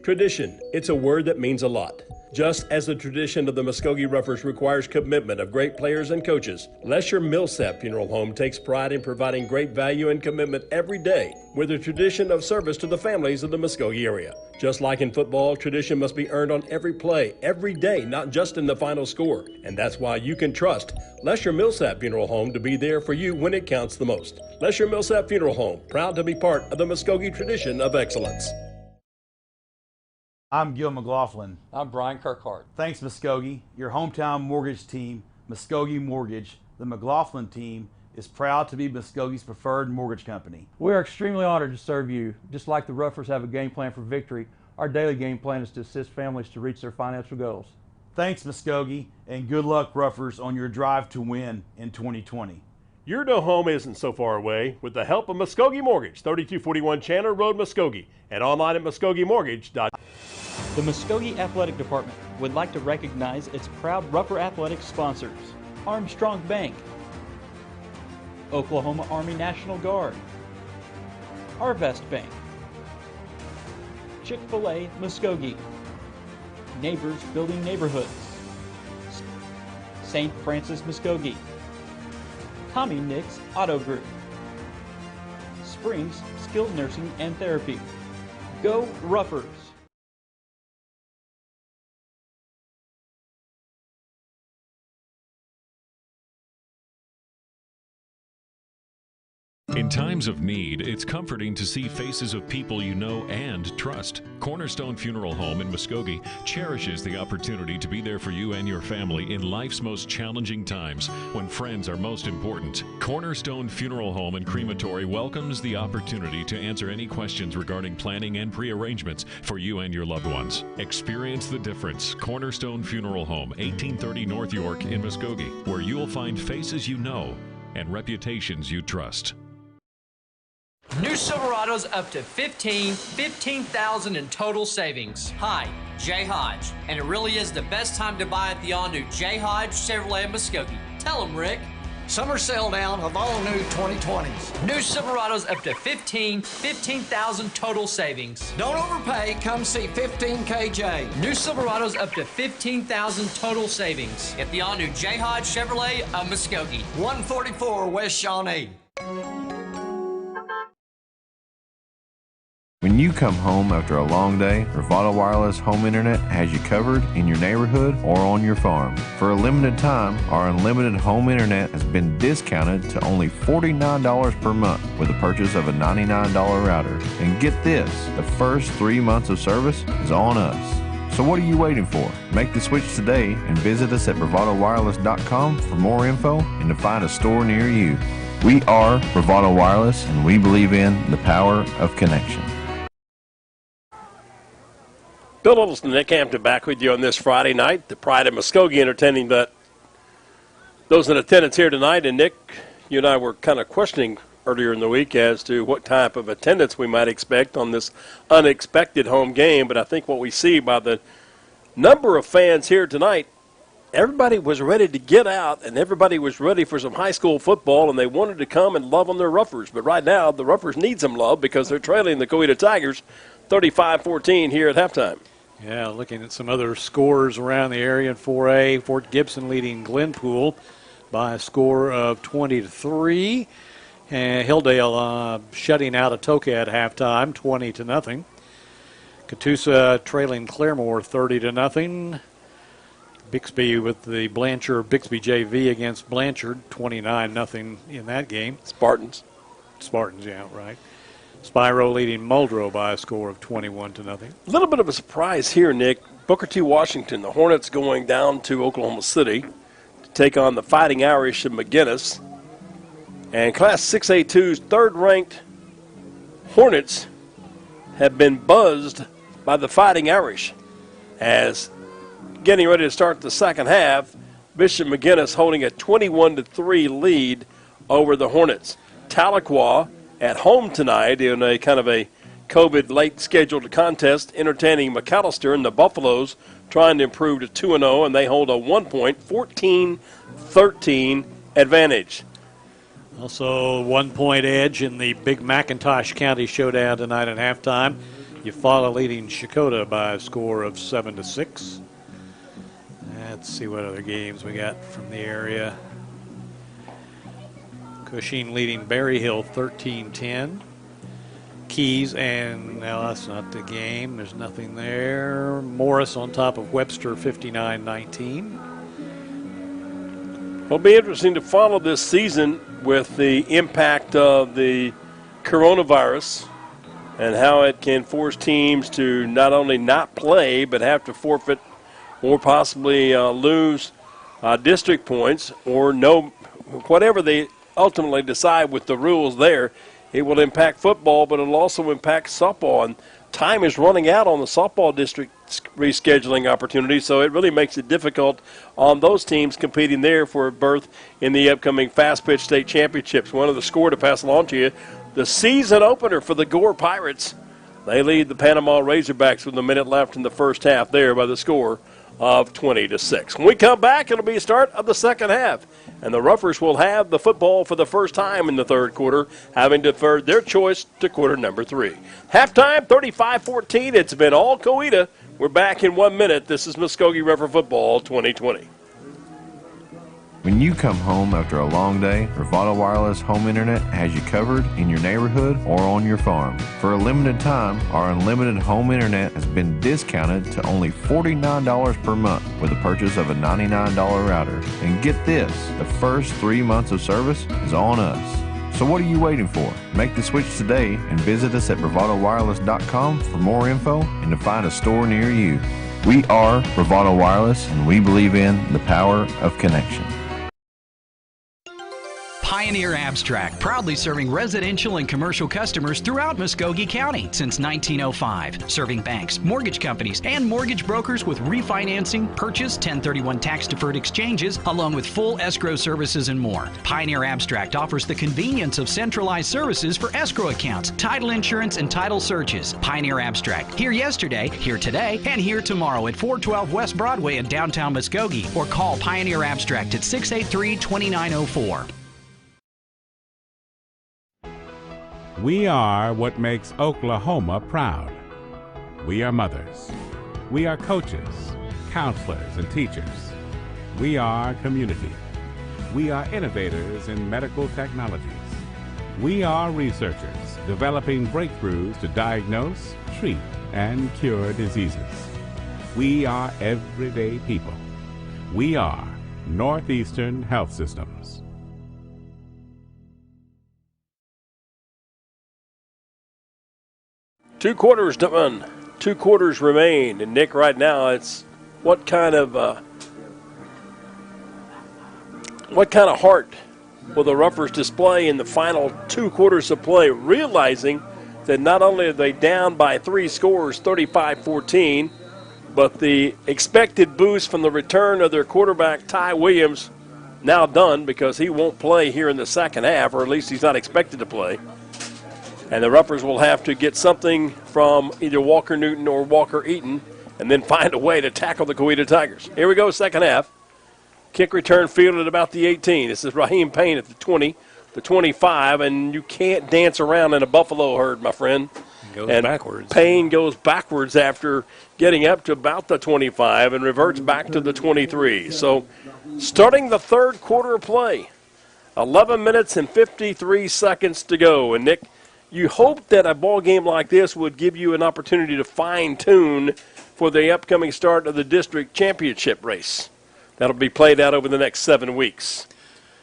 Tradition. It's a word that means a lot. Just as the tradition of the Muskogee Roughers requires commitment of great players and coaches, Lesher Millsap Funeral Home takes pride in providing great value and commitment every day with a tradition of service to the families of the Muskogee area. Just like in football, tradition must be earned on every play, every day, not just in the final score. And that's why you can trust Lesher Millsap Funeral Home to be there for you when it counts the most. Lesher Millsap Funeral Home, proud to be part of the Muskogee tradition of excellence. I'm Gil McLaughlin. I'm Brian Kirkhart. Thanks, Muskogee. Your hometown mortgage team, Muskogee Mortgage, the McLaughlin team, is proud to be Muskogee's preferred mortgage company. We are extremely honored to serve you. Just like the Roughers have a game plan for victory, our daily game plan is to assist families to reach their financial goals. Thanks, Muskogee, and good luck, Roughers, on your drive to win in 2020. Your new home isn't so far away with the help of Muskogee Mortgage, 3241 Chandler Road, Muskogee, and online at MuskogeeMortgage.com. The Muskogee Athletic Department would like to recognize its proud Rougher Athletics sponsors: Armstrong Bank, Oklahoma Army National Guard, Arvest Bank, Chick-fil-A Muskogee, Neighbors Building Neighborhoods, St. Francis Muskogee, Tommy Nix Auto Group, Springs Skilled Nursing and Therapy. Go Roughers! In times of need, it's comforting to see faces of people you know and trust. Cornerstone Funeral Home in Muskogee cherishes the opportunity to be there for you and your family in life's most challenging times when friends are most important. Cornerstone Funeral Home and Crematory welcomes the opportunity to answer any questions regarding planning and pre-arrangements for you and your loved ones. Experience the difference. Cornerstone Funeral Home, 1830 North York in Muskogee, where you'll find faces you know and reputations you trust. New Silverados up to $15,000 in total savings. Hi, Jay Hodge, and it really is the best time to buy at the all-new Jay Hodge Chevrolet Muskogee. Tell them, Rick. Summer sale down of all new 2020s. New Silverados up to $15,000 total savings. Don't overpay, come see 15KJ. New Silverados up to $15,000 total savings at the all-new Jay Hodge Chevrolet of Muskogee. 144 West Shawnee. When you come home after a long day, Bravado Wireless Home Internet has you covered in your neighborhood or on your farm. For a limited time, our unlimited home internet has been discounted to only $49 per month with the purchase of a $99 router. And get this, the first 3 months of service is on us. So what are you waiting for? Make the switch today and visit us at bravadowireless.com for more info and to find a store near you. We are Bravado Wireless, and we believe in the power of connection. Bill Littleton, Nick Hampton back with you on this Friday night. The Pride of Muskogee entertaining those in attendance here tonight. And Nick, you and I were kind of questioning earlier in the week as to what type of attendance we might expect on this unexpected home game. But I think what we see by the number of fans here tonight, everybody was ready to get out and everybody was ready for some high school football and they wanted to come and love on their Roughers. But right now the Roughers need some love because they're trailing the Coweta Tigers 35-14 here at halftime. Yeah, looking at some other scores around the area in 4A, Fort Gibson leading Glenpool by a score of 20-3. And Hilldale shutting out Atoka at halftime, 20-0. Catoosa trailing Claremore 30-0. Bixby with the Bixby JV against Blanchard, 29-0 in that game. Spartans, yeah, right. Spiro leading Muldrow by a score of 21-0. A little bit of a surprise here, Nick. Booker T. Washington, the Hornets going down to Oklahoma City to take on the Fighting Irish of McGuinness. And Class 6A2's third-ranked Hornets have been buzzed by the Fighting Irish as getting ready to start the second half. Bishop McGuinness holding a 21-3 lead over the Hornets. Tahlequah at home tonight in a kind of a COVID late scheduled contest entertaining McAllister and the Buffaloes trying to improve to 2-0, and they hold a 1-point, 14-13 advantage. Also 1 point edge in the big McIntosh County showdown tonight at halftime. Eufaula leading Coweta by a score of 7-6. Let's see what other games we got from the area. Cushing leading Berry Hill 13-10. Keys and, no, that's not the game. There's nothing there. Morris on top of Webster 59-19. It'll be interesting to follow this season with the impact of the coronavirus and how it can force teams to not only not play but have to forfeit or possibly lose district points or no, whatever they ultimately decide with the rules there. It will impact football, but it'll also impact softball. And time is running out on the softball district rescheduling opportunity, so it really makes it difficult on those teams competing there for a berth in the upcoming Fast Pitch State Championships. One of the score to pass along to you, the season opener for the Gore Pirates. They lead the Panama Razorbacks with a minute left in the first half there by the score of 20-6. When we come back, it'll be a start of the second half, and the Ruffers will have the football for the first time in the third quarter, having deferred their choice to quarter number 3. Halftime, 35-14. It's been all Coweta. We're back in 1 minute. This is Muskogee River Football 2020. When you come home after a long day, Bravado Wireless Home Internet has you covered in your neighborhood or on your farm. For a limited time, our unlimited home internet has been discounted to only $49 per month with the purchase of a $99 router. And get this, the first 3 months of service is on us. So what are you waiting for? Make the switch today and visit us at bravadowireless.com for more info and to find a store near you. We are Bravado Wireless, and we believe in the power of connection. Pioneer Abstract, proudly serving residential and commercial customers throughout Muskogee County since 1905. Serving banks, mortgage companies, and mortgage brokers with refinancing, purchase, 1031 tax-deferred exchanges, along with full escrow services and more. Pioneer Abstract offers the convenience of centralized services for escrow accounts, title insurance, and title searches. Pioneer Abstract, here yesterday, here today, and here tomorrow at 412 West Broadway in downtown Muskogee, or call Pioneer Abstract at 683-2904. We are what makes Oklahoma proud. We are mothers. We are coaches, counselors, and teachers. We are community. We are innovators in medical technologies. We are researchers developing breakthroughs to diagnose, treat, and cure diseases. We are everyday people. We are Northeastern Health Systems. Two quarters done. 2 quarters remain. And, Nick, right now it's what kind of heart will the Ruffers display in the final 2 quarters of play, realizing that not only are they down by 3 scores, 35-14, but the expected boost from the return of their quarterback, Ty Williams, now done because he won't play here in the second half, or at least he's not expected to play. And the Ruffers will have to get something from either Walker Newton or Walker Eaton and then find a way to tackle the Coweta Tigers. Here we go, second half. Kick return fielded at about the 18. This is Raheem Payne at the 20, the 25, and you can't dance around in a buffalo herd, my friend. Goes and backwards. Payne goes backwards after getting up to about the 25 and reverts back to the 23. So starting the third quarter of play, 11 minutes and 53 seconds to go. And, Nick, you hope that a ball game like this would give you an opportunity to fine-tune for the upcoming start of the district championship race. That'll be played out over the next 7 weeks.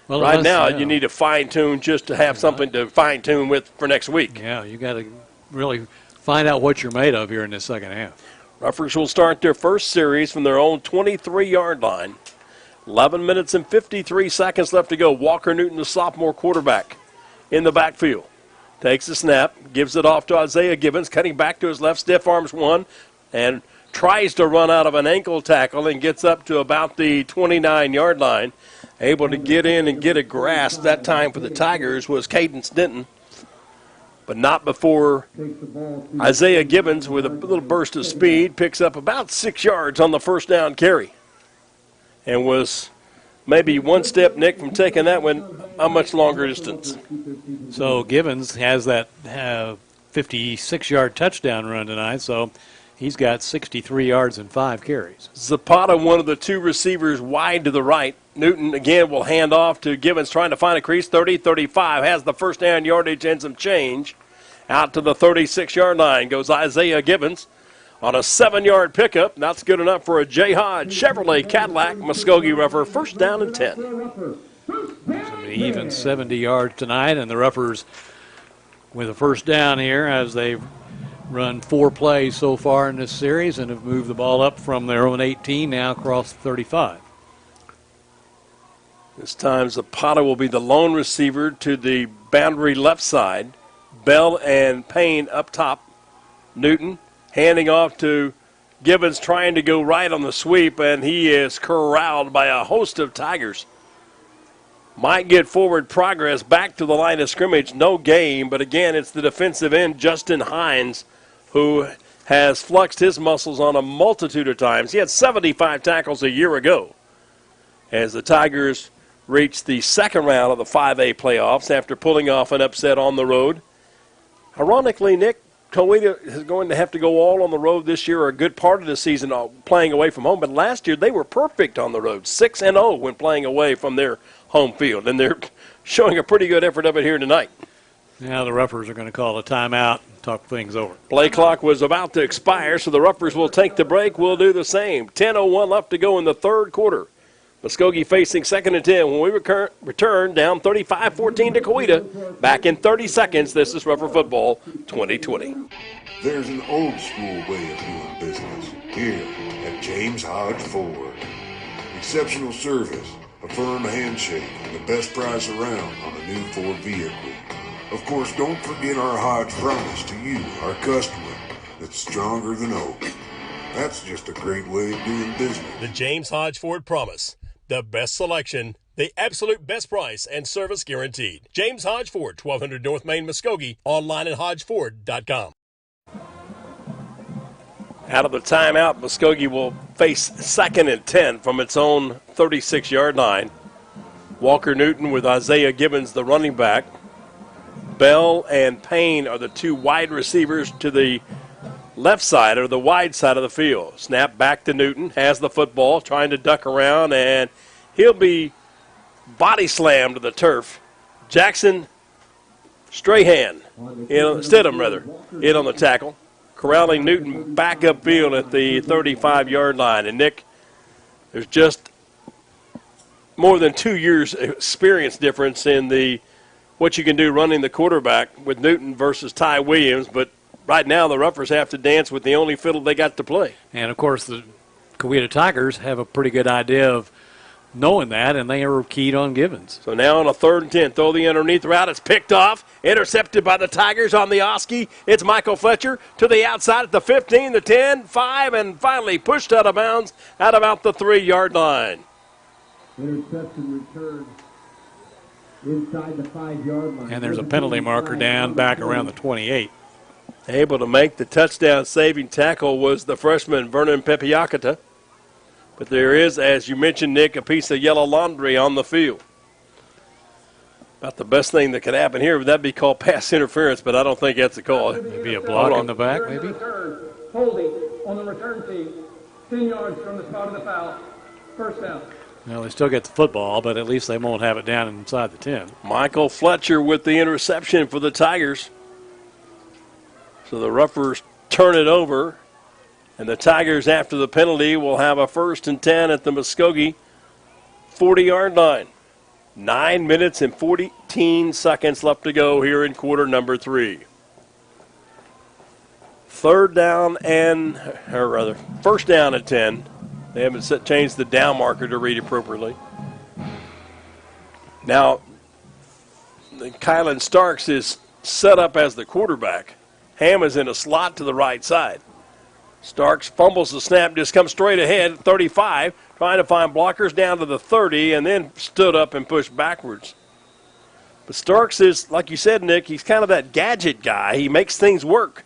Well, right now, you need to fine-tune just to have something to fine-tune with for next week. Yeah, you got to really find out what you're made of here in the second half. Ruffers will start their first series from their own 23-yard line. 11 minutes and 53 seconds left to go. Walker Newton, the sophomore quarterback, in the backfield. Takes the snap, gives it off to Isaiah Gibbons, cutting back to his left, stiff arms one, and tries to run out of an ankle tackle and gets up to about the 29-yard line. Able to get in and get a grasp that time for the Tigers was Cadence Denton. but not before Isaiah Gibbons, with a little burst of speed, picks up about 6 yards on the first down carry, and was maybe one step, Nick, from taking that one a much longer distance. So Gibbons has that 56-yard touchdown run tonight, so he's got 63 yards and 5 carries. Zapata, one of the two receivers wide to the right. Newton, again, will hand off to Gibbons, trying to find a crease. 30-35, has the first down yardage and some change. Out to the 36-yard line goes Isaiah Gibbons on a 7-yard pickup. That's good enough for a J. Hodge Chevrolet Cadillac Muskogee Rougher, first down and 10. So even 70 yards tonight, and the Roughers with a first down here as they've run 4 plays so far in this series and have moved the ball up from their own 18 now across 35. This time Zapata will be the lone receiver to the boundary left side. Bell and Payne up top. Newton handing off to Gibbons, trying to go right on the sweep, and he is corralled by a host of Tigers. Might get forward progress back to the line of scrimmage. No gain, but again, it's the defensive end, Justin Hines, who has flexed his muscles on a multitude of times. He had 75 tackles a year ago as the Tigers reached the second round of the 5A playoffs after pulling off an upset on the road. Ironically, Nick, Coweta is going to have to go all on the road this year, or a good part of the season playing away from home. But last year they were perfect on the road, 6-0 when playing away from their home field. And they're showing a pretty good effort of it here tonight. Now the Roughers are going to call a timeout and talk things over. Play clock was about to expire, so the Roughers will take the break. We'll do the same. 10:01 left to go in the third quarter. Muskogee facing 2nd and 10 when we return down 35-14 to Coweta. Back in 30 seconds, this is Rougher Football 2020. There's an old school way of doing business here at James Hodge Ford. Exceptional service, a firm handshake, and the best price around on a new Ford vehicle. Of course, don't forget our Hodge promise to you, our customer, that's stronger than oak. That's just a great way of doing business. The James Hodge Ford promise. The best selection, the absolute best price, and service guaranteed. James Hodge Ford, 1200 North Main, Muskogee, online at hodgeford.com. Out of the timeout, Muskogee will face 2nd and 10 from its own 36-yard line. Walker Newton with Isaiah Gibbons, the running back. Bell and Payne are the two wide receivers to the left side, or the wide side of the field. Snap back to Newton, has the football, trying to duck around, and he'll be body slammed to the turf. Jackson Stidham in on the tackle, corralling Newton back upfield at the 35-yard line. And Nick, there's just more than 2 years experience difference in what you can do running the quarterback with Newton versus Ty Williams, but right now the Roughers have to dance with the only fiddle they got to play. And, of course, the Coweta Tigers have a pretty good idea of knowing that, and they are keyed on Gibbons. So now on a 3rd and 10, throw the underneath route. It's picked off, intercepted by the Tigers on the Oski. It's Michael Fletcher to the outside at the 15, the 10, 5, and finally pushed out of bounds at about the 3-yard line. Interception return inside the 5-yard line. And there's a penalty marker down back around the 28. Able to make the touchdown-saving tackle was the freshman Vernon Pepiakata. But there is, as you mentioned, Nick, a piece of yellow laundry on the field. About the best thing that could happen here, would that be called pass interference, but I don't think that's a call. Maybe a block in the back, maybe? Holding on the return team, 10 yards from the spot of the foul, first down. Well, they still get the football, but at least they won't have it down inside the 10. Michael Fletcher with the interception for the Tigers. So the Roughers turn it over, and the Tigers, after the penalty, will have a 1st and 10 at the Muskogee 40-yard line. 9 minutes and 14 seconds left to go here in quarter number 3. First down at 10. They haven't changed the down marker to read appropriately. Now, Kylan Starks is set up as the quarterback. Ham is in a slot to the right side. Starks fumbles the snap, just comes straight ahead, 35, trying to find blockers down to the 30, and then stood up and pushed backwards. But Starks is, like you said, Nick, he's kind of that gadget guy. He makes things work.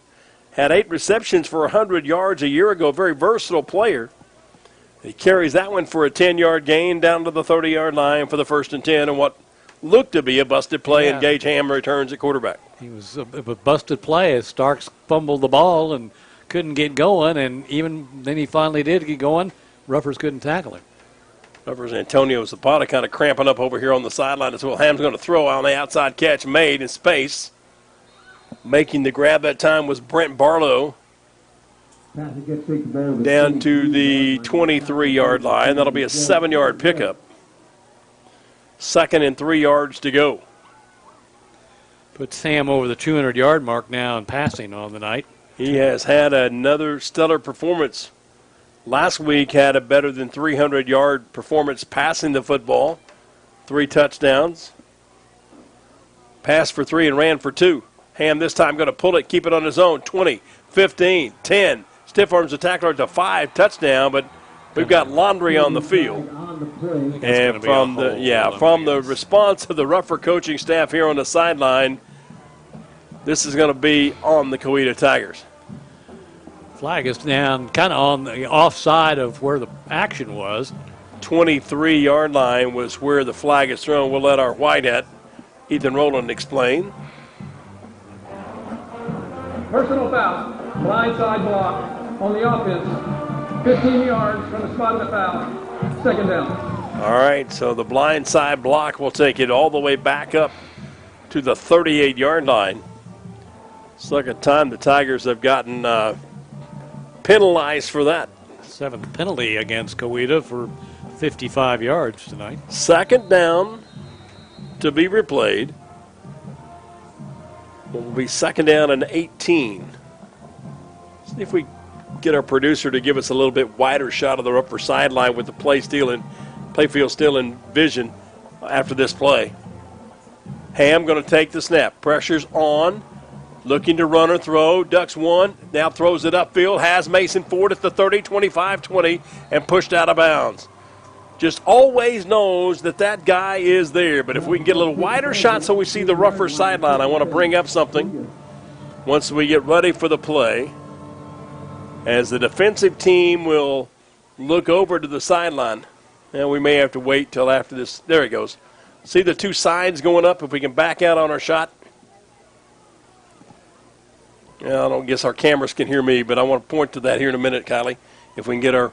Had 8 receptions for 100 yards a year ago, very versatile player. He carries that one for a 10-yard gain down to the 30-yard line for the 1st and 10, and what looked to be a busted play, and Gage Ham returns at quarterback. He was a busted play as Starks fumbled the ball and couldn't get going, and even then he finally did get going. Ruffers couldn't tackle him. Ruffers Antonio Zapata kind of cramping up over here on the sideline as well. Ham's going to throw on the outside catch made in space. Making the grab that time was Brent Barlow. Down to the 23-yard line. That'll be a 7-yard pickup. 2nd and 3 yards to go. Puts Ham over the 200-yard mark now in passing on the night. He has had another stellar performance. Last week had a better than 300-yard performance passing the football. 3 touchdowns. Passed for 3 and ran for 2. Ham this time going to pull it, keep it on his own. 20, 15, 10. Stiff arms the tackler to 5, touchdown, but we've got laundry on the field. And from the response of the Ruffer coaching staff here on the sideline, this is going to be on the Coweta Tigers. Flag is down kind of on the offside of where the action was. 23-yard line was where the flag is thrown. We'll let our whitehead, Ethan Rowland, explain. Personal foul, blindside block on the offense, 15 yards from the spot of the foul, 2nd down. All right, so the blindside block will take it all the way back up to the 38-yard line. 2nd time the Tigers have gotten penalized for that. 7th penalty against Coweta for 55 yards tonight. 2nd down to be replayed. It will be 2nd down and 18. See if we get our producer to give us a little bit wider shot of the upper sideline with the playfield still in vision after this play. Ham going to take the snap. Pressure's on. Looking to run or throw. Ducks 1. Now throws it upfield. Has Mason Ford at the 30, 25, 20, and pushed out of bounds. Just always knows that guy is there. But if we can get a little wider shot so we see the Ruffer sideline, I want to bring up something once we get ready for the play. As the defensive team will look over to the sideline. And we may have to wait till after this. There he goes. See the 2 sides going up if we can back out on our shot. Yeah, I don't guess our cameras can hear me, but I want to point to that here in a minute, Kylie. If we can get our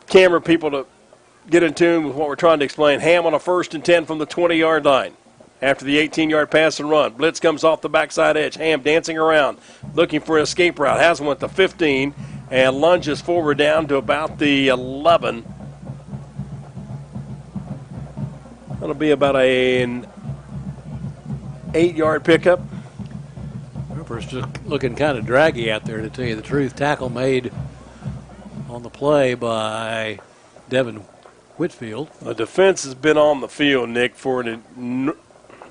camera people to get in tune with what we're trying to explain. Ham on a 1st and 10 from the 20-yard line. After the 18-yard pass and run. Blitz comes off the backside edge. Ham dancing around, looking for an escape route. Has one at the 15 and lunges forward down to about the 11. That'll be about an 8-yard pickup. Ruffer's just looking kind of draggy out there, to tell you the truth. Tackle made on the play by Devin Whitfield. The defense has been on the field, Nick, for an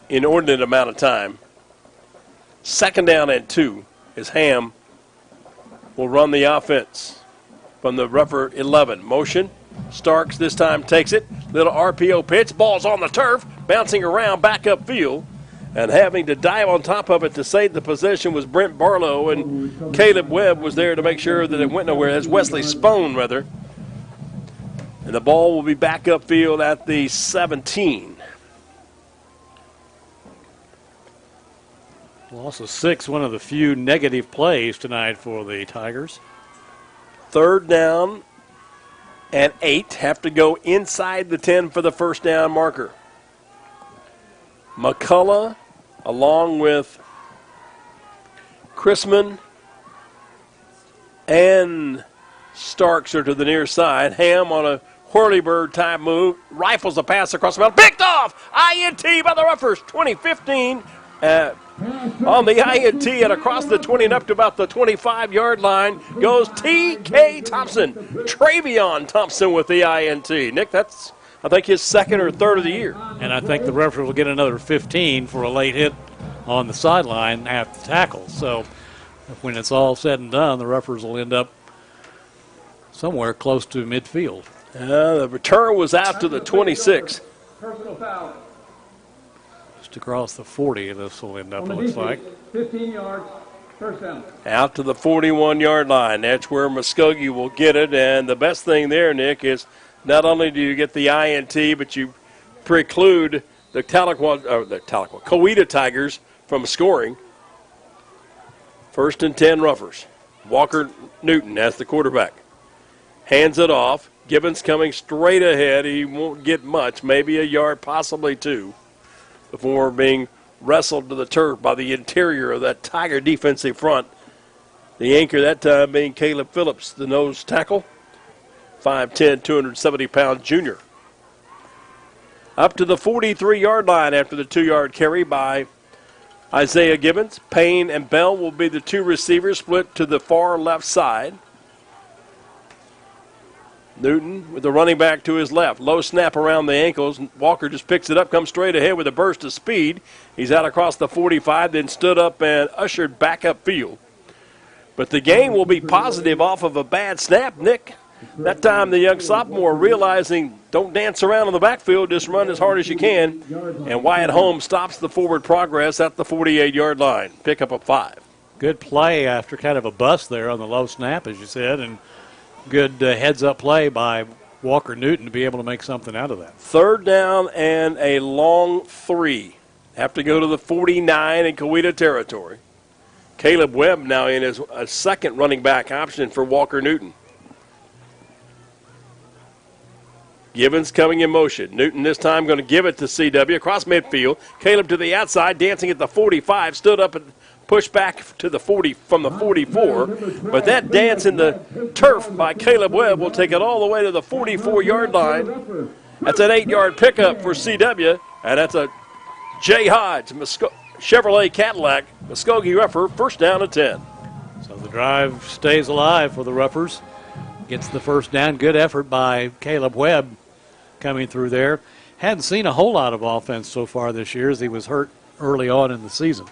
inordinate amount of time. 2nd down and 2 as Ham will run the offense from the Ruffer 11. Motion. Starks this time takes it. Little RPO pitch. Ball's on the turf. Bouncing around back upfield. And having to dive on top of it to save the possession was Brent Barlow. And Caleb Webb was there to make sure that it went nowhere. That's Wesley Spohn, rather. And the ball will be back upfield at the 17. Loss of 6, one of the few negative plays tonight for the Tigers. 3rd down and 8. Have to go inside the 10 for the 1st down marker. McCullough along with Chrisman and Starks are to the near side. Ham on a whirly-bird type move. Rifles a pass across the middle. Picked off! INT by the Ruffers. 20-15 on the INT and across the 20 and up to about the 25-yard line goes T.K. Thompson. Travion Thompson with the INT. Nick, that's, I think, his 2nd or 3rd of the year. And I think the Ruffers will get another 15 for a late hit on the sideline at the tackle. So when it's all said and done, the Ruffers will end up somewhere close to midfield. The return was out to the 26. Personal foul. Just across the 40, this will end up, On the looks like. defense, 15 yards, first down. Out to the 41-yard line. That's where Muskogee will get it. And the best thing there, Nick, is not only do you get the INT, but you preclude the Coweta Tigers from scoring. 1st and 10 Ruffers. Walker Newton as the quarterback. Hands it off. Gibbons coming straight ahead. He won't get much, maybe a yard, possibly 2, before being wrestled to the turf by the interior of that Tiger defensive front. The anchor that time being Caleb Phillips, the nose tackle, 5'10", 270-pound junior. Up to the 43-yard line after the 2-yard carry by Isaiah Gibbons. Payne and Bell will be the 2 receivers, split to the far left side. Newton with the running back to his left. Low snap around the ankles. Walker just picks it up, comes straight ahead with a burst of speed. He's out across the 45, then stood up and ushered back upfield. But the game will be positive off of a bad snap, Nick. That time the young sophomore realizing don't dance around in the backfield, just run as hard as you can. And Wyatt Holmes stops the forward progress at the 48-yard line. Pick up a 5. Good play after kind of a bust there on the low snap, as you said, and good heads-up play by Walker Newton to be able to make something out of that. 3rd down and a long 3. Have to go to the 49 in Coweta territory. Caleb Webb now in as a second running back option for Walker Newton. Gibbons coming in motion. Newton this time going to give it to CW across midfield. Caleb to the outside, dancing at the 45, stood up and pushed back to the 40 from the 44. But that dance in the turf by Caleb Webb will take it all the way to the 44-yard line. That's an 8-yard pickup for CW, and that's a Jay Hodge, Chevrolet Cadillac, Muskogee Ruffer, 1st down and 10. So the drive stays alive for the Ruffers. Gets the 1st down. Good effort by Caleb Webb coming through there. Hadn't seen a whole lot of offense so far this year as he was hurt early on in the season.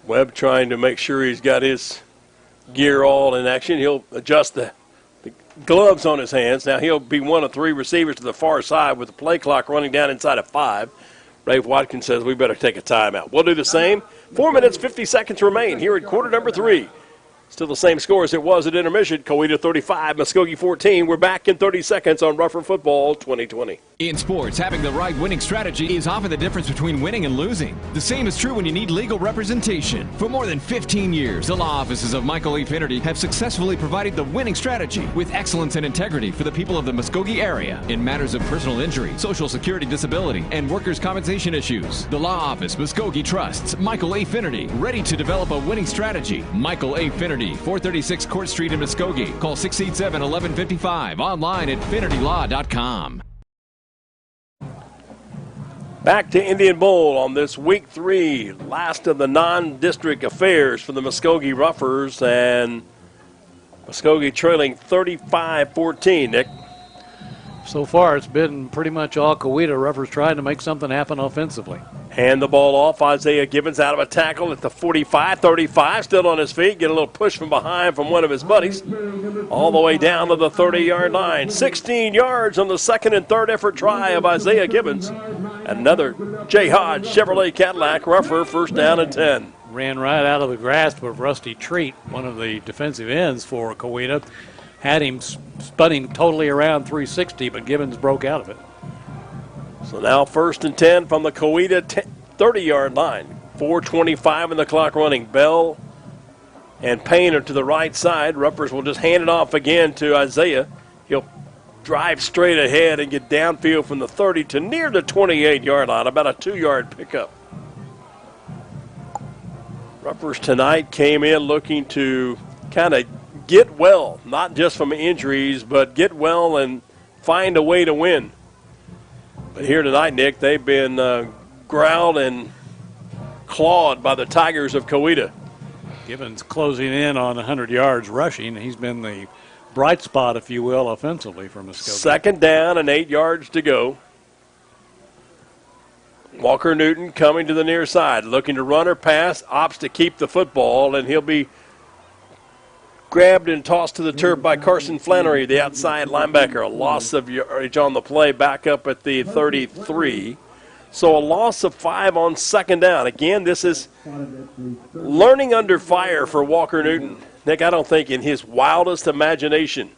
Webb trying to make sure he's got his gear all in action. He'll adjust the gloves on his hands. Now he'll be one of 3 receivers to the far side with the play clock running down inside of 5. Rafe Watkins says we better take a timeout. We'll do the same. 4 minutes, 50 seconds remain here at quarter number 3. Still the same score as it was at intermission. Coweta 35, Muskogee 14. We're back in 30 seconds on Ruffer Football 2020. In sports, having the right winning strategy is often the difference between winning and losing. The same is true when you need legal representation. For more than 15 years, the law offices of Michael E. Finnerty have successfully provided the winning strategy with excellence and integrity for the people of the Muskogee area in matters of personal injury, social security disability, and workers' compensation issues. The law office, Muskogee trusts Michael A. Finnerty, ready to develop a winning strategy. Michael A. Finnerty, 436 Court Street in Muskogee. Call 687-1155. Online at finnertylaw.com. Back to Indian Bowl on this week 3, last of the non-district affairs for the Muskogee Ruffers, and Muskogee trailing 35-14, Nick. So far, it's been pretty much all Coweta. Ruffers trying to make something happen offensively. Hand the ball off. Isaiah Gibbons out of a tackle at the 45-35, still on his feet. Get a little push from behind from one of his buddies. All the way down to the 30-yard line. 16 yards on the 2nd and 3rd effort try of Isaiah Gibbons. Another Jay Hodge Chevrolet Cadillac Ruffer, 1st down and 10. Ran right out of the grasp of Rusty Treat, one of the defensive ends for Coweta. Had him spinning totally around 360, but Gibbons broke out of it. So now 1st and 10 from the Coweta 30-yard line. 4:25 in the clock running. Bell and Payne are to the right side. Ruffers will just hand it off again to Isaiah. He'll drive straight ahead and get downfield from the 30 to near the 28-yard line, about a 2-yard pickup. Ruffers tonight came in looking to kind of get well, not just from injuries, but get well and find a way to win. But here tonight, Nick, they've been growled and clawed by the Tigers of Coweta. Gibbons closing in on 100 yards rushing. He's been the bright spot, if you will, offensively for Muskogee. 2nd down and 8 yards to go. Walker Newton coming to the near side, looking to run or pass, opts to keep the football, and he'll be grabbed and tossed to the turf by Carson Flannery, the outside linebacker. A loss of yardage on the play, back up at the 33. So a loss of 5 on second down. Again, this is learning under fire for Walker Newton. Nick, I don't think in his wildest imagination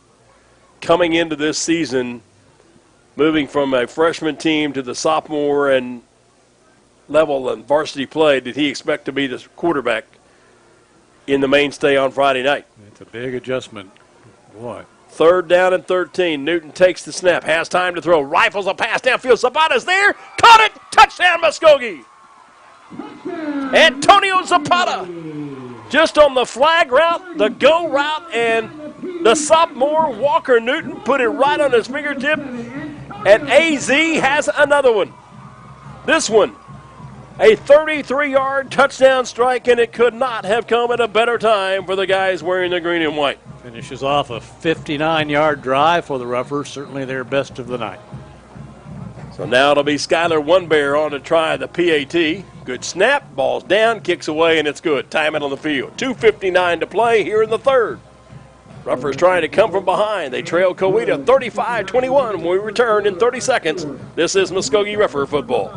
coming into this season, moving from a freshman team to the sophomore and level and varsity play, did he expect to be the quarterback in the mainstay on Friday night. It's a big adjustment. Boy. 3rd down and 13. Newton takes the snap, has time to throw, rifles a pass downfield. Zapata's there, caught it, touchdown Muskogee. Antonio Zapata just on the flag route, the go route, and the sophomore Walker Newton put it right on his fingertip, and AZ has another one. This one, a 33-yard touchdown strike, and it could not have come at a better time for the guys wearing the green and white. Finishes off a 59-yard drive for the Ruffers, certainly their best of the night. So now it'll be Skylar Onebear on to try the PAT. Good snap, ball's down, kicks away, and it's good. Time it on the field. 2:59 to play here in the third. Ruffers trying to come from behind. They trail Coweta 35-21 when we return in 30 seconds. This is Muskogee Ruffer football.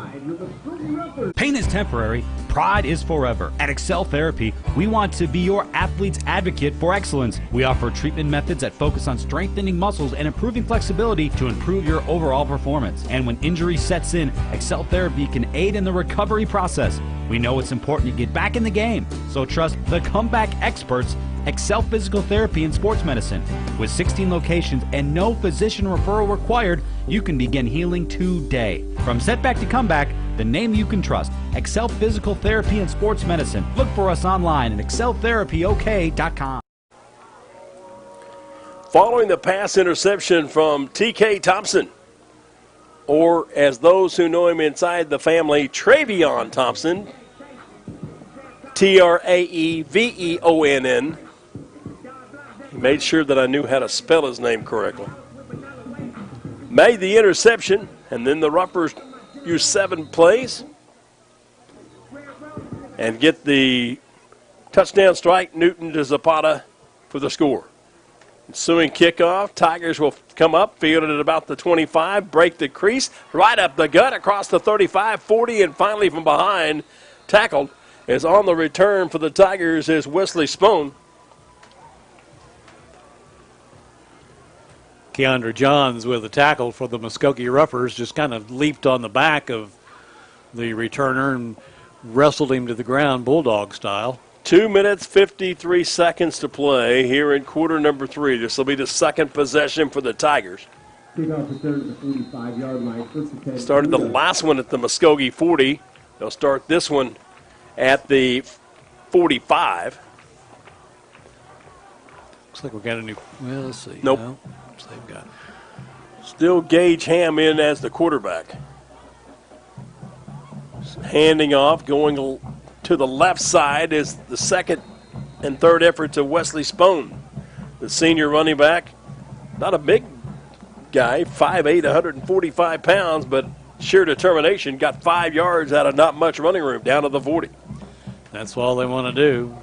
Pain is temporary. Pride is forever. At Excel Therapy, we want to be your athlete's advocate for excellence. We offer treatment methods that focus on strengthening muscles and improving flexibility to improve your overall performance. And when injury sets in, Excel Therapy can aid in the recovery process. We know it's important to get back in the game, so trust the comeback experts, Excel Physical Therapy and Sports Medicine. With 16 locations and no physician referral required, you can begin healing today. From setback to comeback, the name you can trust, Excel Physical Therapy and Sports Medicine. Look for us online at exceltherapyok.com. Following the pass interception from T.K. Thompson, or as those who know him inside the family, Travion Thompson, Traeveonn. He made sure that I knew how to spell his name correctly. Made the interception, and then the Ruffers use 7 plays and get the touchdown strike. Newton to Zapata for the score. Ensuing kickoff, Tigers will come up, fielded at about the 25, break the crease, right up the gut, across the 35, 40, and finally from behind, tackled, is on the return for the Tigers is Wesley Spohn. Keandre Johns with a tackle for the Muskogee Ruffers, just kind of leaped on the back of the returner and wrestled him to the ground Bulldog style. 2 minutes, 53 seconds to play here in quarter number 3. This will be the second possession for the Tigers. Kickoff return at the 45-yard line. First and 10. Started the last one at the Muskogee 40. They'll start this one at the 45. Looks like we got a new, well, let's see. Nope. No, they've got. Still Gage Ham in as the quarterback. Handing off, going to the left side is the second and third efforts of Wesley Spohn, the senior running back. Not a big guy, 5'8", 145 pounds, but sheer determination. Got 5 yards out of not much running room, down to the 40. That's all they want to do.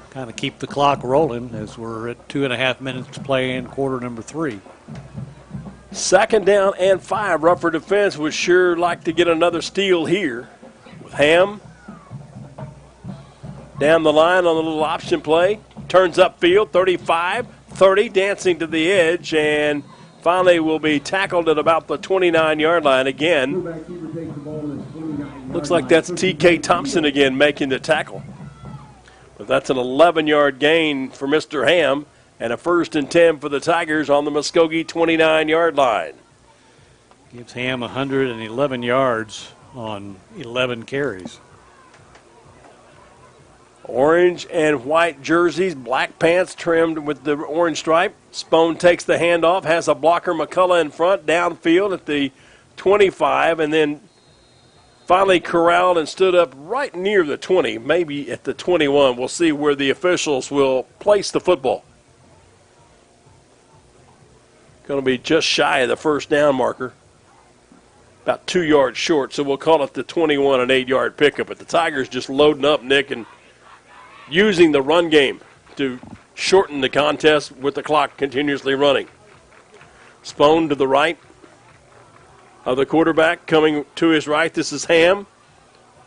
Kind of keep the clock rolling as we're at 2.5 minutes to play in quarter number 3. Second down and 5. Ruffer defense would sure like to get another steal here. With Ham down the line on the little option play. Turns upfield, 35, 30, dancing to the edge, and finally will be tackled at about the 29-yard line again. Looks like that's T.K. Thompson again making the tackle. But that's an 11-yard gain for Mr. Ham, and a 1st and 10 for the Tigers on the Muskogee 29-yard line. Gives Ham 111 yards on 11 carries. Orange and white jerseys, black pants trimmed with the orange stripe. Spohn takes the handoff, has a blocker, McCullough, in front, downfield at the 25, and then finally corralled and stood up right near the 20, maybe at the 21. We'll see where the officials will place the football. Going to be just shy of the first down marker. About 2 yards short, so we'll call it the 21, an 8-yard pickup. But the Tigers just loading up, Nick, and using the run game to shorten the contest with the clock continuously running. Spohn to the right. of the quarterback coming to his right. This is Ham.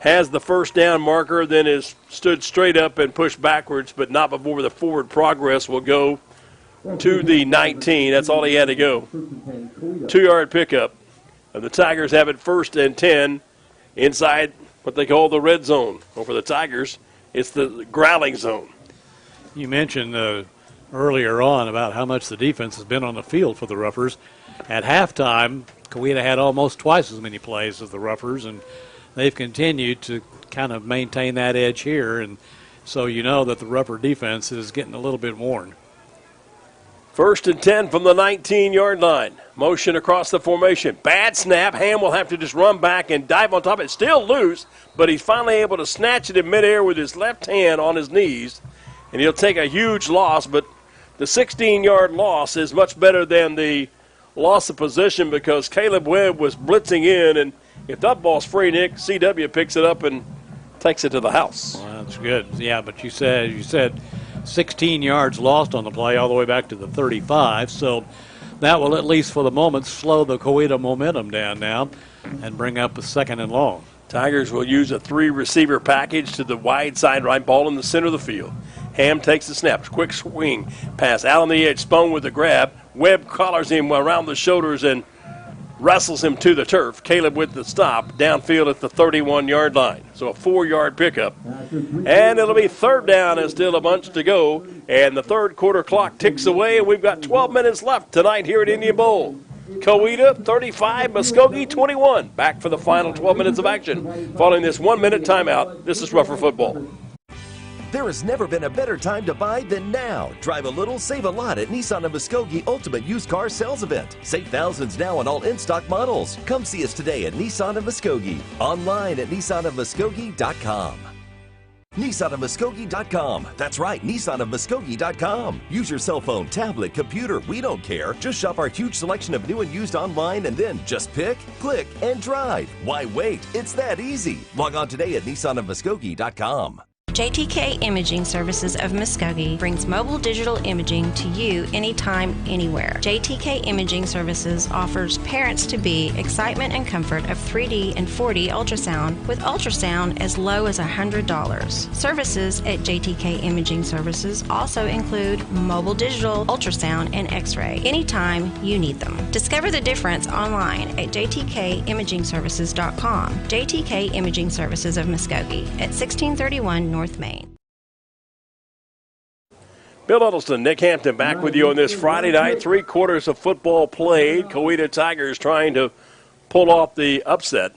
Has the first down marker, then is stood straight up and pushed backwards, but not before the forward progress will go to the 19. That's all he had to go. 2-yard pickup. And the Tigers have it 1st and 10 inside what they call the red zone. Well, for the Tigers, it's the growling zone. You mentioned earlier on about how much the defense has been on the field for the Ruffers. At halftime, Coweta had almost twice as many plays as the Ruffers, and they've continued to kind of maintain that edge here, and so you know that the Ruffer defense is getting a little bit worn. 1st and 10 from the 19-yard line. Motion across the formation. Bad snap. Ham will have to just run back and dive on top. It's still loose, but he's finally able to snatch it in midair with his left hand on his knees, and he'll take a huge loss, but the 16-yard loss is much better than the loss of position because Caleb Webb was blitzing in, and if that ball's free, Nick, CW picks it up and takes it to the house. Well, that's good. Yeah, but you said 16 yards lost on the play all the way back to the 35, so that will at least for the moment slow the Coweta momentum down now and bring up a 2nd and long. Tigers will use a 3-receiver package to the wide side right, ball in the center of the field. Ham takes the snap, quick swing, pass out on the edge, Spone with the grab. Webb collars him around the shoulders and wrestles him to the turf. Caleb with the stop, downfield at the 31-yard line. So a 4-yard pickup. And it'll be 3rd down and still a bunch to go. And the third quarter clock ticks away, and we've got 12 minutes left tonight here at Indian Bowl. Coweta 35, Muskogee 21. Back for the final 12 minutes of action. Following this 1-minute timeout, this is Ruffer Football. There has never been a better time to buy than now. Drive a little, save a lot at Nissan of Muskogee Ultimate Used Car Sales Event. Save thousands now on all in-stock models. Come see us today at Nissan of Muskogee. Online at nissanofmuskogee.com. nissanofmuskogee.com. That's right, nissanofmuskogee.com. Use your cell phone, tablet, computer, we don't care. Just shop our huge selection of new and used online and then just pick, click, and drive. Why wait? It's that easy. Log on today at nissanofmuskogee.com. JTK Imaging Services of Muskogee brings mobile digital imaging to you anytime, anywhere. JTK Imaging Services offers parents-to-be excitement and comfort of 3D and 4D ultrasound with ultrasound as low as $100. Services at JTK Imaging Services also include mobile digital ultrasound and x-ray anytime you need them. Discover the difference online at jtkimagingservices.com. JTK Imaging Services of Muskogee at 1631 North Main. Bill Huddleston, Nick Hampton back with you on this Friday night. 3 quarters of football played. Coweta Tigers trying to pull off the upset.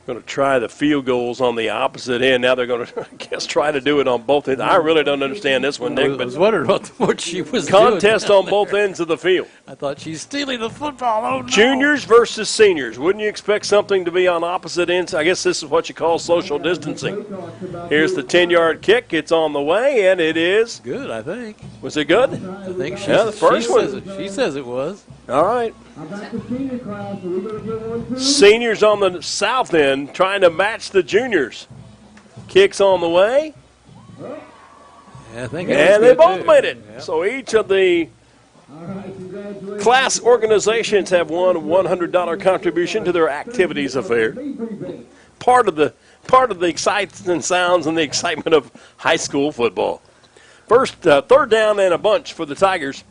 Going to try the field goals on the opposite end. Now they're going to, I guess, try to do it on both ends. I really don't understand this one, Nick. I was wondering what she was contest doing. on both ends of the field. I thought she's stealing the football. Oh, no. Juniors versus seniors. Wouldn't you expect something to be on opposite ends? I guess this is what you call social distancing. Here's the 10-yard kick. It's on the way, and it is good, I think. Was it good? I think the first one. She says it was. All right. Seniors on the south end trying to match the juniors. Kicks on the way. Yeah, I think and they both made it. Yep. So each of the class organizations have won a $100 contribution to their activities affair. Part of the exciting sounds and the excitement of high school football. First, 3rd down and a bunch for the Tigers.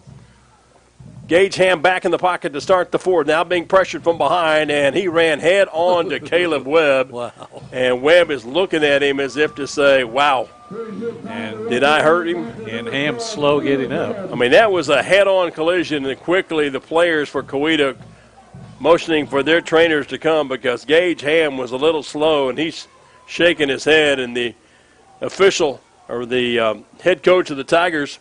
Gage Ham back in the pocket to start the 4th. Now being pressured from behind, and he ran head on to Caleb Webb. Wow. And Webb is looking at him as if to say, wow, and did I hurt him? And Ham's slow getting up. I mean, that was a head-on collision, and quickly the players for Coweta motioning for their trainers to come because Gage Ham was a little slow, and he's shaking his head, and the official or the head coach of the Tigers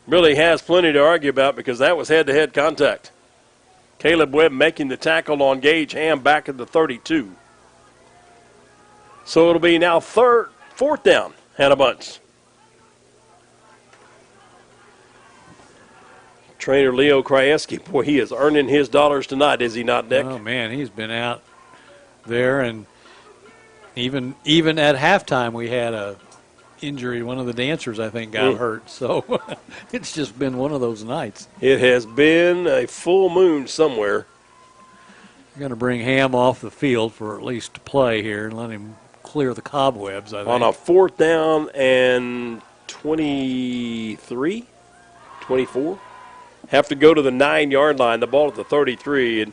really has plenty to argue about because that was head-to-head contact. Caleb Webb making the tackle on Gage Ham back at the 32. So it'll be now 4th down and a bunch. Trainer Leo Krajewski, boy, he is earning his dollars tonight, is he not, Nick? Oh, man, he's been out there, and even at halftime we had a injury. One of the dancers, I think, got hurt. So it's just been one of those nights. It has been a full moon somewhere. We're going to bring Ham off the field for at least to play here and let him clear the cobwebs, I think. On a 4th down and 23, 24. Have to go to the 9-yard line. The ball at the 33. And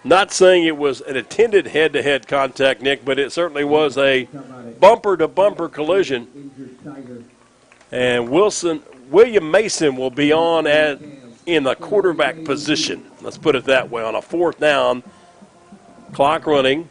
not saying it was an intended head-to-head contact, Nick, but it certainly was a bumper-to-bumper collision. And William Mason will be on in the quarterback position. Let's put it that way. On a 4th down, clock running.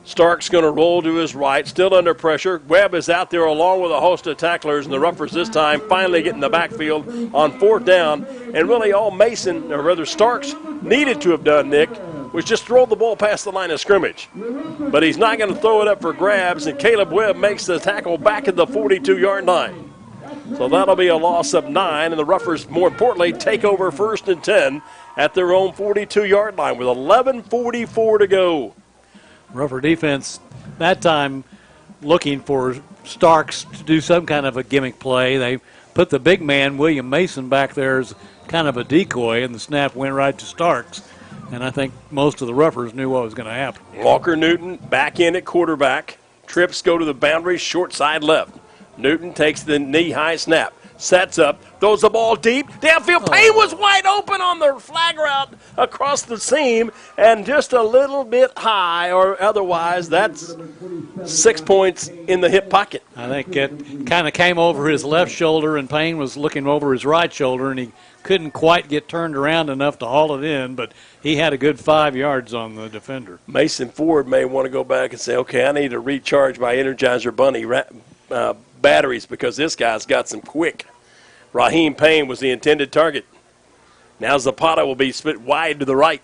Stark's going to roll to his right, still under pressure. Webb is out there along with a host of tacklers, and the Ruffers this time finally get in the backfield on 4th down. And really all Mason, or rather Starks, needed to have done, Nick, was just throw the ball past the line of scrimmage. But he's not going to throw it up for grabs, and Caleb Webb makes the tackle back at the 42-yard line. So that'll be a loss of 9, and the Ruffers, more importantly, take over 1st and 10 at their own 42-yard line with 11:44 to go. Ruffer defense that time looking for Starks to do some kind of a gimmick play. They put the big man, William Mason, back there as kind of a decoy, and the snap went right to Starks. And I think most of the Ruffers knew what was going to happen. Walker Newton back in at quarterback. Trips go to the boundary, short side left. Newton takes the knee-high snap. Sets up, throws the ball deep. Downfield, Payne was wide open on the flag route across the seam and just a little bit high, or otherwise that's 6 points in the hip pocket. I think it kind of came over his left shoulder, and Payne was looking over his right shoulder, and he couldn't quite get turned around enough to haul it in, but he had a good 5 yards on the defender. Mason Ford may want to go back and say, okay, I need to recharge my Energizer Bunny batteries because this guy's got some quick. Raheem Payne was the intended target. Now Zapata will be split wide to the right.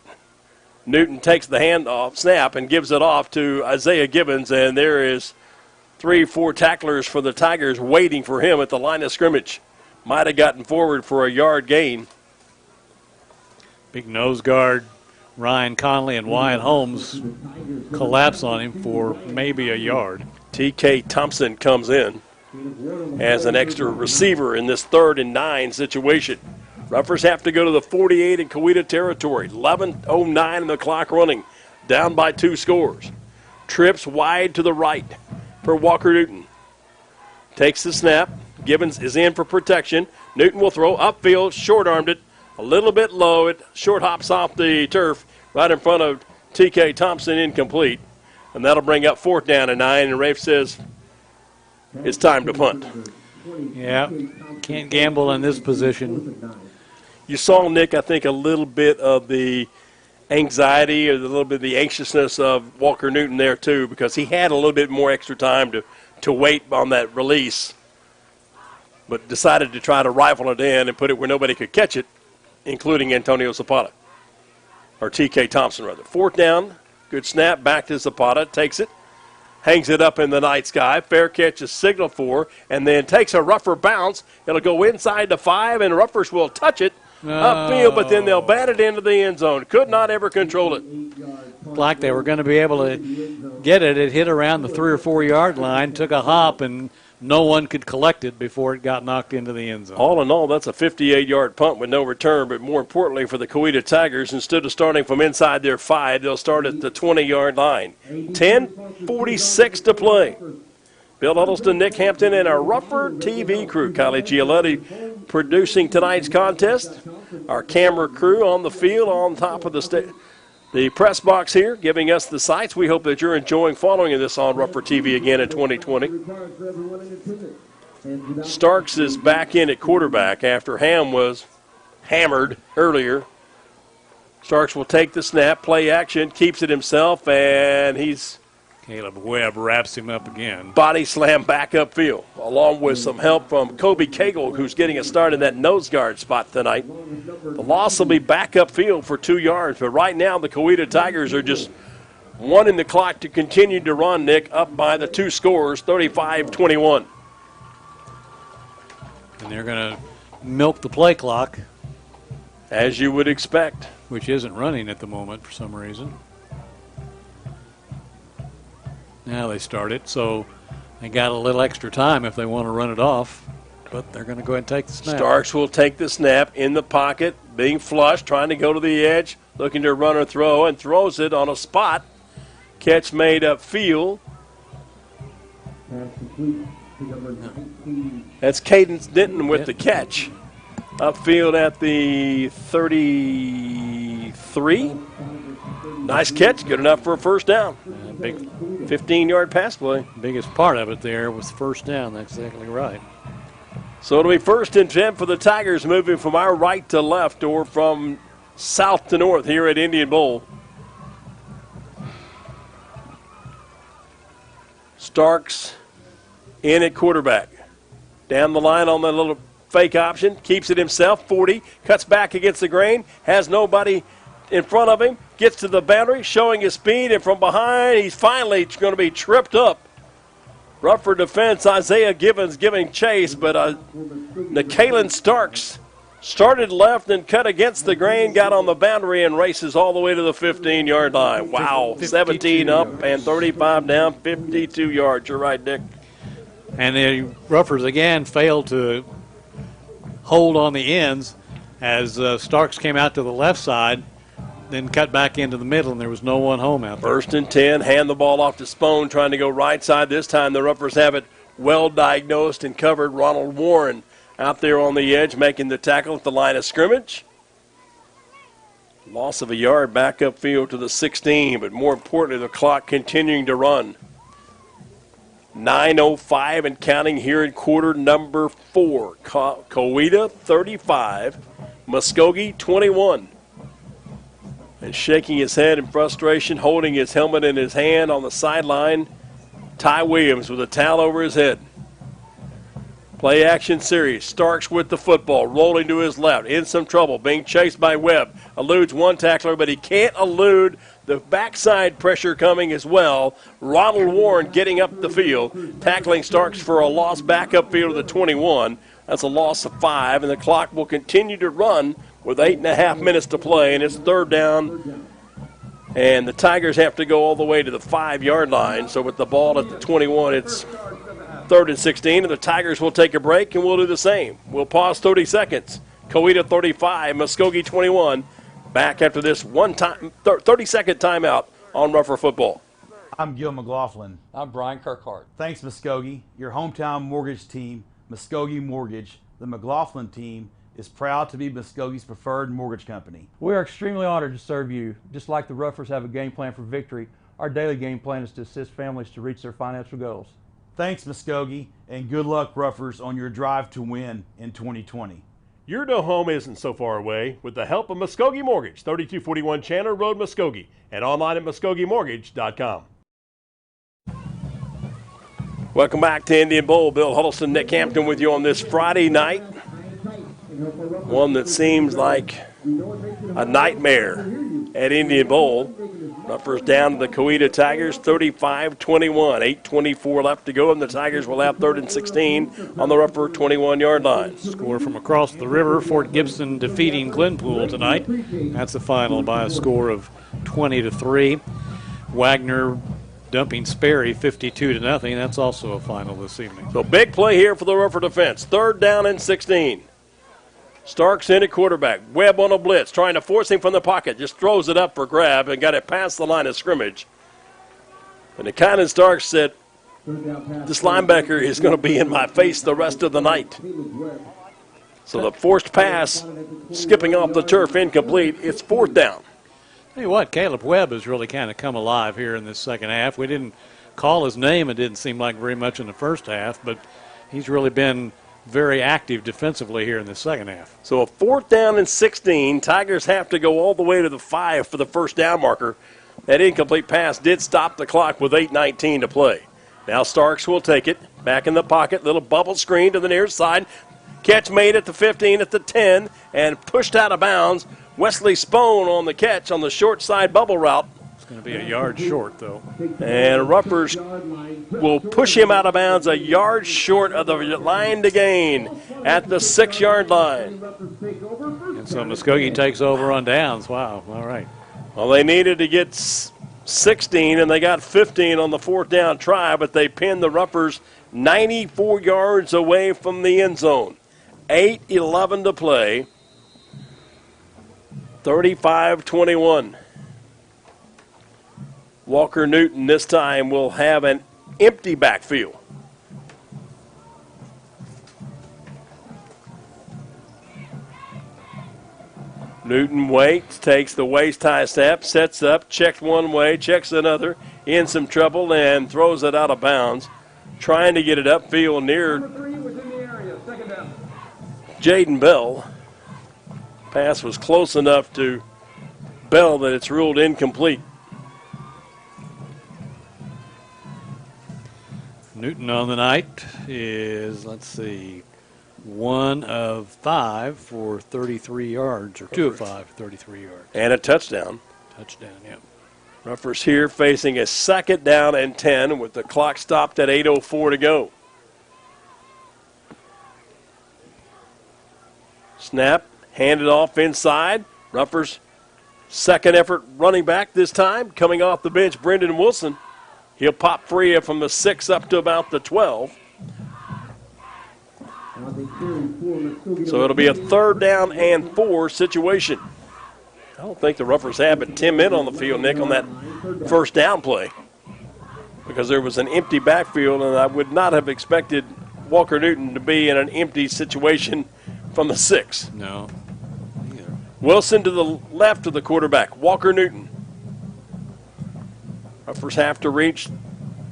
Newton takes the handoff snap and gives it off to Isaiah Gibbons, and there is 3-4 tacklers for the Tigers waiting for him at the line of scrimmage. Might have gotten forward for a yard gain. Big nose guard Ryan Conley and Wyatt Holmes collapse on him for maybe a yard. T.K. Thompson comes in as an extra receiver in this 3rd and 9 situation. Ruffers have to go to the 48 in Coweta territory. 11:09 in the clock running. Down by 2 scores. Trips wide to the right for Walker Newton. Takes the snap. Gibbons is in for protection. Newton will throw upfield, short-armed it. A little bit low. It short hops off the turf right in front of T.K. Thompson, incomplete. And that'll bring up 4th down and 9, and Rafe says it's time to punt. Yeah, can't gamble in this position. You saw, Nick, I think a little bit of the anxiety or a little bit of the anxiousness of Walker Newton there too, because he had a little bit more extra time to wait on that release, but decided to try to rifle it in and put it where nobody could catch it, including Antonio Zapata, or T.K. Thompson rather. 4th down. Good snap, back to Zapata, takes it, hangs it up in the night sky. Fair catch is signaled for, and then takes a Ruffer bounce. It'll go inside the 5, and Ruffers will touch it upfield, but then they'll bat it into the end zone. Could not ever control it. Like they were going to be able to get it. It hit around the 3 or 4 yard line, took a hop, and no one could collect it before it got knocked into the end zone. All in all, that's a 58-yard punt with no return, but more importantly for the Coweta Tigers, instead of starting from inside their 5, they'll start at the 20-yard line. 10:46 to play. Bill Huddleston, Nick Hampton, and our Ruffer TV crew. Kylie Gialetti producing tonight's contest. Our camera crew on the field on top of the press box here, giving us the sights. We hope that you're enjoying following this on Ruffer TV again in 2020. Starks is back in at quarterback after Ham was hammered earlier. Starks will take the snap, play action, keeps it himself, and Caleb Webb wraps him up again. Body slam back upfield, along with some help from Kobe Cagle, who's getting a start in that nose guard spot tonight. The loss will be back upfield for 2 yards, but right now the Coweta Tigers are just wanting the clock to continue to run, Nick, up by the 2 scores, 35-21. And they're going to milk the play clock. As you would expect. Which isn't running at the moment for some reason. Now they started, so they got a little extra time if they want to run it off. But they're going to go ahead and take the snap. Starks will take the snap in the pocket, being flushed, trying to go to the edge, looking to run or throw, and throws it on a spot. Catch made upfield. That's Cadence Denton with the catch. Upfield at the 33. Nice catch, good enough for a first down. Big 15-yard pass play. Biggest part of it there was first down. That's exactly right. So it'll be 1st and 10 for the Tigers, moving from our right to left or from south to north here at Indian Bowl. Starks in at quarterback. Down the line on the little fake option, keeps it himself, 40, cuts back against the grain, has nobody in front of him, gets to the boundary, showing his speed, and from behind, he's finally going to be tripped up. Rougher defense, Isaiah Givens giving chase, but Nikhalen Starks started left and cut against the grain, got on the boundary and races all the way to the 15-yard line. Wow, 17 up and 35 down, 52 yards. You're right, Dick. And the Roughers again failed to hold on the ends as Starks came out to the left side, then cut back into the middle, and there was no one home out there. 1st and 10, hand the ball off to Spohn, trying to go right side. This time the Roughers have it well diagnosed and covered. Ronald Warren out there on the edge making the tackle at the line of scrimmage. Loss of a yard back upfield to the 16, but more importantly, the clock continuing to run. 9:05 and counting here in quarter number 4. Coweta 35, Muskogee 21. And shaking his head in frustration, holding his helmet in his hand on the sideline, Ty Williams with a towel over his head. Play action series. Starks with the football, rolling to his left, in some trouble, being chased by Webb. Eludes one tackler, but he can't elude the backside pressure coming as well. Ronald Warren getting up the field, tackling Starks for a loss back upfield to the 21. That's a loss of 5, and the clock will continue to run with 8.5 minutes to play, and it's 3rd down. And the Tigers have to go all the way to the 5-yard line. So with the ball at the 21, it's 3rd and 16, and the Tigers will take a break, and we'll do the same. We'll pause 30 seconds. Coweta 35, Muskogee 21. Back after this 30-second timeout on Rougher Football. I'm Gil McLaughlin. I'm Brian Kirkhart. Thanks, Muskogee. Your hometown mortgage team, Muskogee Mortgage, the McLaughlin team, is proud to be Muskogee's preferred mortgage company. We are extremely honored to serve you. Just like the Roughers have a game plan for victory, our daily game plan is to assist families to reach their financial goals. Thanks, Muskogee, and good luck, Roughers, on your drive to win in 2020. Your new home isn't so far away with the help of Muskogee Mortgage, 3241 Chandler Road, Muskogee, and online at MuskogeeMortgage.com. Welcome back to Indian Bowl. Bill Huddleston, Nick Hampton with you on this Friday night. One that seems like a nightmare at Indian Bowl. Roughers down to the Coweta Tigers, 35-21. 8:24 left to go, and the Tigers will have 3rd and 16 on the Rougher 21-yard line. Score from across the river, Fort Gibson defeating Glenpool tonight. That's the final by a score of 20-3. Wagner dumping Sperry 52-0. That's also a final this evening. So big play here for the Rougher defense. 3rd down and 16. Starks in at quarterback. Webb on a blitz, trying to force him from the pocket. Just throws it up for grab and got it past the line of scrimmage. And the kind of Starks said, this linebacker is going to be in my face the rest of the night. So the forced pass, skipping off the turf, incomplete. It's 4th down. Tell you what, Caleb Webb has really kind of come alive here in this second half. We didn't call his name. It didn't seem like very much in the first half, but he's really been very active defensively here in the second half. So a 4th down and 16. Tigers have to go all the way to the 5 for the first down marker. That incomplete pass did stop the clock with 8:19 to play. Now Starks will take it. Back in the pocket. Little bubble screen to the near side. Catch made at the 15, at the 10, and pushed out of bounds. Wesley Spohn on the catch on the short side bubble route. It's going to be a yard short, though. And Roughers will push him out of bounds a yard short of the line to gain at the 6-yard line. And so Muskogee takes over on downs. Wow, all right. Well, they needed to get 16, and they got 15 on the fourth down try, but they pinned the Ruffers 94 yards away from the end zone. 8:11 to play. 35-21. Walker Newton this time will have an empty backfield. Newton waits, takes the waist-high step, sets up, checks one way, checks another, in some trouble, and throws it out of bounds. Trying to get it upfield near Jaden Bell. Pass was close enough to Bell that it's ruled incomplete. Newton on the night is, 1 of 5 for 33 yards, or 2 of 5 for 33 yards. And a touchdown. Touchdown, yeah. Ruffers here facing a 2nd down and 10 with the clock stopped at 8:04 to go. Snap, handed off inside. Ruffers' second effort running back this time. Coming off the bench, Brendan Wilson. He'll pop free from the 6 up to about the 12. So it'll be a 3rd down and 4 situation. I don't think the Ruffers had but 10 men on the field, Nick, on that first down play, because there was an empty backfield, and I would not have expected Walker Newton to be in an empty situation from the 6. No. Wilson to the left of the quarterback, Walker Newton. Ruffers have to reach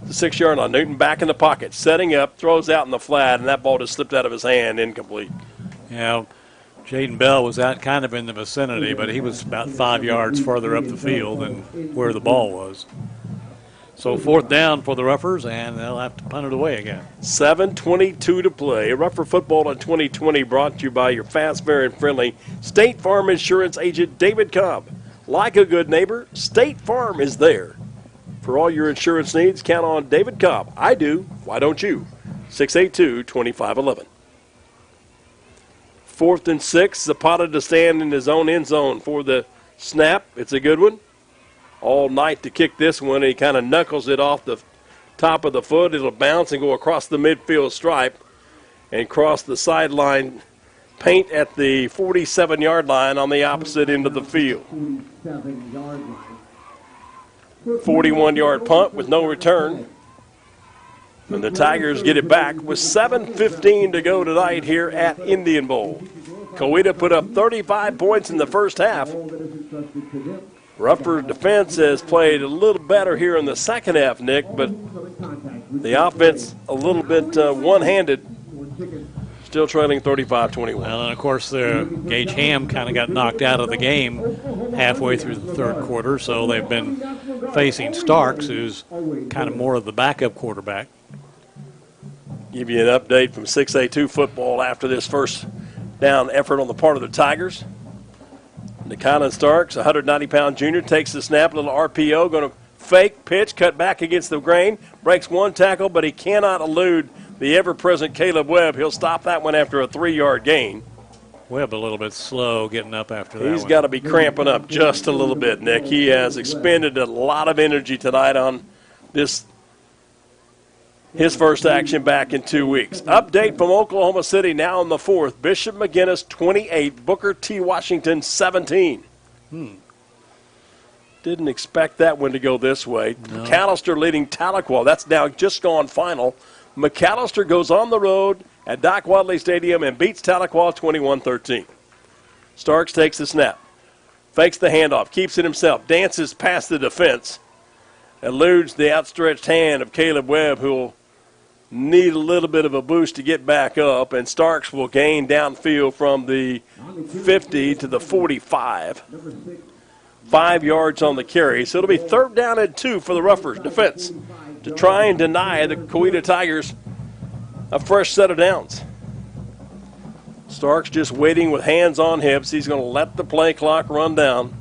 the 6-yard line. Newton back in the pocket, setting up, throws out in the flat, and that ball just slipped out of his hand, incomplete. Yeah, Jaden Bell was out kind of in the vicinity, but he was about 5 yards further up the field than where the ball was. So 4th down for the Ruffers, and they'll have to punt it away again. 7:22 to play. Ruffer Football in 2020 brought to you by your fast, fair, and friendly State Farm Insurance agent, David Cobb. Like a good neighbor, State Farm is there. For all your insurance needs, count on David Cobb. I do. Why don't you? 682-2511. 4th and 6. Zapata to stand in his own end zone for the snap. It's a good one. All night to kick this one. He kind of knuckles it off the top of the foot. It'll bounce and go across the midfield stripe and cross the sideline paint at the 47-yard line on the opposite end of the field. 41-yard punt with no return. And the Tigers get it back with 7:15 to go tonight here at Indian Bowl. Coweta put up 35 points in the first half. Ruffer defense has played a little better here in the second half, Nick, but the offense a little bit one-handed, still trailing 35-21. Well, and of course, Gage Ham kind of got knocked out of the game halfway through the 3rd quarter, so they've been facing Starks, who's kind of more of the backup quarterback. Give you an update from 6A2 football after this first down effort on the part of the Tigers. Nicolin Starks, 190-pound junior, takes the snap, little RPO, going to fake, pitch, cut back against the grain, breaks one tackle, but he cannot elude the ever-present Caleb Webb. He'll stop that one after a 3-yard gain. Webb a little bit slow getting up after that. He's got to be cramping up just a little bit, Nick. He has expended a lot of energy tonight on this, his first action back in 2 weeks. Update from Oklahoma City now in the 4th. Bishop McGinnis 28, Booker T. Washington 17. Didn't expect that one to go this way. No. McAllister leading Tahlequah. That's now just gone final. McAllister goes on the road at Doc Wadley Stadium and beats Tahlequah 21-13. Starks takes the snap, fakes the handoff, keeps it himself, dances past the defense, eludes the outstretched hand of Caleb Webb, who will need a little bit of a boost to get back up, and Starks will gain downfield from the 50 to the 45. 5 yards on the carry, so it'll be 3rd down and 2 for the Ruffers defense to try and deny the Coweta Tigers a fresh set of downs. Starks just waiting with hands on hips. He's going to let the play clock run down.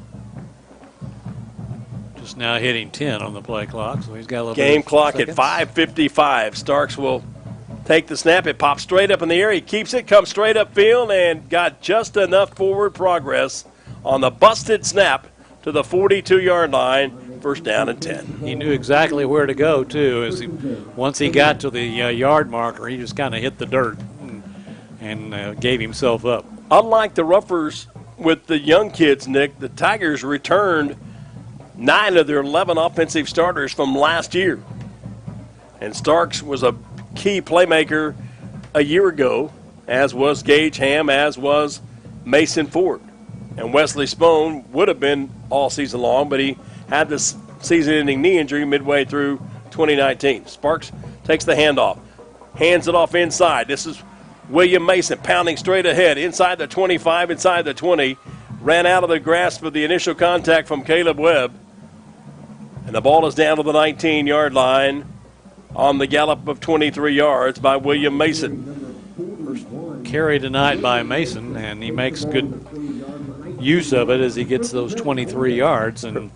Just now hitting 10 on the play clock, so he's got a little game clock at 5:55. Starks will take the snap. It pops straight up in the air. He keeps it, comes straight upfield, and got just enough forward progress on the busted snap to the 42-yard line First down and 10. He knew exactly where to go, too. Once he got to the yard marker, he just kind of hit the dirt and gave himself up. Unlike the Ruffers with the young kids, Nick, the Tigers returned 9 of their 11 offensive starters from last year. And Starks was a key playmaker a year ago, as was Gage Ham, as was Mason Ford. And Wesley Spohn would have been all season long, but he had this season-ending knee injury midway through 2019. Sparks takes the handoff, hands it off inside. This is William Mason pounding straight ahead, inside the 25, inside the 20. Ran out of the grasp of the initial contact from Caleb Webb. And the ball is down to the 19-yard line on the gallop of 23 yards by William Mason. First carry tonight by Mason, and he makes good use of it as he gets those 23 yards. And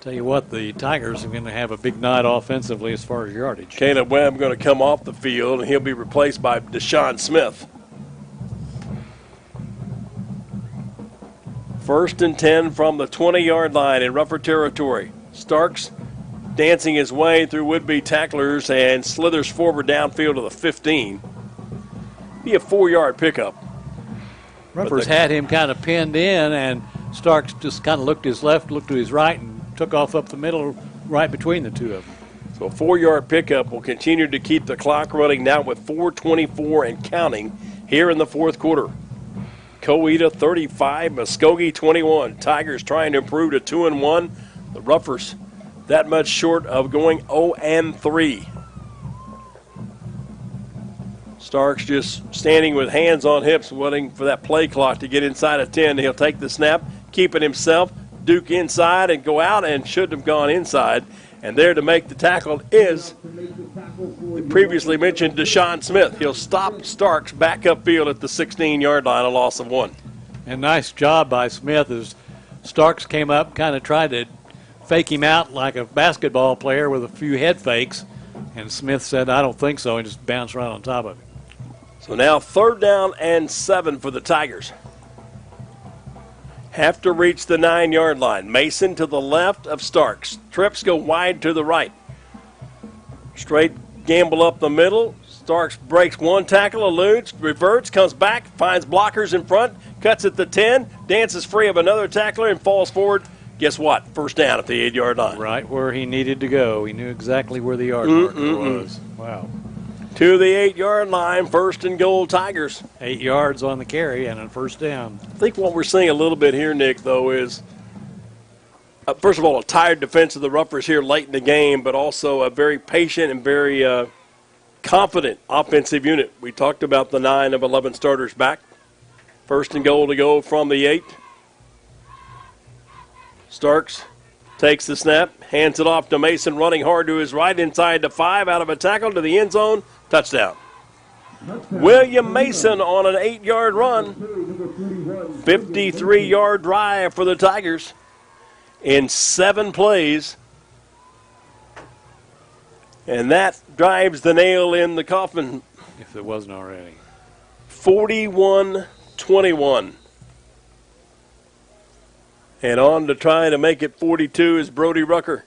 tell you what, the Tigers are going to have a big night offensively as far as yardage. Caleb Webb going to come off the field, and he'll be replaced by Deshaun Smith. First and 10 from the 20-yard line in Ruffer territory. Starks dancing his way through would-be tacklers and slithers forward downfield to the 15. Be a 4-yard pickup. Ruffers had him kind of pinned in, and Starks just kind of looked to his left, looked to his right, and took off up the middle right between the two of them. So a 4-yard pickup will continue to keep the clock running now with 4:24 and counting here in the fourth quarter. Coweta 35, Muskogee 21. Tigers trying to improve to 2-1. The Ruffers that much short of going 0-3. Starks just standing with hands on hips, waiting for that play clock to get inside of 10. He'll take the snap, keep it himself, duke inside and go out, and should have gone inside. And there to make the tackle is the previously mentioned Deshaun Smith. He'll stop Starks back upfield at the 16-yard line, a loss of 1. And nice job by Smith as Starks came up, kind of tried to fake him out like a basketball player with a few head fakes. And Smith said, I don't think so, and just bounced right on top of him. So now 3rd down and 7 for the Tigers. Have to reach the 9-yard line. Mason to the left of Starks. Trips go wide to the right. Straight gamble up the middle. Starks breaks one tackle, eludes, reverts, comes back, finds blockers in front, cuts at the 10, dances free of another tackler, and falls forward. Guess what? First down at the 8-yard line. Right where he needed to go. He knew exactly where the yard marker was. Wow. To the 8-yard line, 1st and goal Tigers. 8 yards on the carry and a first down. I think what we're seeing a little bit here, Nick, though, is, first of all, a tired defense of the Ruffers here late in the game, but also a very patient and very confident offensive unit. We talked about the 9 of 11 starters back. 1st and goal to go from the 8. Starks takes the snap, hands it off to Mason, running hard to his right, inside the 5, out of a tackle to the end zone, touchdown. William Mason on an 8-yard run, 53-yard drive for the Tigers in 7 plays. And that drives the nail in the coffin. If it wasn't already. 41-21. And on to try to make it 42 is Brody Rucker.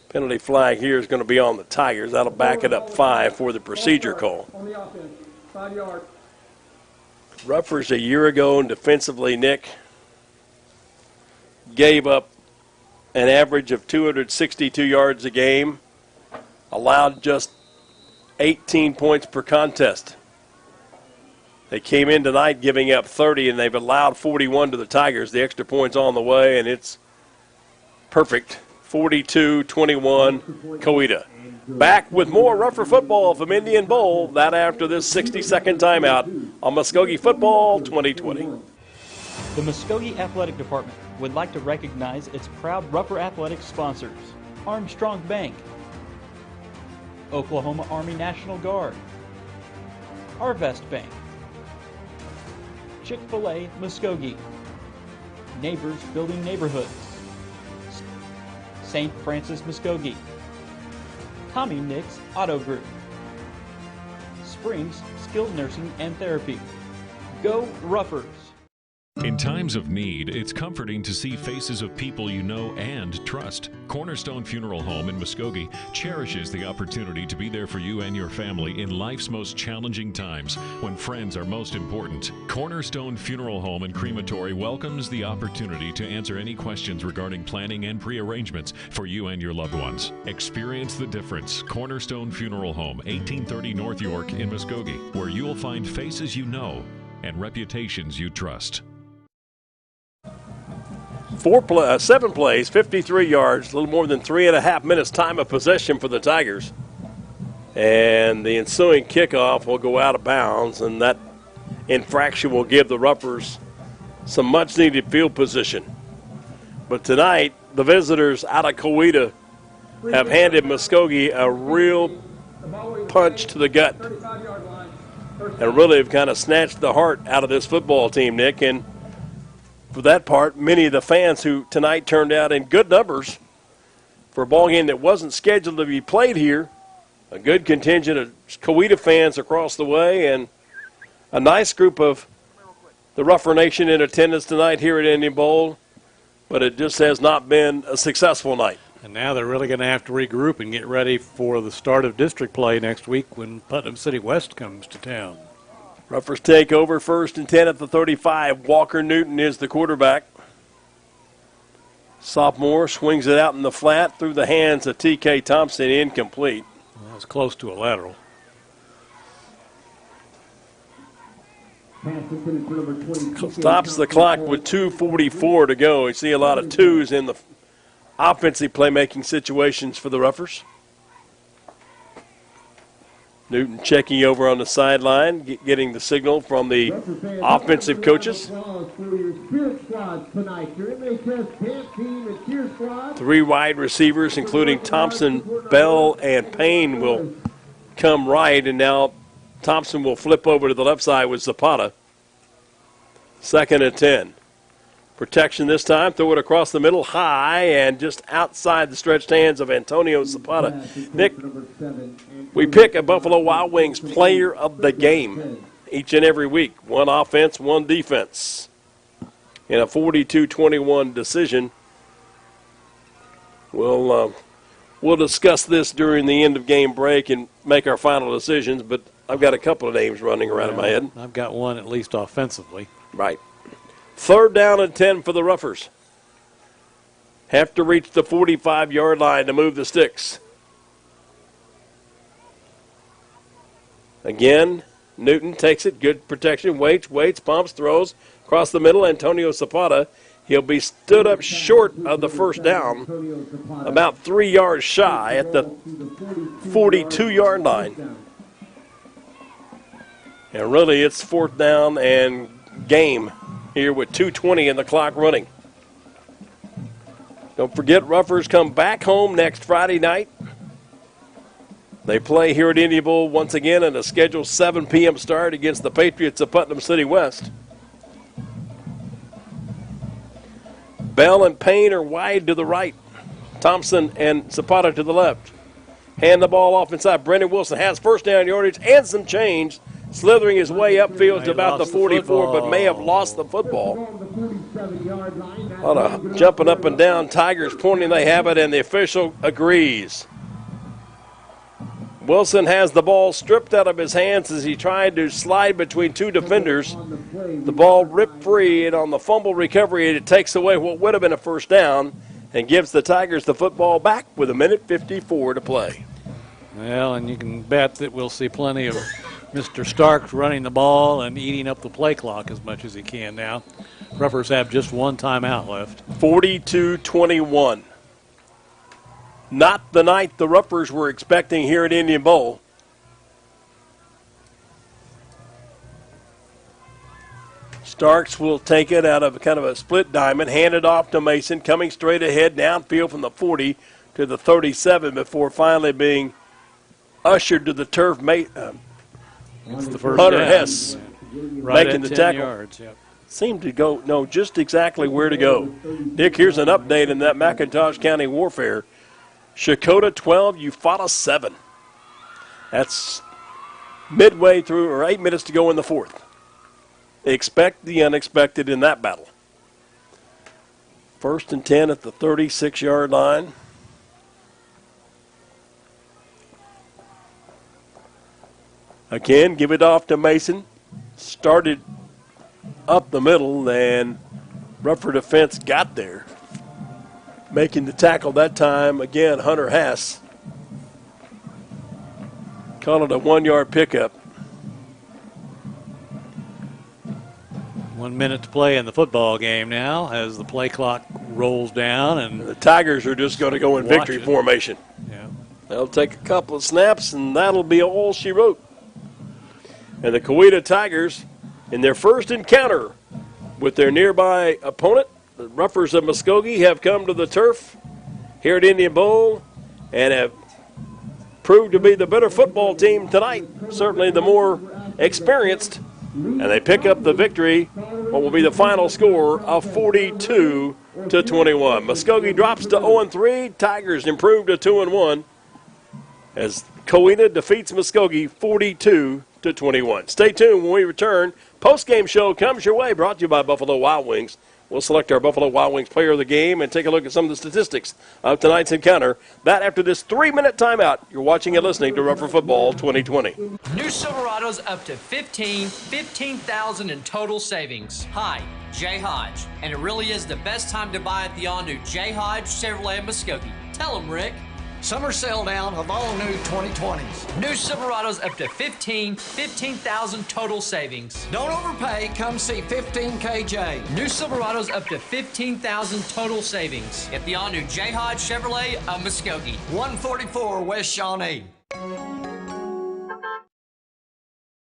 Penalty flag here is going to be on the Tigers. That'll back it up 5 for the procedure call. On the offense, 5 yards. Ruffers a year ago and defensively, Nick, gave up an average of 262 yards a game, allowed just 18 points per contest. They came in tonight giving up 30, and they've allowed 41 to the Tigers. The extra point's on the way, and it's perfect. 42-21, Coweta. Back with more Ruffer football from Indian Bowl, that after this 60-second timeout on Muskogee Football 2020. The Muskogee Athletic Department would like to recognize its proud Ruffer Athletics sponsors: Armstrong Bank, Oklahoma Army National Guard, Arvest Bank, Chick-fil-A Muskogee, Neighbors Building Neighborhoods, St. Francis Muskogee, Tommy Nix Auto Group, Springs Skilled Nursing and Therapy. Go Ruffers! In times of need, it's comforting to see faces of people you know and trust. Cornerstone Funeral Home in Muskogee cherishes the opportunity to be there for you and your family in life's most challenging times when friends are most important. Cornerstone Funeral Home and Crematory welcomes the opportunity to answer any questions regarding planning and pre-arrangements for you and your loved ones. Experience the difference. Cornerstone Funeral Home, 1830 North York in Muskogee, where you'll find faces you know and reputations you trust. 7 plays, 53 yards, a little more than 3.5 minutes time of possession for the Tigers. And the ensuing kickoff will go out of bounds, and that infraction will give the Ruffers some much-needed field position. But tonight, the visitors out of Coweta have handed Muskogee a real punch to the gut and really have kind of snatched the heart out of this football team, Nick. And for that part, many of the fans who tonight turned out in good numbers for a ball game that wasn't scheduled to be played here, a good contingent of Coweta fans across the way, and a nice group of the Ruffer Nation in attendance tonight here at Indian Bowl, but it just has not been a successful night. And now they're really going to have to regroup and get ready for the start of district play next week when Putnam City West comes to town. Ruffers take over 1st and 10 at the 35. Walker Newton is the quarterback. Sophomore swings it out in the flat through the hands of T.K. Thompson, incomplete. Well, that was close to a lateral. Stops the clock with 2:44 to go. You see a lot of twos in the offensive playmaking situations for the Ruffers. Newton checking over on the sideline, getting the signal from the offensive coaches. 3 wide receivers, including Thompson, Bell, and Payne, will come right, and now Thompson will flip over to the left side with Zapata. 2nd and 10. Protection this time, throw it across the middle, high, and just outside the stretched hands of Antonio Zapata. Nick, we pick a Buffalo Wild Wings player of the game each and every week. 1 offense, 1 defense. In a 42-21 decision. We'll discuss this during the end of game break and make our final decisions, but I've got a couple of names running around in my head. I've got one at least offensively. Right. 3rd down and 10 for the Ruffers. Have to reach the 45-yard line to move the sticks. Again, Newton takes it. Good protection. Waits, pumps, throws. Across the middle, Antonio Zapata. He'll be stood up short of the 1st down, about 3 yards shy at the 42-yard line. And really, it's 4th down and game here with 2:20 in the clock running. Don't forget, Ruffers come back home next Friday night. They play here at Indian Bowl once again in a scheduled 7 p.m. start against the Patriots of Putnam City West. Bell and Payne are wide to the right. Thompson and Zapata to the left. Hand the ball off inside. Brendan Wilson has 1st down yardage and some change. Slithering his way upfield to about the 44, but may have lost the football. A lot of jumping up and down. Tigers pointing they have it, and the official agrees. Wilson has the ball stripped out of his hands as he tried to slide between 2 defenders. The ball ripped free, and on the fumble recovery, it takes away what would have been a 1st down and gives the Tigers the football back with 1:54 to play. Well, and you can bet that we'll see plenty of Mr. Starks running the ball and eating up the play clock as much as he can now. Ruffers have just 1 timeout left. 42-21. Not the night the Ruffers were expecting here at Indian Bowl. Starks will take it out of kind of a split diamond, hand it off to Mason, coming straight ahead downfield from the 40 to the 37 before finally being ushered to the turf. It's the 1st Hunter down. Hess Right making the 10 tackle. yards, yep. Seemed to go, just exactly where to go. Dick, here's an update in that McIntosh County warfare. Chakota 12, Eufaula 7. That's midway through, or 8 minutes to go in the 4th. expect the unexpected in that battle. 1st and 10 at the 36-yard line. Again, give it off to Mason. Started up the middle, and Ruffer defense got there. Making the tackle that time, again, Hunter Hess. Call it a 1-yard pickup. 1 minute to play in the football game now as the play clock rolls down. And the Tigers are just going to go in victory formation. Yeah. They'll take a couple of snaps, and that'll be all she wrote. And the Coweta Tigers, in their first encounter with their nearby opponent, the Ruffers of Muskogee, have come to the turf here at Indian Bowl and have proved to be the better football team tonight, certainly the more experienced. And they pick up the victory, what will be the final score of 42-21. Muskogee drops to 0-3. Tigers improve to 2-1 as Coweta defeats Muskogee 42-21. Stay tuned when we return. Post-game show comes your way, brought to you by Buffalo Wild Wings. We'll select our Buffalo Wild Wings player of the game and take a look at some of the statistics of tonight's encounter. That after this 3-minute timeout. You're watching and listening to Ruffer Football 2020. New Silverados up to 15,000 in total savings. Hi, Jay Hodge, and it really is the best time to buy at the all-new Jay Hodge Chevrolet Muskogee. Tell them, Rick. Summer sale down of all new 2020s. New Silverados up to 15,000 total savings. Don't overpay, come see 15KJ. New Silverados up to 15,000 total savings at the all-new J. Hodge Chevrolet of Muskogee. 144 West Shawnee.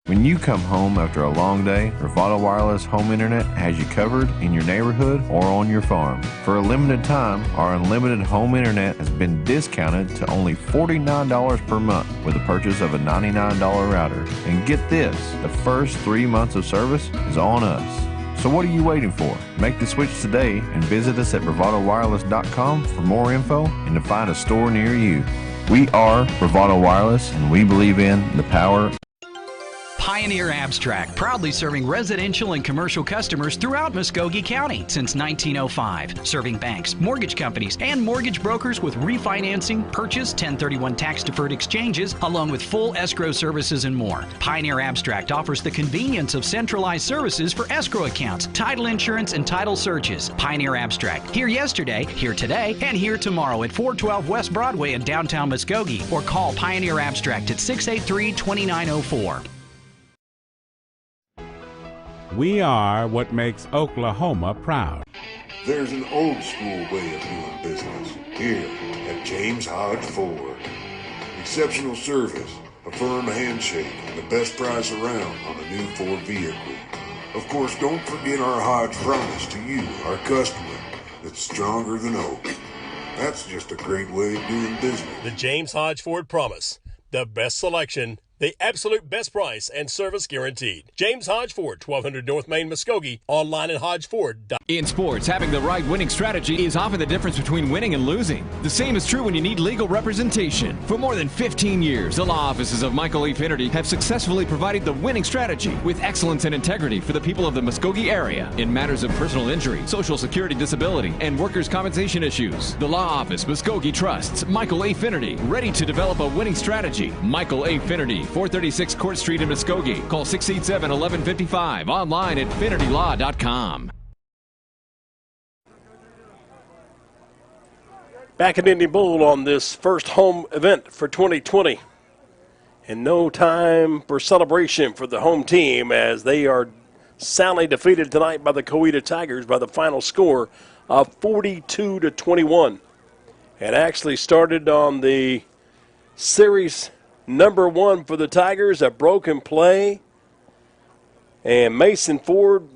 When you come home after a long day, Bravado Wireless Home Internet has you covered in your neighborhood or on your farm. For a limited time, our unlimited home internet has been discounted to only $49 per month with the purchase of a $99 router. And get this, the first 3 months of service is on us. So what are you waiting for? Make the switch today and visit us at bravadowireless.com for more info and to find a store near you. We are Bravado Wireless, and we believe in the power. Pioneer Abstract, proudly serving residential and commercial customers throughout Muskogee County since 1905. Serving banks, mortgage companies, and mortgage brokers with refinancing, purchase, 1031 tax-deferred exchanges, along with full escrow services and more. Pioneer Abstract offers the convenience of centralized services for escrow accounts, title insurance, and title searches. Pioneer Abstract, here yesterday, here today, and here tomorrow at 412 West Broadway in downtown Muskogee, or call Pioneer Abstract at 683-2904. We are what makes Oklahoma proud. There's an old school way of doing business here at James Hodge Ford. Exceptional service, a firm handshake, and the best price around on a new Ford vehicle. Of course, don't forget our Hodge promise to you, our customer, that's stronger than oak. That's just a great way of doing business. The James Hodge Ford promise. The best selection, the absolute best price, and service guaranteed. James Hodge Ford, 1200 North Main, Muskogee. Online at hodgeford.com. In sports, having the right winning strategy is often the difference between winning and losing. The same is true when you need legal representation. For more than 15 years, the law offices of Michael E. Finnerty have successfully provided the winning strategy with excellence and integrity for the people of the Muskogee area in matters of personal injury, social security disability, and workers' compensation issues. The law office, Muskogee trusts Michael A. Finnerty, ready to develop a winning strategy. Michael A. Finnerty, 436 Court Street in Muskogee. Call 687-1155. Online at finnertylaw.com. Back at Indian Bowl on this first home event for 2020. And no time for celebration for the home team as they are soundly defeated tonight by the Coweta Tigers by the final score of 42-21. It actually started on the series number 1 for the Tigers, a broken play. And Mason Ford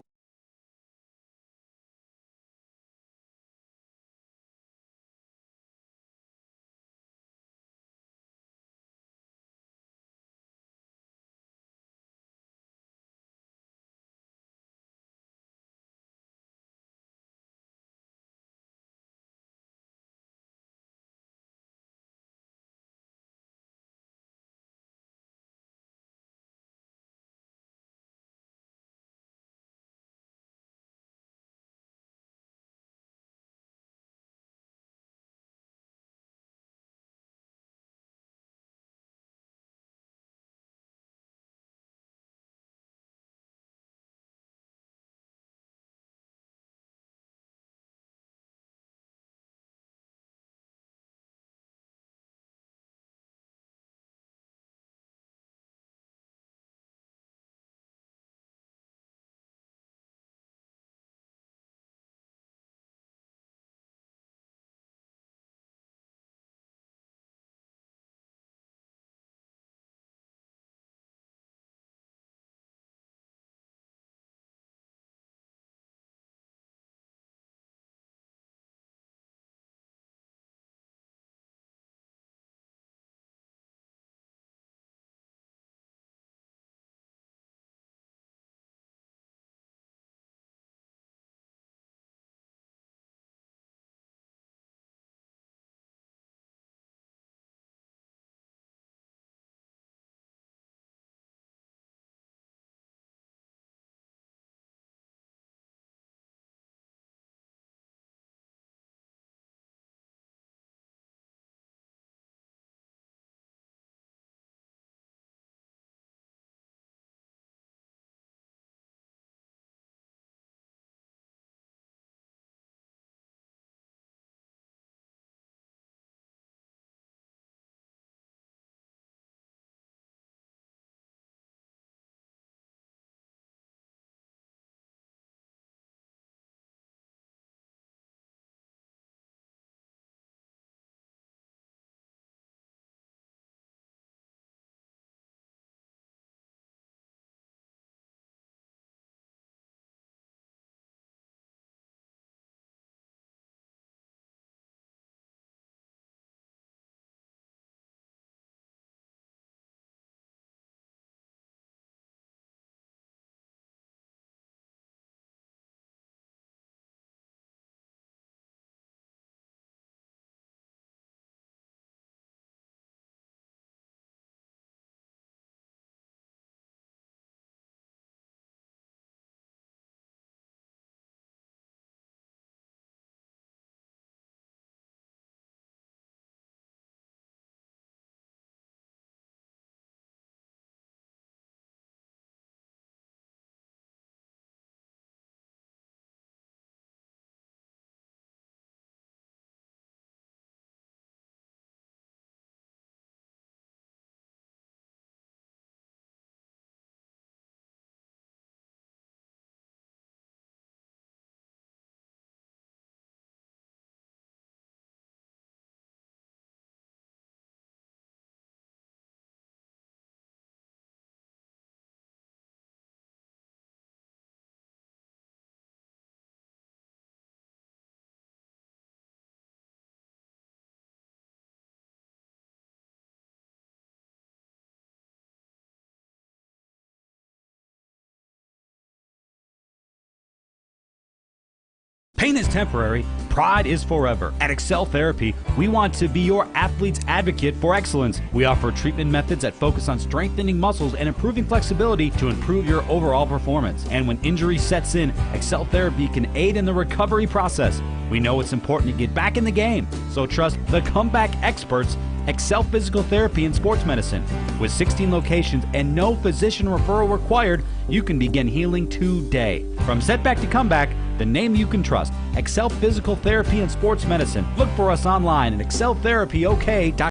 Pain is temporary, pride is forever. At Excel Therapy, we want to be your athlete's advocate for excellence. We offer treatment methods that focus on strengthening muscles and improving flexibility to improve your overall performance. And when injury sets in, Excel Therapy can aid in the recovery process. We know it's important to get back in the game, so trust the comeback experts, Excel Physical Therapy and Sports Medicine. With 16 locations and no physician referral required, you can begin healing today. From setback to comeback, the name you can trust, Excel Physical Therapy and Sports Medicine. Look for us online at exceltherapyok.com.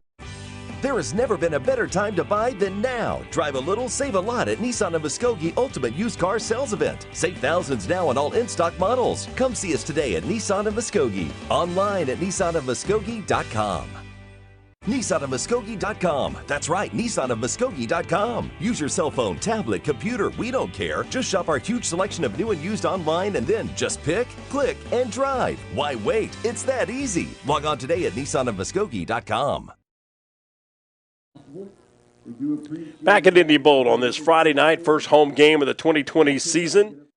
There has never been a better time to buy than now. Drive a little, save a lot at Nissan of Muskogee Ultimate Used Car Sales Event. Save thousands now on all in-stock models. Come see us today at Nissan of Muskogee. Online at nissanofmuskogee.com. NissanofMuskogee.com. That's right, NissanofMuskogee.com. Use your cell phone, tablet, computer, we don't care. Just shop our huge selection of new and used online and then just pick, click, and drive. Why wait? It's that easy. Log on today at NissanofMuskogee.com. Back at Indy Bowl on this Friday night, first home game of the 2020 season.